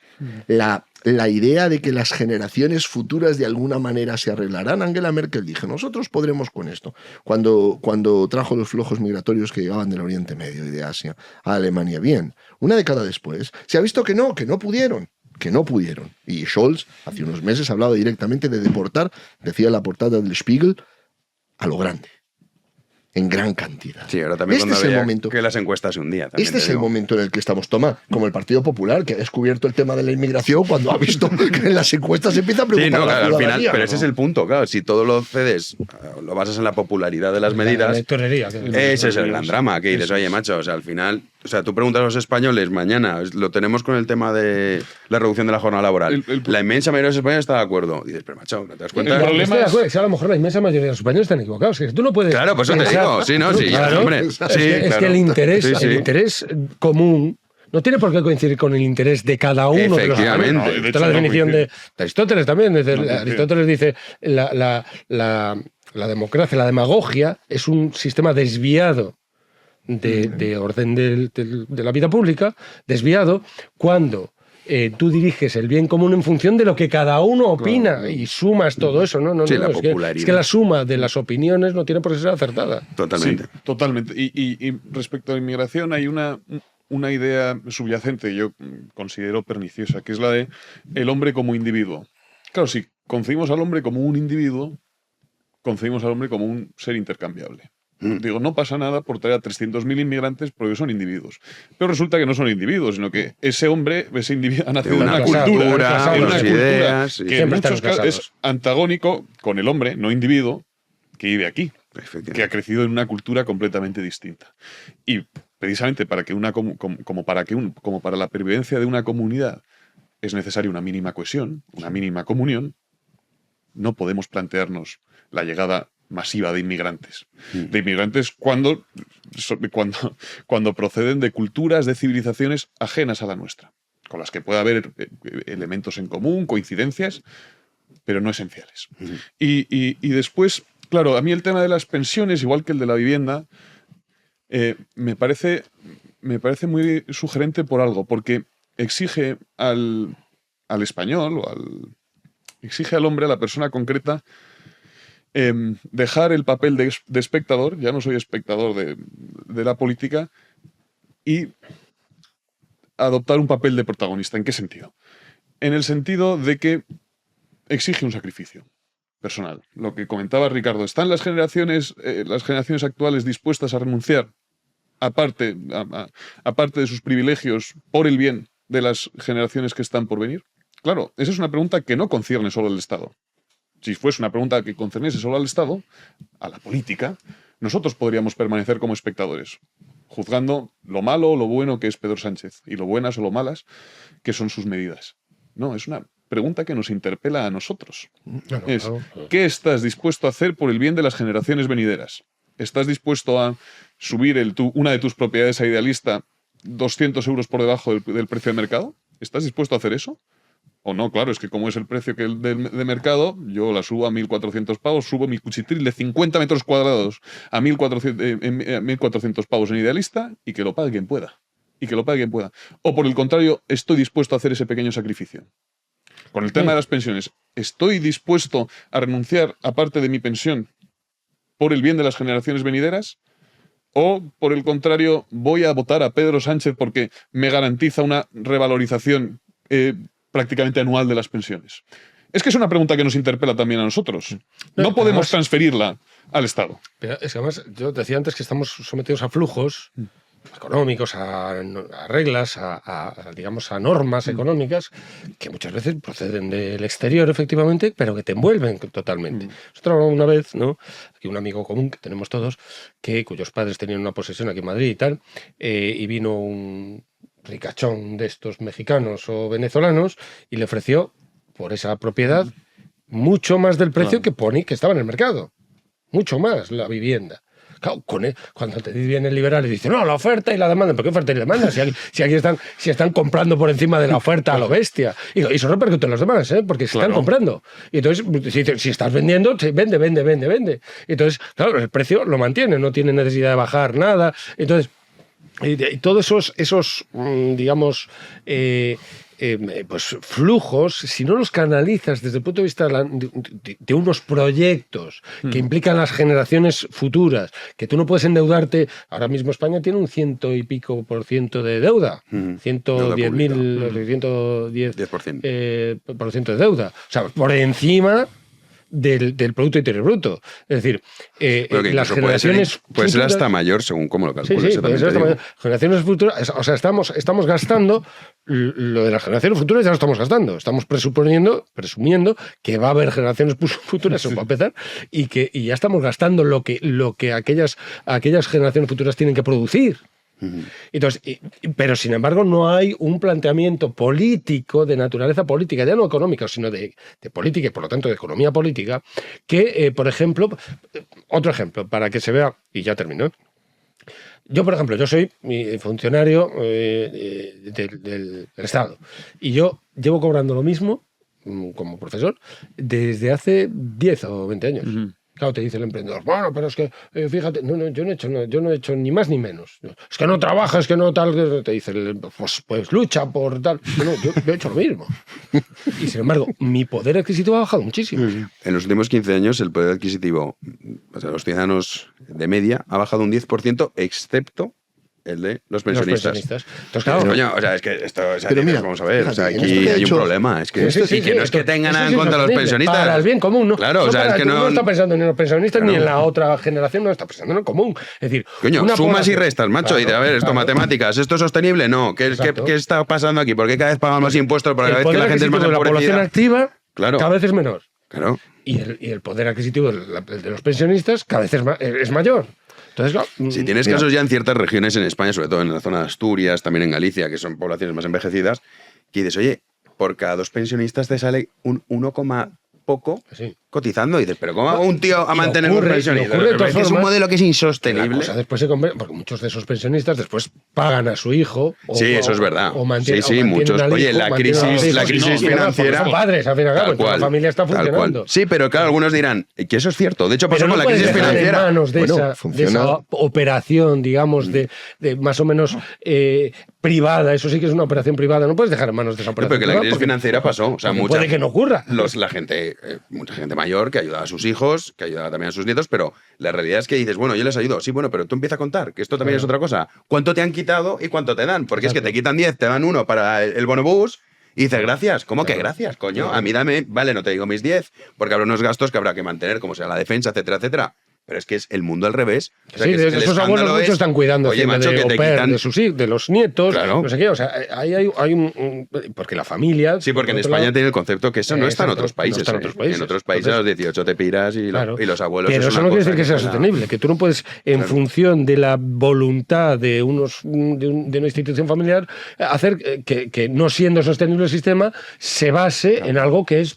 la idea de que las generaciones futuras de alguna manera se arreglarán. Angela Merkel dijo, nosotros podremos con esto. Cuando trajo los flujos migratorios que llegaban del Oriente Medio y de Asia a Alemania. Bien, una década después se ha visto que no pudieron. Y Scholz, hace unos meses, hablaba directamente de deportar, decía en la portada del Spiegel, a lo grande. en gran cantidad. Sí, ahora también Este cuando es el había momento. que las encuestas un día. También Este te es el digo. momento en el que estamos, Tomás, como el Partido Popular, que ha descubierto el tema de la inmigración cuando ha visto que en las encuestas se empieza a Sí, preguntar no, a la claro, al final, ciudadanía, pero ¿no? ese es el punto, claro. Si todo lo cedes, lo basas en la popularidad de las medidas, electorería, ese es el gran drama. Que dices, oye, macho, o sea, al final, o sea, tú preguntas a los españoles mañana, lo tenemos con el tema de la reducción de la jornada laboral. La inmensa mayoría de los españoles está de acuerdo. Dices, pero macho, ¿no te das cuenta? El problema es que a lo mejor la inmensa mayoría de los españoles están equivocados. Que tú no puedes. Claro, pues eso te digo. Sí, no, sí, Claro, hombre. es Sí, que claro. el interés, Sí, sí. el interés común no tiene por qué coincidir con el interés de cada uno de los Efectivamente. españoles. No, de Esta hecho, es la no definición de coincide. Aristóteles también. coincide. Aristóteles dice la democracia, la demagogia es un sistema desviado de orden de la vida pública, desviado cuando tú diriges el bien común en función de lo que cada uno opina y sumas todo eso. No, Sí, la es popularidad. que la suma de las opiniones no tiene por qué ser acertada. Totalmente. Sí, totalmente. Y respecto a la inmigración hay una idea subyacente que yo considero perniciosa, que es la de el hombre como individuo. Claro, si concebimos al hombre como un individuo, concebimos al hombre como un ser intercambiable. Digo, no pasa nada por traer a 300.000 inmigrantes porque son individuos. Pero resulta que no son individuos, sino que ese hombre, ese individuo, ha nacido en una cultura, en una cultura que en muchos casos es antagónico con el hombre, no individuo, que vive aquí, que ha crecido en una cultura completamente distinta. Y precisamente para que como para la pervivencia de una comunidad es necesaria una mínima cohesión, una mínima comunión, no podemos plantearnos la llegada masiva de inmigrantes. De inmigrantes cuando proceden de culturas, de civilizaciones ajenas a la nuestra, con las que puede haber elementos en común, coincidencias, pero no esenciales. Y después, claro, a mí el tema de las pensiones, igual que el de la vivienda, me parece muy sugerente por algo, porque exige al español exige al hombre, a la persona concreta, dejar el papel de espectador, ya no soy espectador de la política, y adoptar un papel de protagonista. ¿En qué sentido? En el sentido de que exige un sacrificio personal. Lo que comentaba Ricardo, ¿están las generaciones actuales dispuestas a renunciar, aparte de sus privilegios, por el bien de las generaciones que están por venir? Claro, esa es una pregunta que no concierne solo al Estado. Si fuese una pregunta que concerniese solo al Estado, a la política, nosotros podríamos permanecer como espectadores, juzgando lo malo o lo bueno que es Pedro Sánchez y lo buenas o lo malas que son sus medidas. No, es una pregunta que nos interpela a nosotros. ¿Qué estás dispuesto a hacer por el bien de las generaciones venideras? ¿Estás dispuesto a subir una de tus propiedades a Idealista 200 euros por debajo del precio de mercado? ¿Estás dispuesto a hacer eso? O no, claro, es que como es el precio de mercado, yo la subo a 1.400 pavos, subo mi cuchitril de 50 metros cuadrados a 1.400 pavos en Idealista y que lo pague quien pueda. O por el contrario, estoy dispuesto a hacer ese pequeño sacrificio. Con el tema de las pensiones, ¿estoy dispuesto a renunciar a parte de mi pensión por el bien de las generaciones venideras? ¿O, por el contrario, voy a votar a Pedro Sánchez porque me garantiza una revalorización prácticamente anual de las pensiones? Es que es una pregunta que nos interpela también a nosotros. No podemos transferirla al Estado. Pero es que además, yo decía antes que estamos sometidos a flujos económicos, a reglas, digamos, a normas económicas que muchas veces proceden del exterior, efectivamente, pero que te envuelven totalmente. Nosotros hablamos una vez, ¿no? Aquí un amigo común que tenemos todos, cuyos padres tenían una posesión aquí en Madrid y tal, y vino un ricachón de estos mexicanos o venezolanos y le ofreció por esa propiedad mucho más del precio que estaba en el mercado. Mucho más la vivienda. Claro, cuando te viene el liberal y dice, no, la oferta y la demanda. ¿Por qué oferta y demanda? Si aquí están comprando por encima de la oferta a lo bestia. Y eso repercute en los demás, porque se están comprando. Y entonces, si estás vendiendo, vende. Y entonces, claro, el precio lo mantiene, no tiene necesidad de bajar nada. Entonces, y todos esos digamos, pues flujos, si no los canalizas desde el punto de vista de unos proyectos que implican las generaciones futuras, que tú no puedes endeudarte. Ahora mismo España tiene un 100 y pico % de deuda, 110.000, 110% de deuda. O sea, por encima del Producto Interior Bruto. Es decir, las generaciones puede ser futuras, hasta mayor según cómo lo calcules. Sí, puede ser hasta mayor. Generaciones futuras, o sea, estamos gastando lo de las generaciones futuras, ya lo estamos gastando. Estamos presumiendo que va a haber generaciones futuras, eso va a empezar, y ya estamos gastando lo que aquellas generaciones futuras tienen que producir. Entonces, pero sin embargo no hay un planteamiento político, de naturaleza política, ya no económica, sino de política y por lo tanto de economía política, que, por ejemplo, otro ejemplo, para que se vea, y ya terminó. Yo, por ejemplo, yo soy funcionario del Estado y yo llevo cobrando lo mismo como profesor desde hace 10 o 20 años. Claro, te dice el emprendedor, bueno, pero es que, fíjate, yo no he hecho ni más ni menos. Es que no trabajas, es que no tal, te dice, pues lucha por tal. No, yo he hecho lo mismo. Y sin embargo, mi poder adquisitivo ha bajado muchísimo. En los últimos 15 años el poder adquisitivo, o sea, los ciudadanos de media, ha bajado un 10%, excepto el de los pensionistas. Entonces, claro, coño, o sea, es que esto, o sea, pero mira, vamos a ver, fíjate, o sea, en aquí esto que hay hecho, un problema, es que, que no es que tengan nada en contra de los pensionistas. Para el bien común, ¿no? Claro, o sea, es que no está pensando ni en los pensionistas claro, ni en la otra generación, no está pensando en el común. Es decir, coño, sumas y restas, macho, claro, y dice, a ver, esto matemáticas, ¿esto es sostenible? No, ¿qué está pasando aquí? ¿Por qué cada vez pagamos más impuestos? Porque cada vez que la gente es más de la población empobrecida. activa Claro. cada vez es menor. Claro. Y el poder adquisitivo de los pensionistas cada vez es mayor. Entonces, claro, si tienes casos ya en ciertas regiones en España, sobre todo en la zona de Asturias, también en Galicia, que son poblaciones más envejecidas, que dices, oye, por cada 2 pensionistas te sale un 1, poco cotizando. Y dices, pero ¿cómo va un tío a mantener un pensionista? Es un modelo que es insostenible. Después porque muchos de esos pensionistas después pagan a su hijo. Sí, eso es verdad. O mantienen, sí, muchos. Oye, la crisis financiera. Son padres, al fin y al cabo, la familia está funcionando. Sí, pero claro, algunos dirán que eso es cierto. De hecho, pasó con la crisis financiera. En manos de esa operación, digamos, de más o menos privada. Eso sí que es una operación privada. No puedes dejar en manos de esa operación. Pero que la crisis financiera pasó. O sea, puede que no ocurra. Mucha gente mayor que ayudaba a sus hijos, que ayudaba también a sus nietos, pero la realidad es que dices, bueno, yo les ayudo. Sí, bueno, pero tú empieza a contar, que esto también es otra cosa. ¿Cuánto te han quitado y cuánto te dan? Porque es que te quitan 10, te dan 1 para el bonobús y dices, gracias. ¿Cómo que gracias, coño? A mí dame, vale, no te digo mis 10, porque habrá unos gastos que habrá que mantener, como sea la defensa, etcétera, etcétera. Pero es que es el mundo al revés. O sea, sí, de esos abuelos muchos están cuidando de los nietos, claro. No sé qué. O sea, hay un porque la familia. Sí, porque en España tiene el concepto que eso no está en otros países. No está en otros países. En otros países a los 18 te piras y los abuelos. Pero eso no quiere decir que sea sostenible, que tú no puedes, en función de la voluntad de una institución familiar, hacer que no siendo sostenible el sistema se base en algo que es,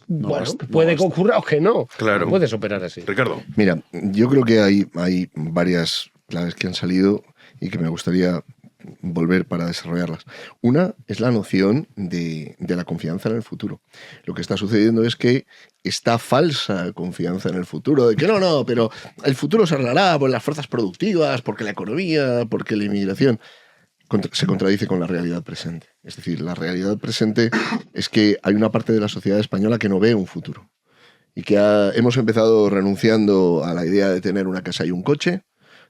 puede que ocurra o que no. Claro. No puedes operar así. Ricardo. Mira, yo creo que hay varias claves que han salido y que me gustaría volver para desarrollarlas. Una es la noción de la confianza en el futuro. Lo que está sucediendo es que esta falsa confianza en el futuro, de que no, pero el futuro se arreglará por las fuerzas productivas, porque la economía, porque la inmigración, se contradice con la realidad presente. Es decir, la realidad presente es que hay una parte de la sociedad española que no ve un futuro. Y que hemos empezado renunciando a la idea de tener una casa y un coche,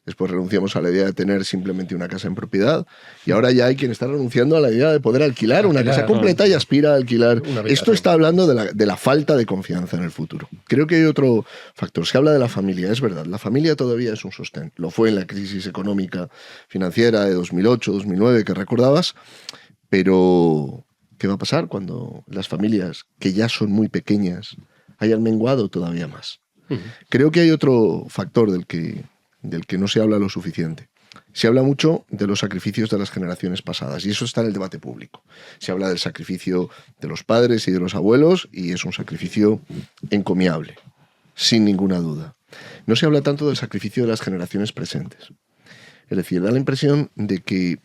después renunciamos a la idea de tener simplemente una casa en propiedad, y ahora ya hay quien está renunciando a la idea de poder alquilar una casa completa y aspira a alquilar. Esto está hablando de la falta de confianza en el futuro. Creo que hay otro factor. Se habla de la familia, es verdad. La familia todavía es un sostén. Lo fue en la crisis económica financiera de 2008, 2009 que recordabas, pero ¿qué va a pasar cuando las familias, que ya son muy pequeñas, hayan menguado todavía más? Creo que hay otro factor del que no se habla lo suficiente. Se habla mucho de los sacrificios de las generaciones pasadas y eso está en el debate público. Se habla del sacrificio de los padres y de los abuelos y es un sacrificio encomiable, sin ninguna duda. No se habla tanto del sacrificio de las generaciones presentes. Es decir, da la impresión de que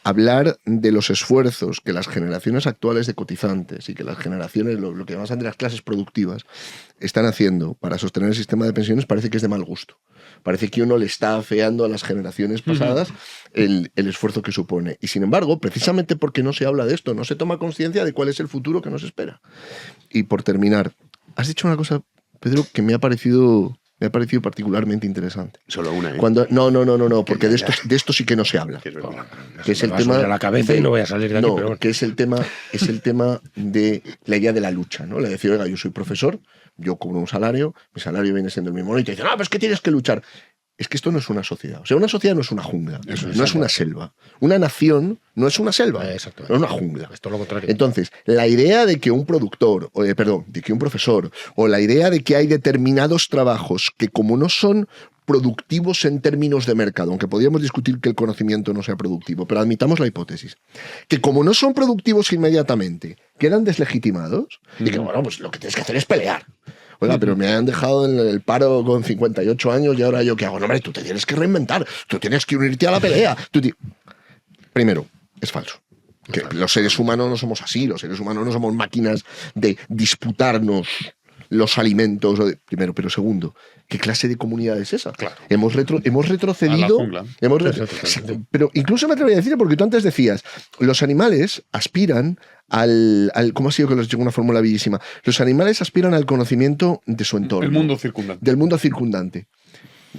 hablar de los esfuerzos que las generaciones actuales de cotizantes y que las generaciones, lo que llaman de las clases productivas, están haciendo para sostener el sistema de pensiones parece que es de mal gusto. Parece que uno le está afeando a las generaciones pasadas el esfuerzo que supone. Y sin embargo, precisamente porque no se habla de esto, no se toma conciencia de cuál es el futuro que nos espera. Y por terminar, has dicho una cosa, Pedro, que me ha parecido particularmente interesante. Solo una, ¿eh? No, porque de esto sí que no se habla. Que es el tema a la cabeza y no voy a salir de aquí, pero bueno. Que es el tema de la idea de la lucha, ¿no? Le decía, oiga, yo soy profesor, yo cobro un salario, mi salario viene siendo el mismo, y te dicen, no, pero es que tienes que luchar. Es que esto no es una sociedad. O sea, una sociedad no es una jungla, no es una selva. Una nación no es una selva, no es una jungla. Es todo lo contrario. Entonces, la idea de que un productor, de que un profesor, o la idea de que hay determinados trabajos que como no son productivos en términos de mercado, aunque podríamos discutir que el conocimiento no sea productivo, pero admitamos la hipótesis, que como no son productivos inmediatamente, quedan deslegitimados, y que bueno, pues lo que tienes que hacer es pelear. Oiga, pero me han dejado en el paro con 58 años y ahora yo qué hago. No, hombre, tú te tienes que reinventar, tú tienes que unirte a la pelea. Primero, es falso. Que los seres humanos no somos así, los seres humanos no somos máquinas de disputarnos los alimentos. Primero, pero segundo, ¿qué clase de comunidad es esa? Claro. Hemos retrocedido. Pero incluso me atrevería a decir, porque tú antes decías, los animales aspiran al ¿cómo ha sido que les llegó una fórmula bellísima? Los animales aspiran al conocimiento de su entorno. El mundo circundante. Del mundo circundante.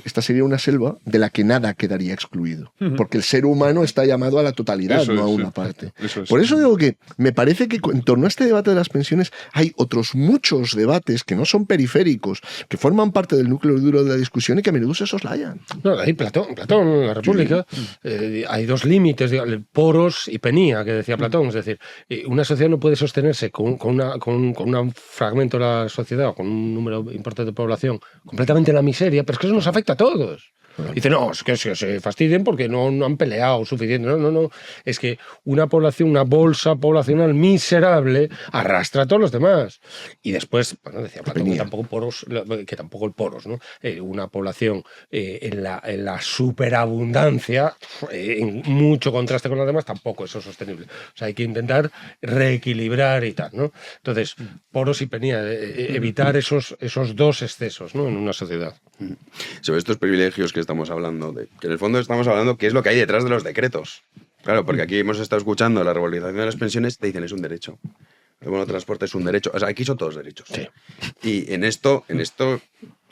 Esta sería una selva de la que nada quedaría excluido, porque el ser humano está llamado a la totalidad, no a una parte. Por eso digo que me parece que en torno a este debate de las pensiones hay otros muchos debates que no son periféricos, que forman parte del núcleo duro de la discusión y que a menudo se soslayan. No, ahí Platón, la República, hay dos límites, poros y penía, que decía Platón. Es decir, una sociedad no puede sostenerse con un fragmento de la sociedad o con un número importante de población completamente en la miseria, pero es que eso nos afecta a todos. Dice, no, es que se fastidien porque no han peleado suficiente. No. Es que una población, una bolsa poblacional miserable arrastra a todos los demás. Y después, bueno, decía Platón que tampoco el poros, ¿no? Una población en la superabundancia, en mucho contraste con los demás, tampoco eso es sostenible. O sea, hay que intentar reequilibrar y tal, ¿no? Entonces, poros y penía, evitar esos dos excesos, ¿no? En una sociedad. Sobre estos privilegios que estamos hablando, que en el fondo estamos hablando qué es lo que hay detrás de los decretos. Claro, porque aquí hemos estado escuchando la revalorización de las pensiones, te dicen es un derecho. El bono de transporte es un derecho. O sea, aquí son todos derechos. Sí. Y en esto,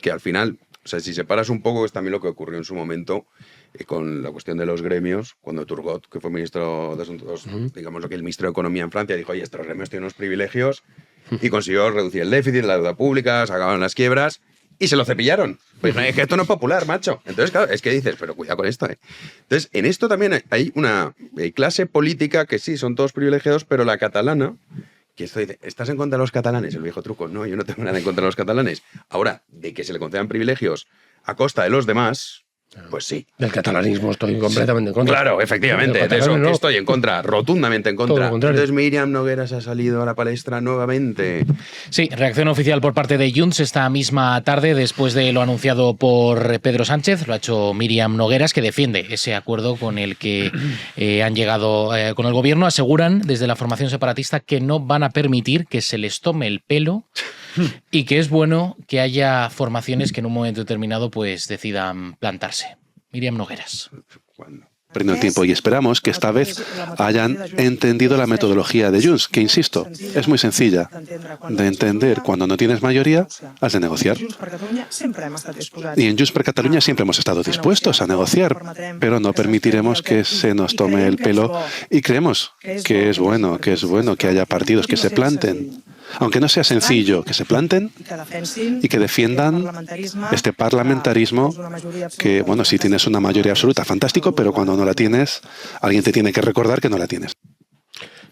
que al final, o sea, si separas un poco, es también lo que ocurrió en su momento con la cuestión de los gremios, cuando Turgot, que fue ministro de Asuntos, digamos lo que el ministro de Economía en Francia, dijo, oye, estos gremios tienen unos privilegios, y consiguió reducir el déficit, la deuda pública, se acabaron las quiebras, y se lo cepillaron. Pues es que esto no es popular, macho. Entonces, claro, es que dices, pero cuidado con esto. Entonces, en esto también hay una clase política que sí, son todos privilegiados, pero la catalana, que esto dice, ¿estás en contra de los catalanes? El viejo truco, no, yo no tengo nada en contra de los catalanes. Ahora, de que se le concedan privilegios a costa de los demás, pues sí. Del catalanismo estoy completamente en contra. Claro, efectivamente, de eso estoy en contra, rotundamente en contra. Entonces Míriam Nogueras ha salido a la palestra nuevamente. Sí, reacción oficial por parte de Junts esta misma tarde después de lo anunciado por Pedro Sánchez. Lo ha hecho Míriam Nogueras, que defiende ese acuerdo con el que han llegado con el gobierno. Aseguran desde la formación separatista que no van a permitir que se les tome el pelo y que es bueno que haya formaciones que en un momento determinado pues decidan plantarse. Míriam Nogueras. Perdiendo tiempo y esperamos que esta vez hayan entendido la metodología de Junts, que insisto, es muy sencilla de entender. Cuando no tienes mayoría, has de negociar. Y en Junts per Catalunya siempre hemos estado dispuestos a negociar, pero no permitiremos que se nos tome el pelo y creemos que es bueno que haya partidos que se planten. Aunque no sea sencillo, que se planten y que defiendan este parlamentarismo que, bueno, si tienes una mayoría absoluta, fantástico, pero cuando no la tienes, alguien te tiene que recordar que no la tienes.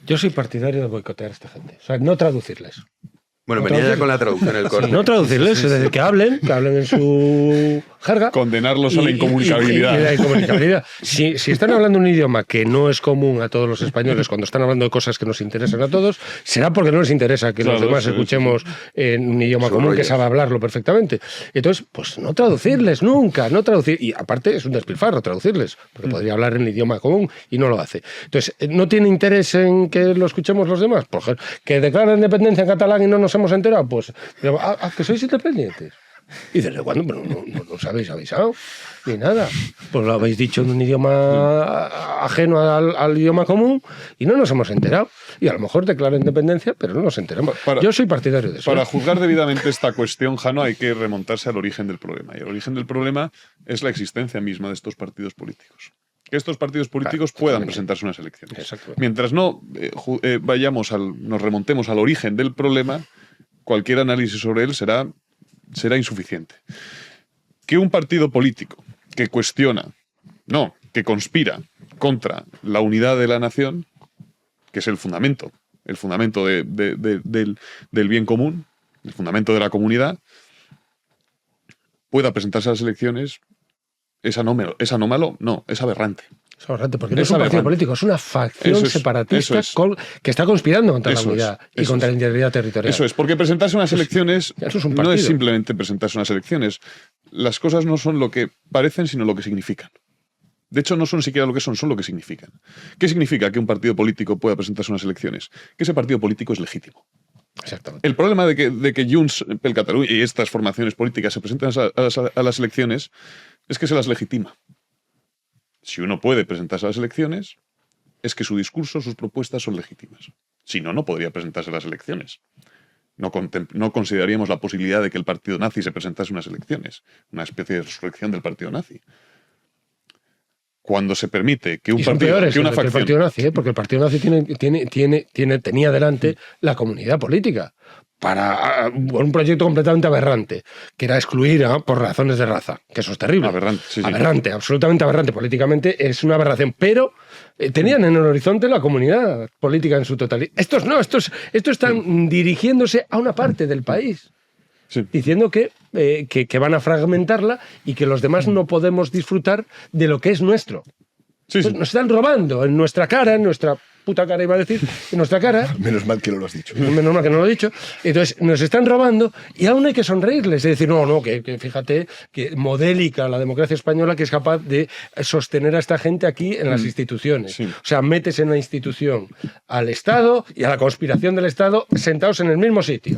Yo soy partidario de boicotear a esta gente, o sea, no traducirles. Bueno, venía ya con la traducción el corte. No traducirles, es decir, que hablen en su jerga. Condenarlos a la incomunicabilidad. Y la incomunicabilidad. Si están hablando un idioma que no es común a todos los españoles, cuando están hablando de cosas que nos interesan a todos, será porque no les interesa que los demás escuchemos en un idioma común que sabe hablarlo perfectamente. Entonces, pues no traducirles nunca, no traducir. Y aparte es un despilfarro traducirles, porque podría hablar en el idioma común y no lo hace. Entonces, ¿no tiene interés en que lo escuchemos los demás? Por ejemplo, que declaran independencia en catalán y no nos hemos enterado, pues, que sois independientes. ¿Y desde cuándo? Pero no os habéis avisado, ni nada. Pues lo habéis dicho en un idioma ajeno al idioma común y no nos hemos enterado. Y a lo mejor declara independencia, pero no nos enteramos. Yo soy partidario de eso. Para juzgar debidamente esta cuestión, Jano, hay que remontarse al origen del problema. Y el origen del problema es la existencia misma de estos partidos políticos. Que estos partidos políticos puedan presentarse unas elecciones. Mientras no nos remontemos al origen del problema, cualquier análisis sobre él será insuficiente. Que un partido político que que conspira contra la unidad de la nación, que es el fundamento del bien común, el fundamento de la comunidad, pueda presentarse a las elecciones, es aberrante. Es aberrante, porque no es un partido político, es una facción separatista que está conspirando contra la unidad y contra la integridad territorial. Eso es, porque presentarse a unas elecciones no es simplemente presentarse a unas elecciones. Las cosas no son lo que parecen, sino lo que significan. De hecho, no son ni siquiera lo que son lo que significan. ¿Qué significa que un partido político pueda presentarse a unas elecciones? Que ese partido político es legítimo. Exactamente. El problema de que Junts per Catalunya y estas formaciones políticas se presenten a las elecciones es que se las legitima. Si uno puede presentarse a las elecciones, es que su discurso, sus propuestas son legítimas. Si no, no podría presentarse a las elecciones. No consideraríamos la posibilidad de que el partido nazi se presentase a unas elecciones. Una especie de resurrección del partido nazi. Cuando se permite que un partido, que una facción... El partido nazi, porque el partido nazi tenía delante la comunidad política para un proyecto completamente aberrante, que era excluir por razones de raza, que eso es terrible. Aberrante, sí. Aberrante, absolutamente aberrante. Políticamente es una aberración, pero tenían en el horizonte la comunidad política en su totalidad. Estos están dirigiéndose a una parte del país. Sí. Diciendo que van a fragmentarla y que los demás no podemos disfrutar de lo que es nuestro. Sí. Nos están robando en nuestra cara, en nuestra puta cara iba a decir, en nuestra cara. Menos mal que no lo has dicho. Menos mal que no lo he dicho. Entonces nos están robando y aún hay que sonreírles. Es decir, que fíjate que modélica la democracia española, que es capaz de sostener a esta gente aquí en las instituciones. Sí. O sea, metes en la institución al Estado y a la conspiración del Estado sentados en el mismo sitio.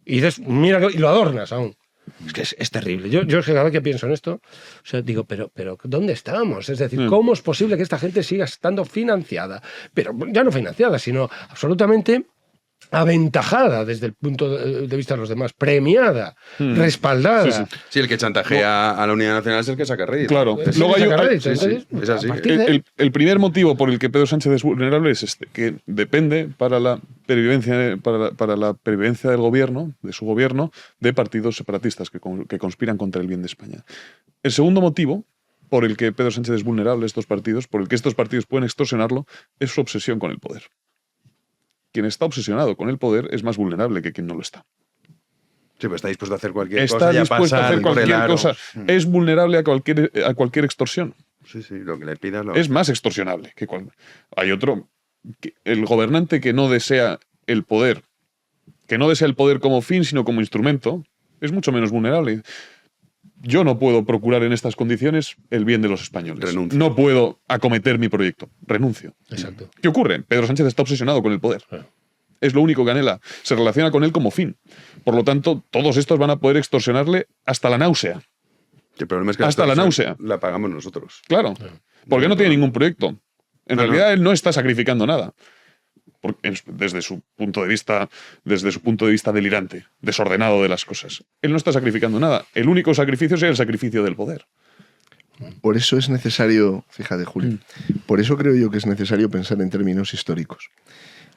Y dices, mira, y lo adornas aún. Es que es terrible. Yo cada vez que pienso en esto, digo, pero ¿dónde estamos? Es decir, ¿cómo es posible que esta gente siga estando financiada? Pero ya no financiada, sino absolutamente aventajada desde el punto de vista de los demás, premiada, respaldada. Sí, el que chantajea a la Unidad Nacional es el que saca rédito. Claro. Luego es así. El primer motivo por el que Pedro Sánchez es vulnerable es que depende para la pervivencia, para la pervivencia del gobierno, de su gobierno, de partidos separatistas que conspiran contra el bien de España. El segundo motivo por el que Pedro Sánchez es vulnerable a estos partidos, por el que estos partidos pueden extorsionarlo, es su obsesión con el poder. Quien está obsesionado con el poder es más vulnerable que quien no lo está. Sí, pero está dispuesto a hacer cualquier cosa. Está dispuesto a hacer cualquier cosa. Es vulnerable a cualquier extorsión. Sí, lo que le pidas es más extorsionable que hay otro. El gobernante que no desea el poder, como fin, sino como instrumento, es mucho menos vulnerable. Yo no puedo procurar en estas condiciones el bien de los españoles. Renuncio. No puedo acometer mi proyecto. Renuncio. Exacto. ¿Qué ocurre? Pedro Sánchez está obsesionado con el poder. Es lo único que anhela. Se relaciona con él como fin. Por lo tanto, todos estos van a poder extorsionarle hasta la náusea. El problema es que hasta la náusea la pagamos nosotros. Claro. Porque no tiene ningún proyecto. En realidad, él no está sacrificando nada. Desde su punto de vista delirante, desordenado de las cosas. Él no está sacrificando nada. El único sacrificio es el sacrificio del poder. Por eso es necesario, fíjate, Julio, por eso creo yo que es necesario pensar en términos históricos.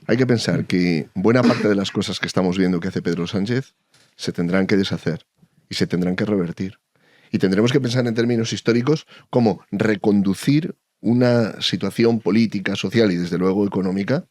Hay que pensar que buena parte de las cosas que estamos viendo que hace Pedro Sánchez se tendrán que deshacer y se tendrán que revertir. Y tendremos que pensar en términos históricos cómo reconducir una situación política, social y desde luego económica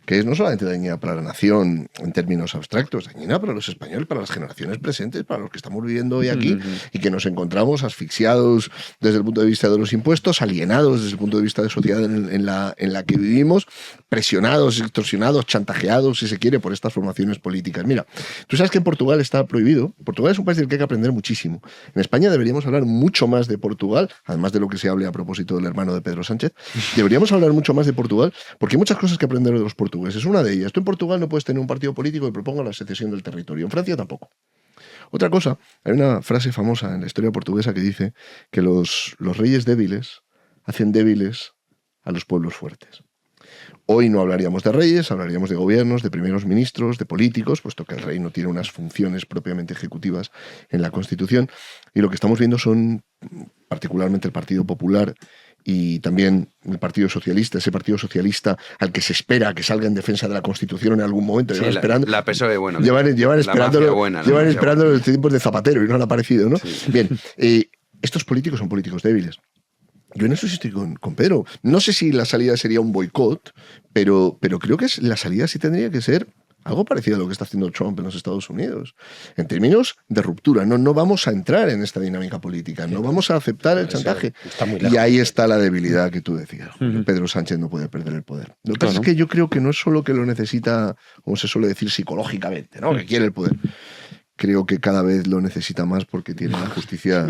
que es no solamente dañina para la nación en términos abstractos, dañina para los españoles, para las generaciones presentes, para los que estamos viviendo hoy aquí y que nos encontramos asfixiados desde el punto de vista de los impuestos, alienados desde el punto de vista de sociedad en la que vivimos, presionados, extorsionados, chantajeados, si se quiere, por estas formaciones políticas. Mira, tú sabes que en Portugal está prohibido. Portugal es un país del que hay que aprender muchísimo. En España deberíamos hablar mucho más de Portugal, además de lo que se hable a propósito del hermano de Pedro Sánchez. Deberíamos hablar mucho más de Portugal porque hay muchas cosas que aprender de los portugueses. Es una de ellas. Tú en Portugal no puedes tener un partido político que proponga la secesión del territorio. En Francia tampoco. Otra cosa, hay una frase famosa en la historia portuguesa que dice que los reyes débiles hacen débiles a los pueblos fuertes. Hoy no hablaríamos de reyes, hablaríamos de gobiernos, de primeros ministros, de políticos, puesto que el rey no tiene unas funciones propiamente ejecutivas en la Constitución. Y lo que estamos viendo son, particularmente el Partido Popular y también el Partido Socialista, ese Partido Socialista al que se espera que salga en defensa de la Constitución en algún momento. Sí, llevan esperando, la PSOE, bueno. llevan esperándolo, llevan esperándolo desde tiempos de Zapatero y no han aparecido, ¿no? Sí. Bien, estos políticos son políticos débiles. Yo en eso sí estoy con Pedro. No sé si la salida sería un boicot, pero creo que la salida sí tendría que ser algo parecido a lo que está haciendo Trump en los Estados Unidos. En términos de ruptura, no vamos a entrar en esta dinámica política, no vamos a aceptar el chantaje. Y ahí está la debilidad que tú decías. Pedro Sánchez no puede perder el poder. Lo que pasa es que yo creo que no es solo que lo necesita, como se suele decir, psicológicamente, ¿no? Que quiere el poder. Creo que cada vez lo necesita más porque tiene la justicia.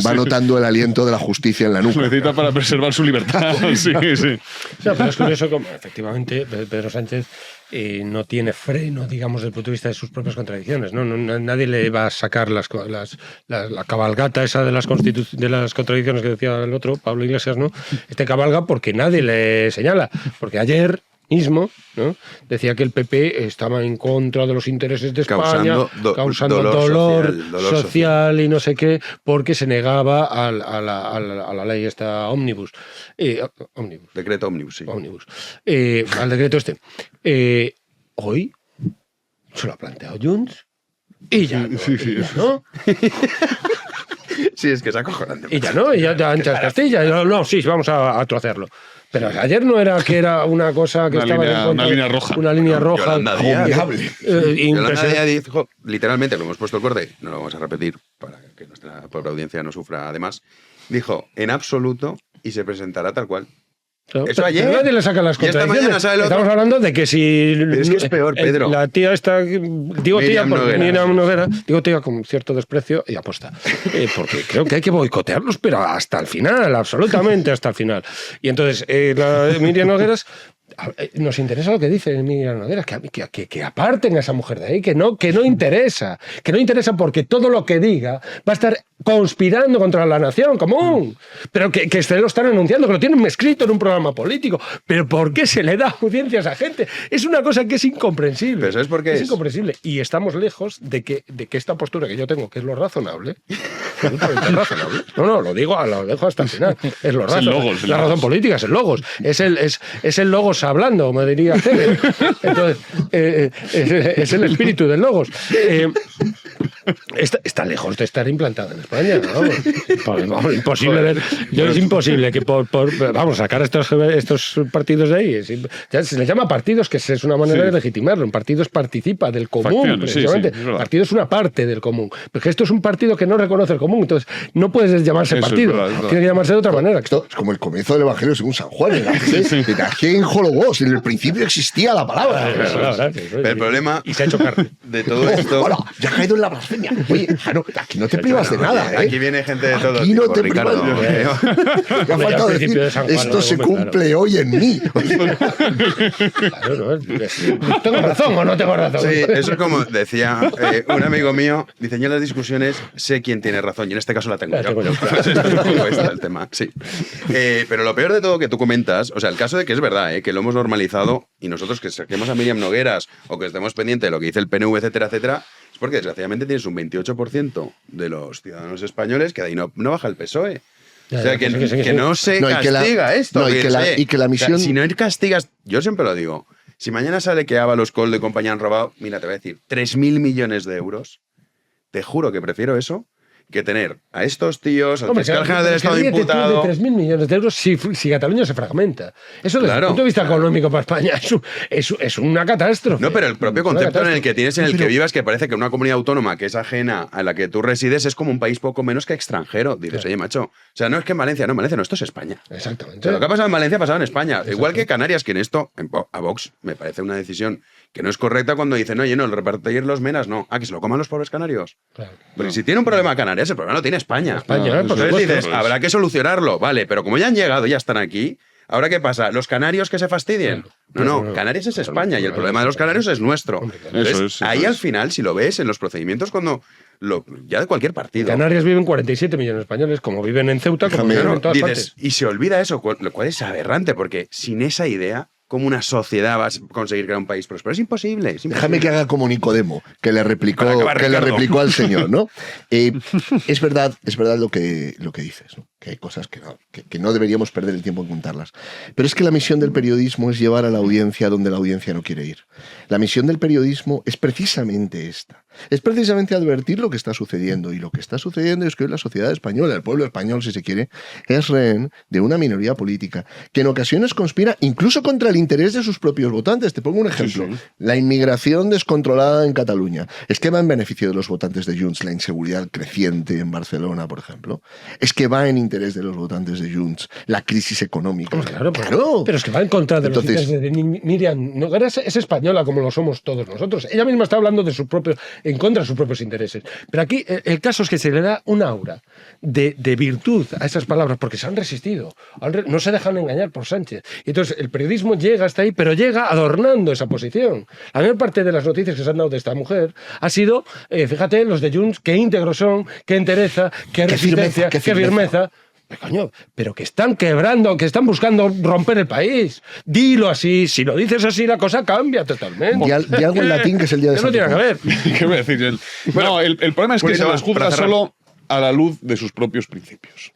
Va notando el aliento de la justicia en la nuca. Lo necesita para preservar su libertad. Sí. No, pero es curioso como efectivamente Pedro Sánchez no tiene freno, digamos, desde el punto de vista de sus propias contradicciones. No, nadie le va a sacar la cabalgata esa de las contradicciones que decía el otro, Pablo Iglesias, ¿no? Cabalga porque nadie le señala. Porque ayer mismo, ¿no? Decía que el PP estaba en contra de los intereses de España, causando dolor social y no sé qué, porque se negaba a la ley esta ómnibus. Decreto ómnibus, sí. Ómnibus. Al decreto este. Hoy se lo ha planteado Junts y ya no. ¿no? Sí, es que es acojonante. Y ya no, y ya anchas Castilla. No, sí, vamos a trocearlo. Pero ayer no era que era una cosa que estaba en contra. Una línea roja. Una línea roja. Yolanda Díaz dijo, literalmente, lo hemos puesto el corte, no lo vamos a repetir para que nuestra pobre audiencia no sufra además. Dijo, en absoluto, y se presentará tal cual. Claro, eso ayer. Nadie le saca las contradicciones. Estamos hablando de que si. Pero es que es peor, Pedro. La tía está. Digo Miriam Noguera. Digo tía con cierto desprecio y aposta. Porque creo que hay que boicotearlos, pero hasta el final, absolutamente hasta el final. Y entonces, Miriam Nogueras. Nos interesa lo que dice Miriam Nogueras, que aparten a esa mujer de ahí, que no interesa porque todo lo que diga va a estar conspirando contra la nación común, pero que se lo están anunciando, que lo tienen escrito en un programa político, pero ¿por qué se le da audiencia a esa gente? Es una cosa que es incomprensible. ¿Pero sabes por qué es incomprensible, y estamos lejos de que esta postura que yo tengo, que es lo razonable, lo dejo hasta el final, es lo razonable, la razón política, es el logos, es el logos hablando, me diría Hegel. Entonces, es el espíritu del logos. Está lejos de estar implantada en España, ¿no? Imposible ver. Es imposible que vamos, sacar estos partidos de ahí. Ya se les llama partidos, que es una manera de legitimarlo. Un partido participa del común, precisamente. El partido es una parte del común. Porque esto es un partido que no reconoce el común. Entonces, no puedes llamarse partido. Tiene que llamarse de otra manera. Esto es como el comienzo del Evangelio según San Juan. En el principio existía la palabra. Pero el problema y se ha hecho carne de todo esto. Hola, ya ha caído en la blasfemia. Oye, aquí no te privas de nada. Aquí viene gente de todo. Aquí no te Ricardo. Me ha faltado decir, esto se cumple hoy en mí. Claro, ¿tengo razón o no tengo razón? Sí, eso es como decía un amigo mío. Dice, yo en las discusiones sé quién tiene razón, y en este caso la tengo yo. Está el tema, sí. Pero lo peor de todo que tú comentas, o sea, el caso de que es verdad, que lo hemos normalizado, y nosotros que saquemos a Miriam Nogueras o que estemos pendientes de lo que dice el PNV, etcétera, etcétera, es porque desgraciadamente tienes un 28% de los ciudadanos españoles que de ahí no baja el PSOE. O sea, que no se castiga esto. Y que la misión... O sea, si no castigas... Yo siempre lo digo. Si mañana sale que Ábalos, Coldo y compañía han robado, mira, te voy a decir, 3.000 millones de euros, te juro que prefiero eso que tener a estos tíos, al fiscal general del Estado imputado... de 3.000 millones de euros si Cataluña se fragmenta. Eso desde el punto de vista económico para España es una catástrofe. No, pero el propio concepto en el que tienes, en el que vivas, que parece que una comunidad autónoma que es ajena a la que tú resides es como un país poco menos que extranjero. Dices, oye, macho, o sea, no es que en Valencia, no, esto es España. Exactamente. O sea, lo que ha pasado en Valencia ha pasado en España. Igual que Canarias, que en esto, a Vox, me parece una decisión que no es correcta cuando dicen, oye, no, el repartir los menas, no. Que se lo coman los pobres canarios. Claro. Porque si tiene un problema Canarias, el problema lo tiene España. Entonces dices, habrá que solucionarlo, vale, pero como ya han llegado, ya están aquí, ¿ahora qué pasa? ¿Los canarios que se fastidien? No, Canarias es España y el problema de los canarios es nuestro. Entonces, ahí al final, si lo ves en los procedimientos, ya de cualquier partido. En Canarias viven 47 millones de españoles, como viven en Ceuta, como viven en todas partes. Y se olvida eso, lo cual es aberrante, porque sin esa idea, cómo una sociedad va a conseguir crear un país próspero. Es imposible. Déjame que haga como Nicodemo, que le replicó al Señor, ¿no? Es verdad lo que dices, ¿no? Que hay cosas que no deberíamos perder el tiempo en contarlas. Pero es que la misión del periodismo es llevar a la audiencia donde la audiencia no quiere ir. La misión del periodismo es precisamente esta. Es precisamente advertir lo que está sucediendo. Y lo que está sucediendo es que hoy la sociedad española, el pueblo español, si se quiere, es rehén de una minoría política que en ocasiones conspira incluso contra el interés de sus propios votantes. Te pongo un ejemplo. Sí. La inmigración descontrolada en Cataluña. Es que va en beneficio de los votantes de Junts la inseguridad creciente en Barcelona, por ejemplo. Es que va en interés de los votantes de Junts la crisis económica. Claro. Pero es que va en contra de los intereses de Miriam Nogueras. Es española como lo somos todos nosotros. Ella misma está hablando de en contra de sus propios intereses. Pero aquí el caso es que se le da un aura de virtud a esas palabras porque se han resistido. No se dejan engañar por Sánchez. Y entonces el periodismo llega hasta ahí, pero llega adornando esa posición. La mayor parte de las noticias que se han dado de esta mujer ha sido, fíjate, los de Junts, qué íntegros son, qué entereza, qué resistencia, qué firmeza. Coño, pero que están quebrando, que están buscando romper el país. Dilo así, si lo dices así la cosa cambia totalmente. Di algo en latín que es el día de Santo. No tiene que ver. ¿Qué voy a decir? Bueno, el problema es que se las juzga solo a la luz de sus propios principios.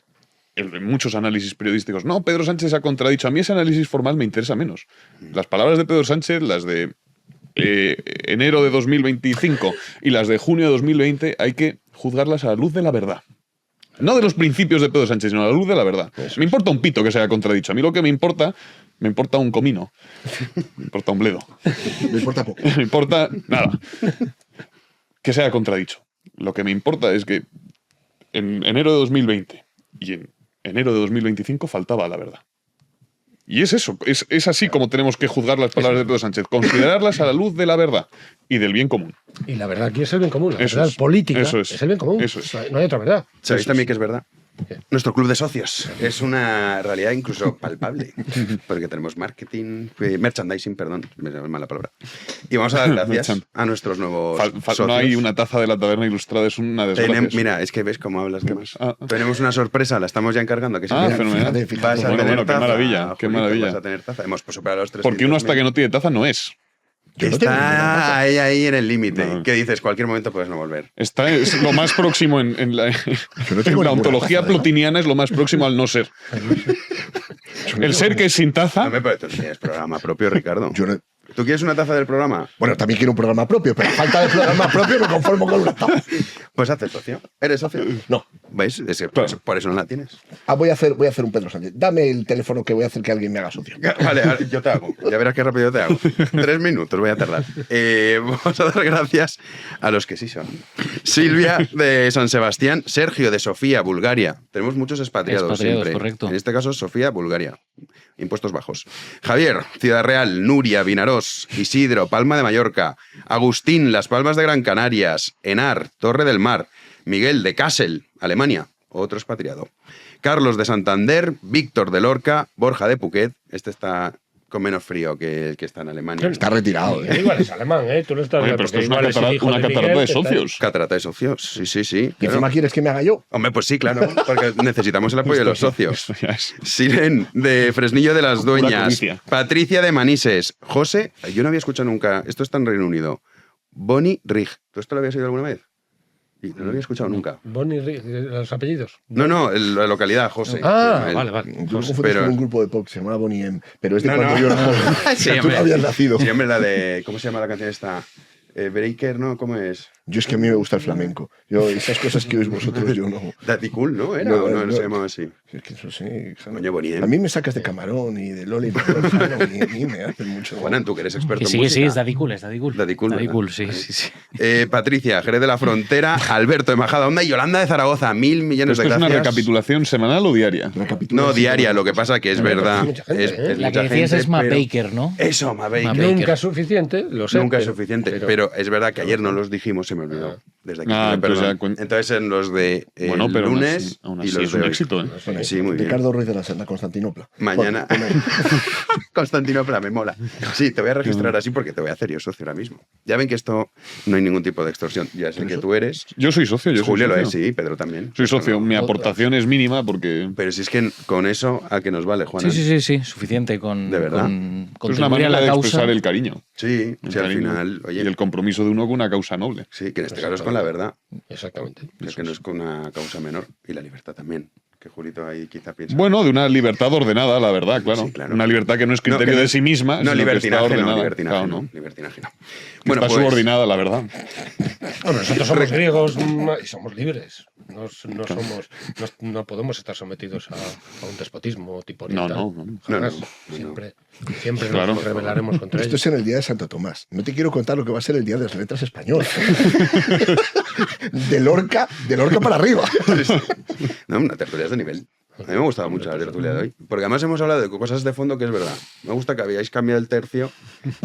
En muchos análisis periodísticos. No, Pedro Sánchez ha contradicho. A mí ese análisis formal me interesa menos. Las palabras de Pedro Sánchez, las de enero de 2025 y las de junio de 2020, hay que juzgarlas a la luz de la verdad. No de los principios de Pedro Sánchez, sino a la luz de la verdad. Me importa un pito que se haya contradicho. A mí lo que me importa un comino. Me importa un bledo. Me importa poco. Me importa nada. Que se haya contradicho. Lo que me importa es que en enero de 2020 y en enero de 2025 faltaba la verdad. Y es eso, es así como tenemos que juzgar las palabras de Pedro Sánchez, considerarlas a la luz de la verdad y del bien común. Y la verdad aquí es el bien común, la verdad política es el bien común. Eso es. No hay otra verdad. ¿Sabéis también que es verdad? Nuestro club de socios es una realidad incluso palpable, porque tenemos merchandising, perdón, me llama mal la palabra. Y vamos a dar gracias a nuestros nuevos socios. No hay una taza de la taberna ilustrada, es una desgracia. Mira, es que ves cómo hablas de más. Tenemos una sorpresa, la estamos ya encargando. Que fenomenal. Vas a tener taza, qué maravilla, Julito, qué maravilla. Vas a tener taza. Hemos superado los 3. Porque uno hasta que no tiene taza no es. Está ahí en el límite. No. ¿Qué dices? Cualquier momento puedes no volver. Es lo más próximo en la ontología plotiniana, es lo más próximo al no ser. El ser que es sin taza. No, pero tú tienes programa propio, Ricardo. ¿Tú quieres una taza del programa? Bueno, también quiero un programa propio, pero a falta de programa propio me conformo con una taza. Pues hazte socio. ¿Eres socio? No. ¿Ves? Por eso no la tienes. Voy a hacer un Pedro Sánchez. Dame el teléfono que voy a hacer que alguien me haga socio. Vale, yo te hago. Ya verás qué rápido te hago. 3 minutos voy a tardar. Vamos a dar gracias a los que sí son. Silvia de San Sebastián, Sergio de Sofía, Bulgaria. Tenemos muchos expatriados siempre. Correcto. En este caso, Sofía, Bulgaria. Impuestos bajos. Javier, Ciudad Real, Nuria, Vinarós, Isidro, Palma de Mallorca, Agustín, Las Palmas de Gran Canarias, Henar, Torre del Mar, Miguel de Kassel, Alemania, otro expatriado. Carlos de Santander, Víctor de Lorca, Borja de Phuket, este está con menos frío que el que está en Alemania. Está retirado. Igual es alemán, ¿eh? Tú no estás... Oye, pero esto es una catarata de socios. Catarata de socios, sí. ¿Y encima quieres que me haga yo? Hombre, pues sí, claro, porque necesitamos el apoyo de los socios. Siren de Fresnillo de las Dueñas, Patricia de Manises, José, yo no había escuchado nunca, esto está en Reino Unido, Bonnie Rig, ¿tú esto lo habías oído alguna vez? Y no lo había escuchado nunca. Bonnie Rig, ¿los apellidos? No, la localidad, José. Vale. Yo pero con un grupo de pop que se llama Bonnie M, pero es de cuando yo era joven. Sí, tú no habías nacido. Sí, hombre, la de... ¿Cómo se llama la canción esta? Breaker, ¿no? ¿Cómo es? Yo es que a mí me gusta el flamenco. Yo, esas cosas que oís vosotros, yo no. Daddy Cool, ¿no? ¿Era? No se llamaba así. Es que eso sí. Coño, bonito. A mí me sacas de Camarón y de Loli. A mí me hacen mucho. Juanan, tú que eres experto en música. música. Sí, es Daddy Cool, Daddy Cool, sí. Patricia, Jerez de la Frontera, Alberto de Majadahonda y Yolanda de Zaragoza. 1.000 millones de gracias. ¿Es una recapitulación semanal o diaria? No, diaria. Lo que pasa que es verdad. La que decías es Ma Baker, ¿no? Eso, Ma Baker. Nunca es suficiente, lo sé. Nunca es suficiente. Pero es verdad que ayer no los dijimos me olvidó. Desde aquí, entonces en los de pero lunes aún y así los es de un hoy. éxito, ¿eh? Sí, muy bien. Ricardo Ruiz de la Serna, Constantinopla. Mañana. Constantinopla, me mola. Sí, te voy a registrar así porque te voy a hacer yo socio ahora mismo. Ya ven que esto no hay ningún tipo de extorsión. Ya sé que tú eres. Yo soy socio. Julio soy lo socio. es, sí, Pedro también. Soy socio. Mi aportación es mínima porque... Pero si es que con eso, ¿a qué nos vale, Juan? Sí, suficiente con... ¿De verdad? Con es una manera de expresar el cariño. Sí, al final... Oye, y el compromiso de uno con una causa noble. Sí, que en este caso es con la verdad. Exactamente. Que no es con una causa menor. Y la libertad también. Que Julito ahí quizá piensa... Bueno, de una libertad ordenada, la verdad, claro. Sí, claro. Una libertad que no es criterio de sí misma, no, sino libertinaje, que está ordenada. libertinaje, Claro, ¿no? Libertinaje no. Bueno, está subordinada, la verdad. Bueno, nosotros somos griegos y somos libres. No podemos estar sometidos a un despotismo tipo oriental. No. Jamás. Siempre nos rebelaremos contra Esto ellos. es en el día de Santo Tomás. No te quiero contar lo que va a ser el día de las letras españolas. de Lorca para arriba. No, una tertulia es de nivel. A mí me ha gustado mucho la tertulia de hoy. Porque además hemos hablado de cosas de fondo que es verdad. Me gusta que habíais cambiado el tercio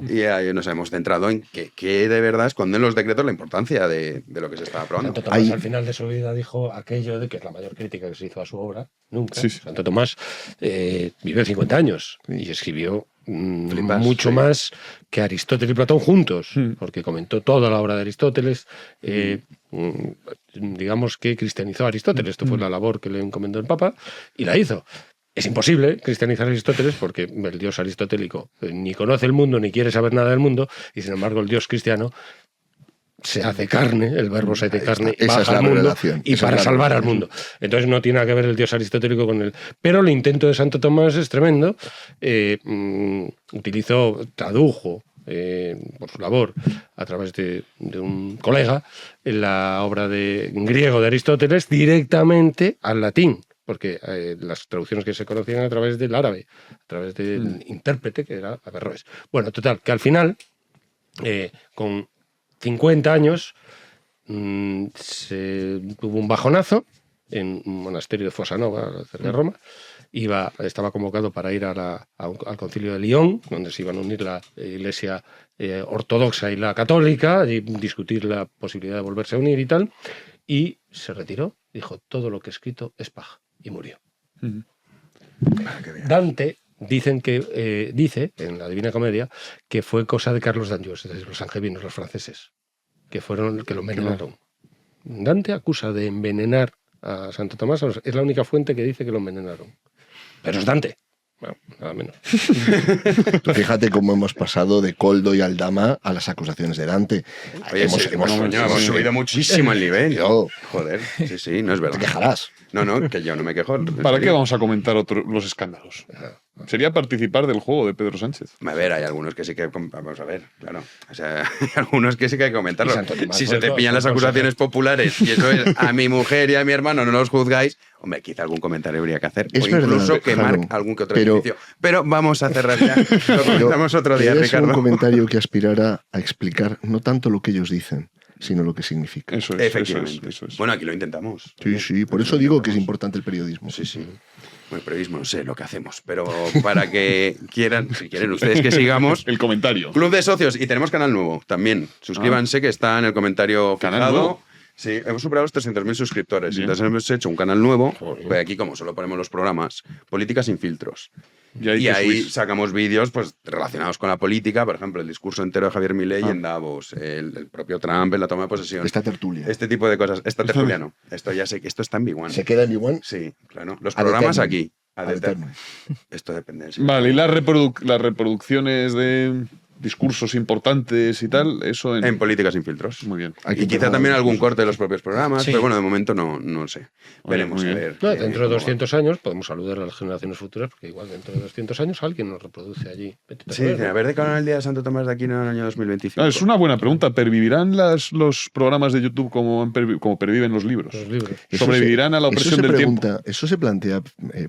y ahí nos hemos centrado en que de verdad esconden los decretos la importancia de lo que se estaba aprobando. Santo Tomás al final de su vida dijo aquello de que es la mayor crítica que se hizo a su obra. Nunca. Sí. Santo Tomás vivió 50 años y escribió mucho sí. más que Aristóteles y Platón juntos, porque comentó toda la obra de Aristóteles, digamos que cristianizó a Aristóteles. Esto fue la labor que le encomendó el Papa y la hizo. Es imposible cristianizar a Aristóteles porque el dios aristotélico ni conoce el mundo ni quiere saber nada del mundo, y sin embargo el dios cristiano se hace carne, el verbo se hace carne, baja al mundo y para salvar al mundo. Entonces no tiene nada que ver el dios aristotélico con él. Pero el intento de Santo Tomás es tremendo. Tradujo por su labor a través de un colega en la obra en griego de Aristóteles directamente al latín, porque las traducciones que se conocían a través del árabe, a través del intérprete que era Averroes. Bueno, total, que al final, con 50 años, se tuvo un bajonazo en un monasterio de Fosanova, cerca de Roma. Estaba convocado para ir al concilio de Lyon, donde se iban a unir la iglesia ortodoxa y la católica, y discutir la posibilidad de volverse a unir y tal, y se retiró, dijo, todo lo que he escrito es paja, y murió. Dante dice en la Divina Comedia que fue cosa de Carlos d'Anjou, es decir, los angevinos, los franceses, que fueron los que lo envenenaron. Dante acusa de envenenar a Santo Tomás, es la única fuente que dice que lo envenenaron. Pero es Dante. Bueno, nada menos. Fíjate cómo hemos pasado de Coldo y Aldama a las acusaciones de Dante. Oye, hemos subido muchísimo el nivel. Joder, sí, no es verdad. Te quejarás. No, que yo no me quejo. ¿Para qué vamos a comentar los escándalos? Sería participar del juego de Pedro Sánchez. A ver, hay algunos que sí que... Vamos a ver, claro. O sea, hay algunos que sí que hay que comentarlo. Si se te pillan las acusaciones populares y eso es a mi mujer y a mi hermano no los juzgáis, hombre, quizá algún comentario habría que hacer. Es o incluso verdad, quemar algún que otro edificio. Pero vamos a cerrar ya. Lo comentamos otro día, Ricardo. un comentario que aspirara a explicar no tanto lo que ellos dicen, sino lo que significa. Eso es. Efectivamente. Eso es. Bueno, aquí lo intentamos. Sí, por eso digo que es importante el periodismo. Sí. Bueno, el periodismo no sé lo que hacemos, pero para que quieran, si quieren ustedes que sigamos... El comentario. Club de Socios, y tenemos canal nuevo también. Suscríbanse, que está en el comentario ¿Canal fijado. nuevo? Sí, hemos superado los 300.000 suscriptores. Bien. Entonces hemos hecho un canal nuevo, pues aquí como solo ponemos los programas, Política sin filtros. Y ahí sacamos vídeos pues relacionados con la política, por ejemplo, el discurso entero de Javier Milei en Davos, el propio Trump en la toma de posesión. Esta tertulia. Este tipo de cosas. Esta tertulia no. Esto ya sé que esto está en Big One. ¿Se queda en Big One? Sí, claro. Los programas aquí. Ad eternum. Esto depende del Vale, y las reproducciones de discursos importantes y tal, eso en Política sin filtros. Muy bien. Y quizá también algún corte de los propios programas, pero bueno, de momento no sé. Veremos a ver. Dentro de 200 años podemos saludar a las generaciones futuras, porque igual dentro de 200 años alguien nos reproduce allí. Sí, a ver de cara al día de Santo Tomás de Aquino en el año 2025. Es una buena pregunta. ¿Pervivirán los programas de YouTube como perviven los libros? ¿Sobrevivirán a la opresión del tiempo? Eso se plantea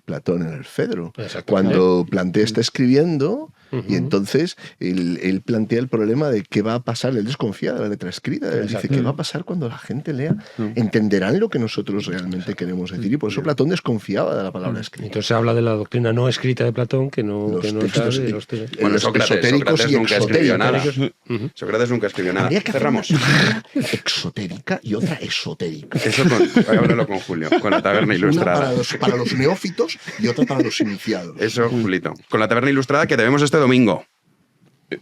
Platón en el Fedro. Cuando Plantea está escribiendo Y entonces él plantea el problema de qué va a pasar. Él desconfía de la letra escrita. Él dice, ¿qué va a pasar cuando la gente lea? ¿Entenderán lo que nosotros realmente queremos decir? Y por eso Platón desconfiaba de la palabra escrita. Entonces se habla de la doctrina no escrita de Platón, que no textos sabe de los textos. Bueno, Sócrates nunca escribió nada. Sócrates nunca escribió nada. Habría que hacer Cerramos. una exotérica y otra esotérica. Eso háblalo con Julio, con la taberna ilustrada. Una para los neófitos y otra para los iniciados. Eso, Julito. Con la taberna ilustrada que te vemos este domingo.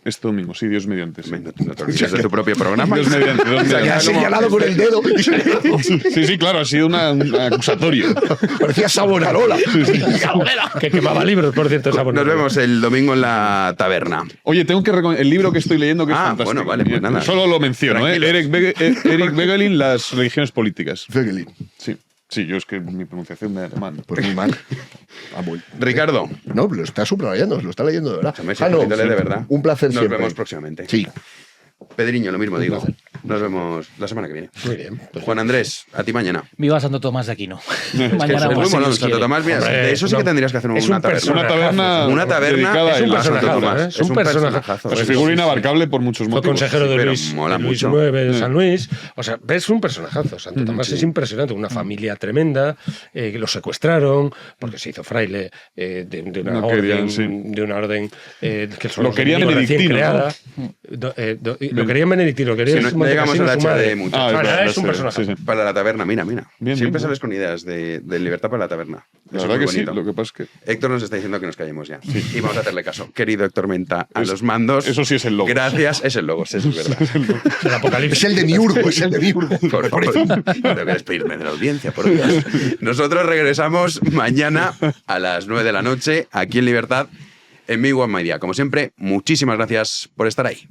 Este domingo, sí, Dios mediante. Sí. No te olvides de tu propio programa. Dios mediante, Dios mediante. Ya ha señalado con el dedo. Sí, claro, ha sido un acusatorio. Parecía Savonarola. Que quemaba libros, por cierto. Nos vemos el domingo en la taberna. Oye, tengo que recomendar el libro que estoy leyendo, que es fantástico. Bueno, vale, pues nada. Solo lo menciono, Eric Wegelin, Las religiones políticas. Wegelin. Sí, yo es que mi pronunciación me da mal. Pues muy mal. Ricardo. No, lo está subrayando, lo está leyendo de verdad. De verdad. Un placer Nos siempre. vemos próximamente. Sí. Pedriño, lo mismo digo. Nos vemos la semana que viene. Muy bien. Juan Andrés, a ti mañana. Viva Santo Tomás de Aquino. Mañana es muy molón, Santo Tomás. Mira, de eso sí que tendrías que hacer una taberna. Una taberna dedicada es un personajazo. Es un personajazo. Pues figura inabarcable por muchos motivos. Fue consejero de pero Luis mola mucho. IX de San Luis. O sea, ves un personajazo. Santo Tomás es impresionante. Una familia tremenda. Lo secuestraron porque se hizo fraile de una orden que lo querían benedictino, creada. Lo querían benedictino. No llegamos a la hacha de muchachos. Es un personaje. Para la taberna, mira. Bien, Siempre bien. sales con ideas de libertad para la taberna. La Eso verdad es que muy sí, bonito. lo que pasa es que... Héctor nos está diciendo que nos callemos ya. Y vamos a hacerle caso. Querido Héctor Menta, a los mandos. Eso sí es el logo. Gracias, es el logo, eso es verdad. El apocalipsis. Es el de Miurgo, es el de Miurgo. Por favor, no tengo que despedirme de la audiencia, por Dios. Nosotros regresamos mañana a las 9 de la noche, aquí en Libertad, en Mi One Media. Como siempre, muchísimas gracias por estar ahí.